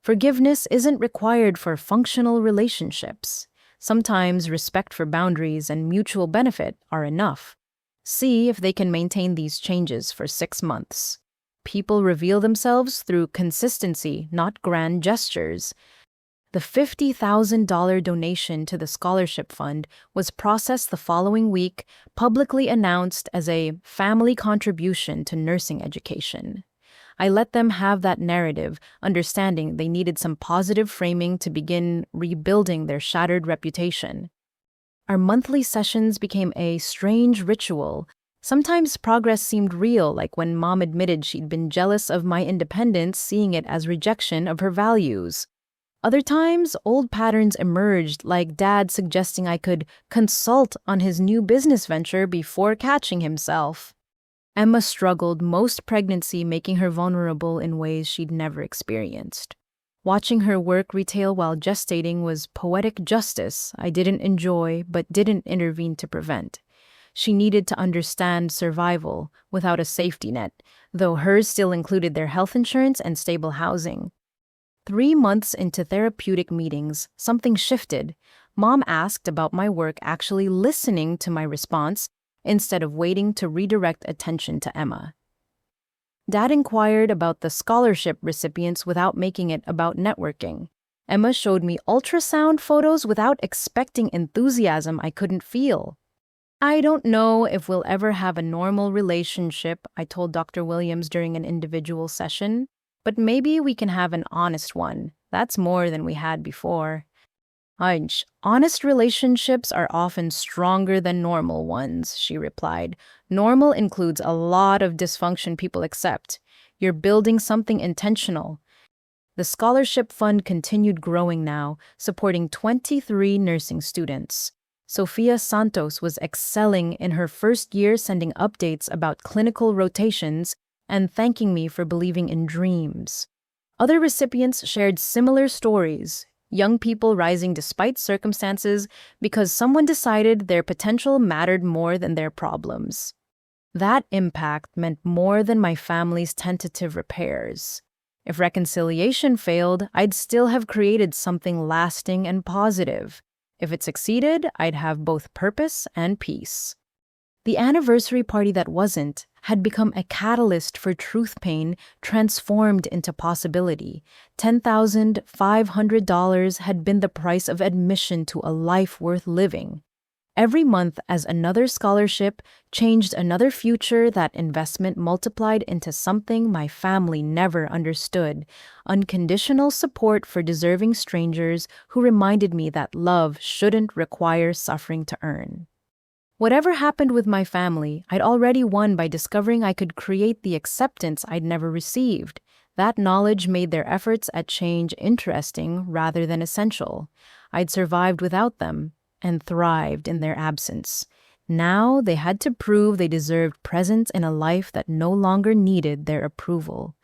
Forgiveness isn't required for functional relationships. Sometimes respect for boundaries and mutual benefit are enough. See if they can maintain these changes for 6 months. People reveal themselves through consistency, not grand gestures. The $50,000 donation to the scholarship fund was processed the following week, publicly announced as a family contribution to nursing education. I let them have that narrative, understanding they needed some positive framing to begin rebuilding their shattered reputation. Our monthly sessions became a strange ritual. Sometimes progress seemed real, like when Mom admitted she'd been jealous of my independence, seeing it as rejection of her values. Other times, old patterns emerged, like Dad suggesting I could consult on his new business venture before catching himself. Emma struggled most pregnancy, making her vulnerable in ways she'd never experienced. Watching her work retail while gestating was poetic justice I didn't enjoy but didn't intervene to prevent. She needed to understand survival without a safety net, though hers still included their health insurance and stable housing. 3 months into therapeutic meetings, something shifted. Mom asked about my work, actually listening to my response instead of waiting to redirect attention to Emma. Dad inquired about the scholarship recipients without making it about networking. Emma showed me ultrasound photos without expecting enthusiasm I couldn't feel. I don't know if we'll ever have a normal relationship, I told Dr. Williams during an individual session, but maybe we can have an honest one. That's more than we had before. Honest relationships are often stronger than normal ones, she replied. Normal includes a lot of dysfunction people accept. You're building something intentional. The scholarship fund continued growing now, supporting 23 nursing students. Sofia Santos was excelling in her first year, sending updates about clinical rotations and thanking me for believing in dreams. Other recipients shared similar stories, young people rising despite circumstances because someone decided their potential mattered more than their problems. That impact meant more than my family's tentative repairs. If reconciliation failed, I'd still have created something lasting and positive. If it succeeded, I'd have both purpose and peace. The anniversary party that wasn't had become a catalyst for truth pain transformed into possibility. $10,500 had been the price of admission to a life worth living. Every month, as another scholarship changed another future, that investment multiplied into something my family never understood: unconditional support for deserving strangers who reminded me that love shouldn't require suffering to earn. Whatever happened with my family, I'd already won by discovering I could create the acceptance I'd never received. That knowledge made their efforts at change interesting rather than essential. I'd survived without them and thrived in their absence. Now they had to prove they deserved presence in a life that no longer needed their approval.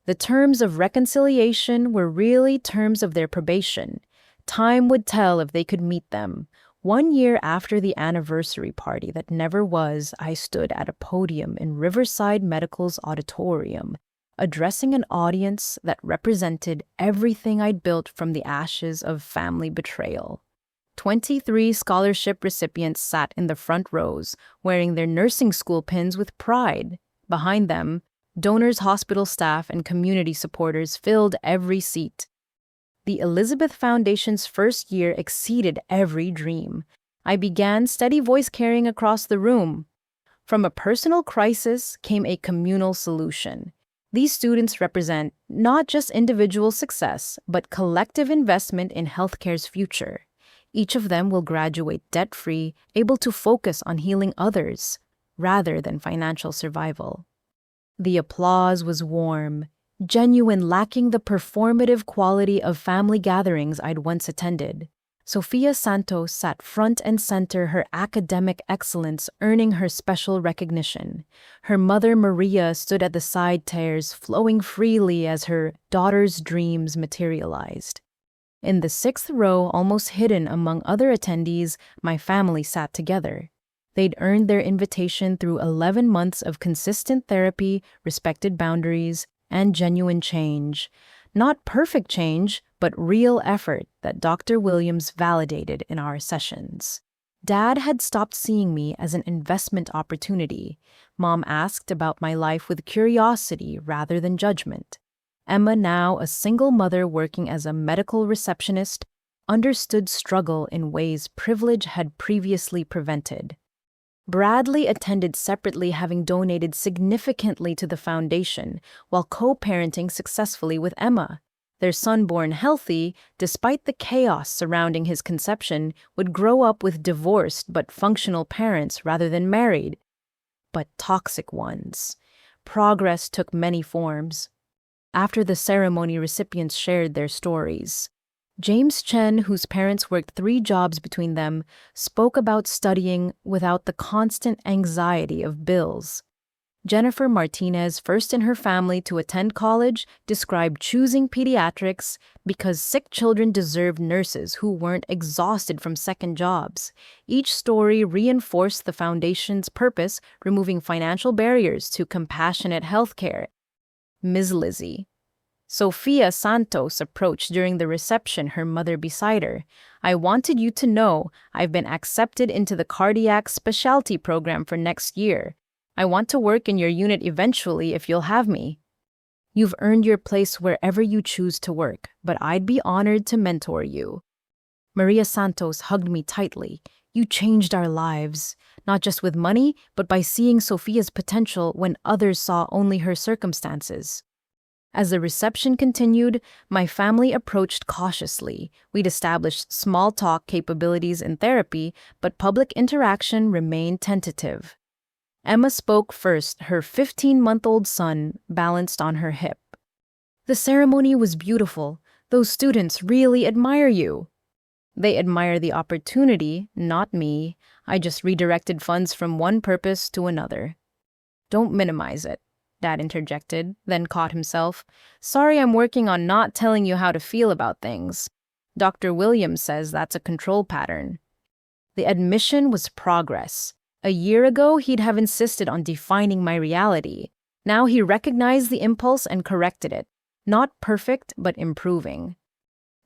The terms of reconciliation were really terms of their probation. Time would tell if they could meet them. 1 year after the anniversary party that never was, I stood at a podium in Riverside Medical's auditorium, addressing an audience that represented everything I'd built from the ashes of family betrayal. 23 scholarship recipients sat in the front rows, wearing their nursing school pins with pride. Behind them, donors, hospital staff, and community supporters filled every seat. The Elizabeth Foundation's first year exceeded every dream. I began steady voice carrying across the room. From a personal crisis came a communal solution. These students represent not just individual success, but collective investment in healthcare's future. Each of them will graduate debt-free, able to focus on healing others, rather than financial survival. The applause was warm, genuine, lacking the performative quality of family gatherings I'd once attended. Sofia Santos sat front and center, her academic excellence earning her special recognition. Her mother Maria stood at the side tiers, flowing freely as her daughter's dreams materialized. In the 6th row, almost hidden among other attendees, my family sat together. They'd earned their invitation through 11 months of consistent therapy, respected boundaries, and genuine change. Not perfect change, but real effort that Dr. Williams validated in our sessions. Dad had stopped seeing me as an investment opportunity. Mom asked about my life with curiosity rather than judgment. Emma, now a single mother working as a medical receptionist, understood struggle in ways privilege had previously prevented. Bradley attended separately, having donated significantly to the foundation while co-parenting successfully with Emma. Their son, born healthy, despite the chaos surrounding his conception, would grow up with divorced but functional parents rather than married, but toxic ones. Progress took many forms. After the ceremony, recipients shared their stories. James Chen, whose parents worked 3 jobs between them, spoke about studying without the constant anxiety of bills. Jennifer Martinez, first in her family to attend college, described choosing pediatrics because sick children deserved nurses who weren't exhausted from second jobs. Each story reinforced the foundation's purpose, removing financial barriers to compassionate healthcare. Ms. Lizzie. Sofia Santos approached during the reception, her mother beside her. I wanted you to know I've been accepted into the cardiac specialty program for next year. I want to work in your unit eventually if you'll have me. You've earned your place wherever you choose to work, but I'd be honored to mentor you. Maria Santos hugged me tightly. You changed our lives, not just with money, but by seeing Sofia's potential when others saw only her circumstances. As the reception continued, my family approached cautiously. We'd established small talk capabilities in therapy, but public interaction remained tentative. Emma spoke first, her 15-month-old son balanced on her hip. The ceremony was beautiful. Those students really admire you. They admire the opportunity, not me. I just redirected funds from one purpose to another. Don't minimize it, Dad interjected, then caught himself. Sorry, I'm working on not telling you how to feel about things. Dr. Williams says that's a control pattern. The admission was progress. A year ago, he'd have insisted on defining my reality. Now he recognized the impulse and corrected it. Not perfect, but improving.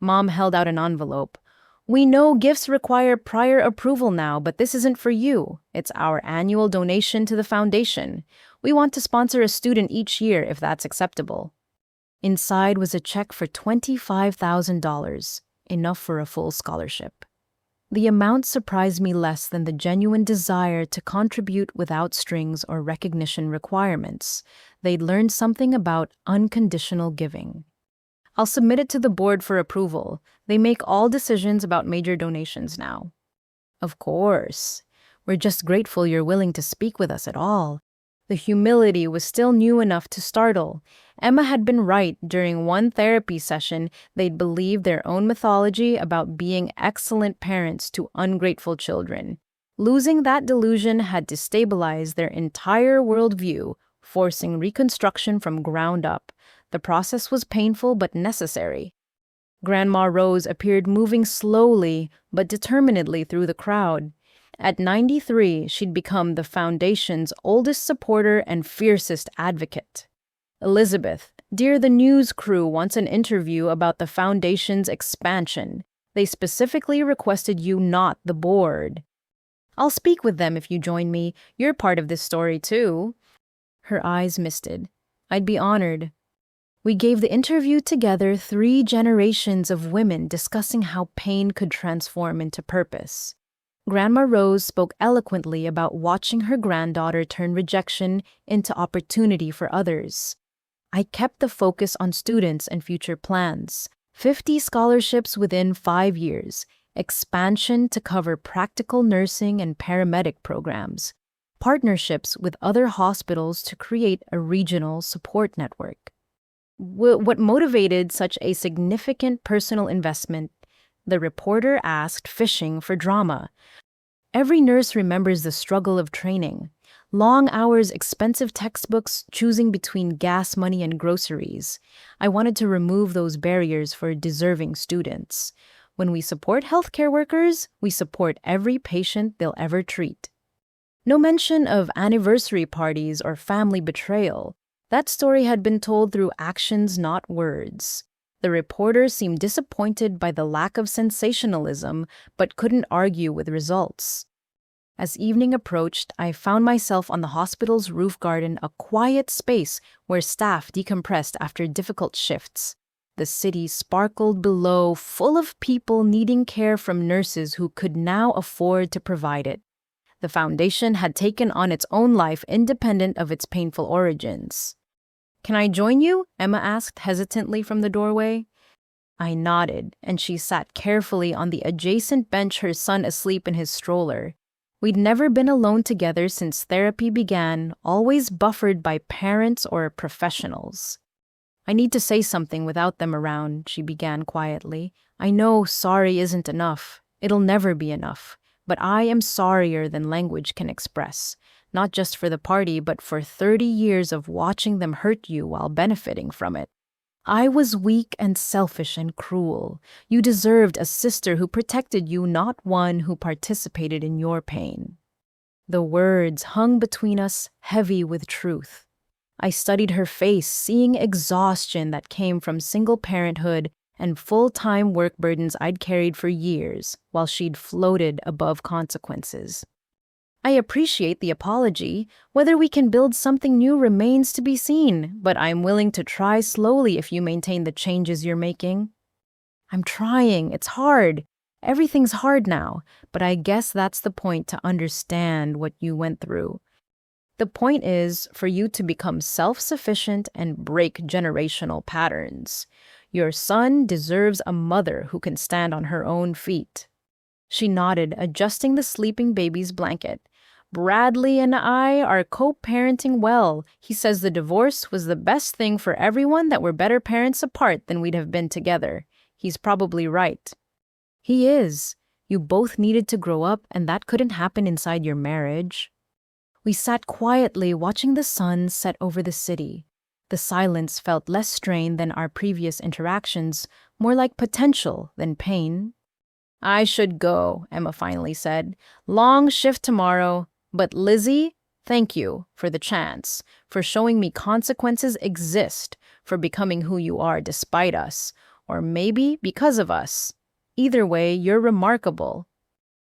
Mom held out an envelope. We know gifts require prior approval now, but this isn't for you. It's our annual donation to the foundation. We want to sponsor a student each year if that's acceptable. Inside was a check for $25,000, enough for a full scholarship. The amount surprised me less than the genuine desire to contribute without strings or recognition requirements. They'd learned something about unconditional giving. I'll submit it to the board for approval. They make all decisions about major donations now. Of course. We're just grateful you're willing to speak with us at all. The humility was still new enough to startle. Emma had been right. During one therapy session, they'd believed their own mythology about being excellent parents to ungrateful children. Losing that delusion had destabilized their entire worldview, forcing reconstruction from ground up. The process was painful but necessary. Grandma Rose appeared moving slowly but determinedly through the crowd. At 93, she'd become the Foundation's oldest supporter and fiercest advocate. Elizabeth, dear, the news crew wants an interview about the Foundation's expansion. They specifically requested you, not the board. I'll speak with them if you join me. You're part of this story, too. Her eyes misted. I'd be honored. We gave the interview together, 3 generations of women discussing how pain could transform into purpose. Grandma Rose spoke eloquently about watching her granddaughter turn rejection into opportunity for others. I kept the focus on students and future plans. 50 scholarships within 5 years, expansion to cover practical nursing and paramedic programs, partnerships with other hospitals to create a regional support network. What motivated such a significant personal investment? The reporter asked, fishing for drama. Every nurse remembers the struggle of training. Long hours, expensive textbooks, choosing between gas money and groceries. I wanted to remove those barriers for deserving students. When we support healthcare workers, we support every patient they'll ever treat. No mention of anniversary parties or family betrayal. That story had been told through actions, not words. The reporter seemed disappointed by the lack of sensationalism, but couldn't argue with results. As evening approached, I found myself on the hospital's roof garden, a quiet space where staff decompressed after difficult shifts. The city sparkled below, full of people needing care from nurses who could now afford to provide it. The Foundation had taken on its own life independent of its painful origins. Can I join you? Emma asked hesitantly from the doorway. I nodded, and she sat carefully on the adjacent bench, her son asleep in his stroller. We'd never been alone together since therapy began, always buffered by parents or professionals. I need to say something without them around, she began quietly. I know sorry isn't enough. It'll never be enough. But I am sorrier than language can express. Not just for the party, but for 30 years of watching them hurt you while benefiting from it. I was weak and selfish and cruel. You deserved a sister who protected you, not one who participated in your pain. The words hung between us, heavy with truth. I studied her face, seeing exhaustion that came from single parenthood and full-time work burdens I'd carried for years, while she'd floated above consequences. I appreciate the apology. Whether we can build something new remains to be seen, but I'm willing to try slowly if you maintain the changes you're making. I'm trying. It's hard. Everything's hard now, but I guess that's the point, to understand what you went through. The point is for you to become self-sufficient and break generational patterns. Your son deserves a mother who can stand on her own feet. She nodded, adjusting the sleeping baby's blanket. Bradley and I are co-parenting well. He says the divorce was the best thing for everyone, that we're better parents apart than we'd have been together. He's probably right. He is. You both needed to grow up, and that couldn't happen inside your marriage. We sat quietly, watching the sun set over the city. The silence felt less strained than our previous interactions, more like potential than pain. I should go, Emma finally said. Long shift tomorrow. But Lizzie, thank you for the chance, for showing me consequences exist, for becoming who you are despite us, or maybe because of us. Either way, you're remarkable.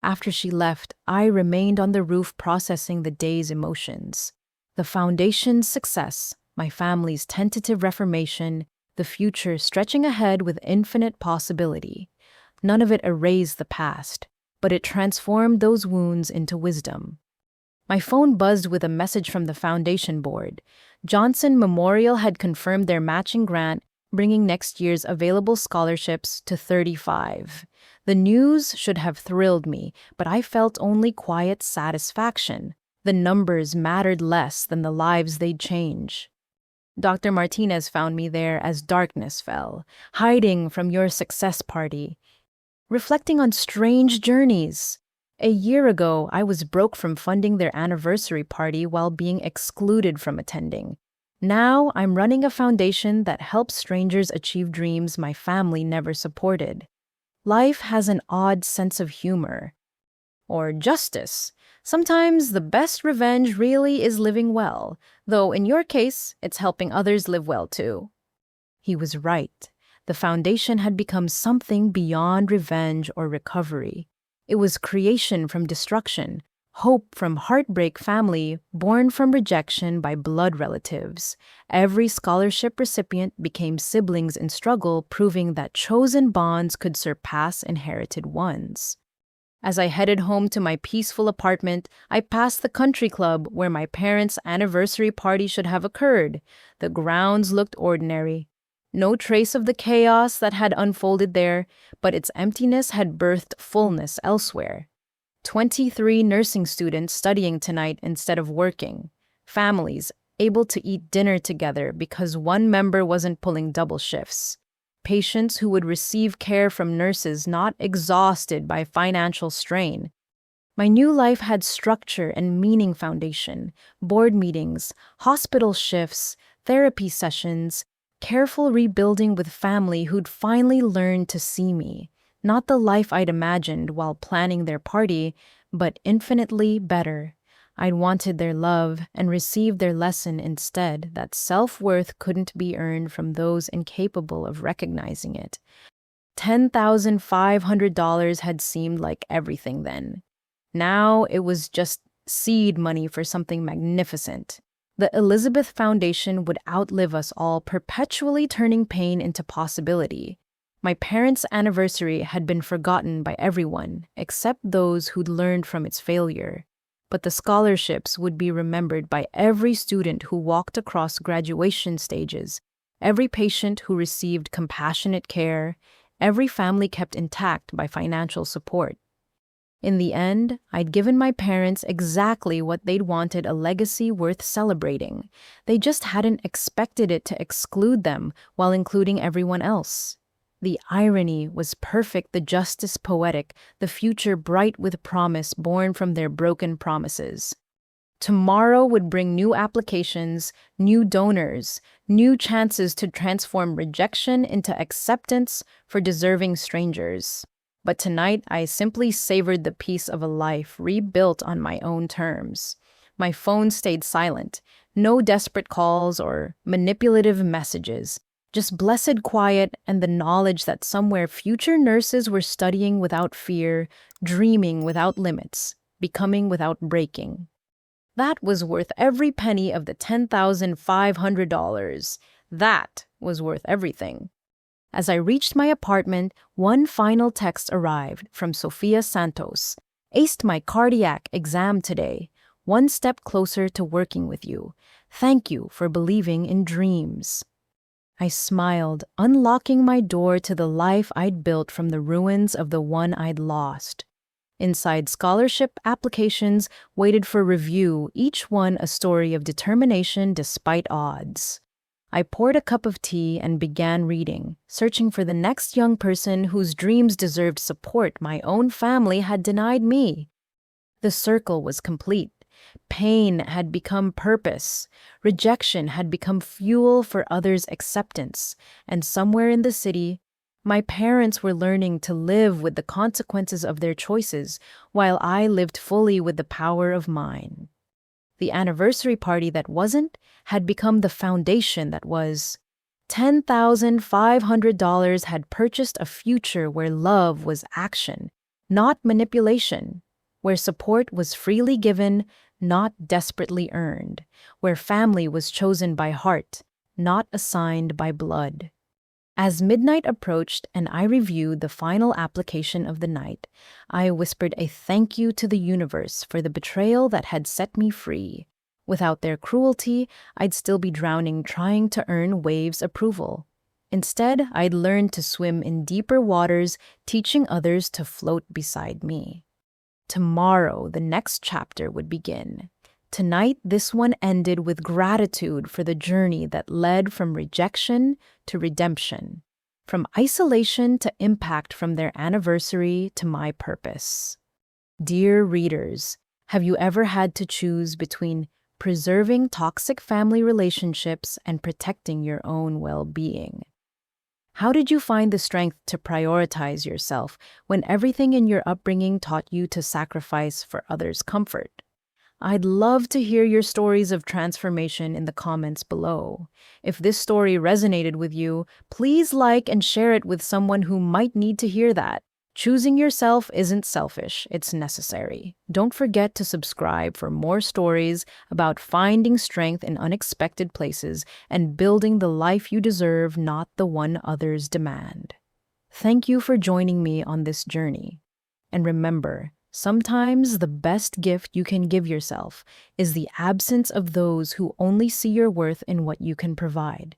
After she left, I remained on the roof processing the day's emotions. The Foundation's success, my family's tentative reformation, the future stretching ahead with infinite possibility. None of it erased the past, but it transformed those wounds into wisdom. My phone buzzed with a message from the Foundation board. Johnson Memorial had confirmed their matching grant, bringing next year's available scholarships to 35. The news should have thrilled me, but I felt only quiet satisfaction. The numbers mattered less than the lives they'd change. Dr. Martinez found me there as darkness fell, hiding from your success party, reflecting on strange journeys. A year ago, I was broke from funding their anniversary party while being excluded from attending. Now I'm running a foundation that helps strangers achieve dreams my family never supported. Life has an odd sense of humor. Or justice. Sometimes the best revenge really is living well, though in your case, it's helping others live well too. He was right. The foundation had become something beyond revenge or recovery. It was creation from destruction, hope from heartbreak family, born from rejection by blood relatives. Every scholarship recipient became siblings in struggle, proving that chosen bonds could surpass inherited ones. As I headed home to my peaceful apartment, I passed the country club where my parents' anniversary party should have occurred. The grounds looked ordinary. No trace of the chaos that had unfolded there, but its emptiness had birthed fullness elsewhere. 23 nursing students studying tonight instead of working. Families able to eat dinner together because one member wasn't pulling double shifts. Patients who would receive care from nurses not exhausted by financial strain. My new life had structure and meaning foundation, board meetings, hospital shifts, therapy sessions, careful rebuilding with family who'd finally learned to see me. Not the life I'd imagined while planning their party, but infinitely better. I'd wanted their love and received their lesson instead that self-worth couldn't be earned from those incapable of recognizing it. $10,500 had seemed like everything then. Now it was just seed money for something magnificent. The Elizabeth Foundation would outlive us all, perpetually turning pain into possibility. My parents' anniversary had been forgotten by everyone, except those who'd learned from its failure. But the scholarships would be remembered by every student who walked across graduation stages, every patient who received compassionate care, every family kept intact by financial support. In the end, I'd given my parents exactly what they'd wanted, a legacy worth celebrating. They just hadn't expected it to exclude them while including everyone else. The irony was perfect, the justice poetic, the future bright with promise born from their broken promises. Tomorrow would bring new applications, new donors, new chances to transform rejection into acceptance for deserving strangers. But tonight, I simply savored the peace of a life rebuilt on my own terms. My phone stayed silent, no desperate calls or manipulative messages. Just blessed quiet and the knowledge that somewhere future nurses were studying without fear, dreaming without limits, becoming without breaking. That was worth every penny of the $10,500. That was worth everything. As I reached my apartment, one final text arrived from Sofia Santos. Aced my cardiac exam today. One step closer to working with you. Thank you for believing in dreams. I smiled, unlocking my door to the life I'd built from the ruins of the one I'd lost. Inside, scholarship applications waited for review, each one a story of determination despite odds. I poured a cup of tea and began reading, searching for the next young person whose dreams deserved support my own family had denied me. The circle was complete. Pain had become purpose. Rejection had become fuel for others' acceptance. And somewhere in the city, my parents were learning to live with the consequences of their choices, while I lived fully with the power of mine. The anniversary party that wasn't had become the foundation that was. $10,500 had purchased a future where love was action, not manipulation, where support was freely given, not desperately earned, where family was chosen by heart, not assigned by blood. As midnight approached and I reviewed the final application of the night, I whispered a thank you to the universe for the betrayal that had set me free. Without their cruelty, I'd still be drowning trying to earn waves' approval. Instead, I'd learned to swim in deeper waters, teaching others to float beside me. Tomorrow, the next chapter would begin. Tonight, this one ended with gratitude for the journey that led from rejection to redemption, from isolation to impact, from their anniversary to my purpose. Dear readers, have you ever had to choose between preserving toxic family relationships and protecting your own well-being. How did you find the strength to prioritize yourself when everything in your upbringing taught you to sacrifice for others' comfort? I'd love to hear your stories of transformation in the comments below. If this story resonated with you, please like and share it with someone who might need to hear that. Choosing yourself isn't selfish, it's necessary. Don't forget to subscribe for more stories about finding strength in unexpected places and building the life you deserve, not the one others demand. Thank you for joining me on this journey. And remember, sometimes the best gift you can give yourself is the absence of those who only see your worth in what you can provide.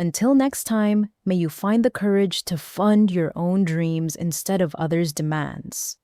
Until next time, may you find the courage to fund your own dreams instead of others' demands.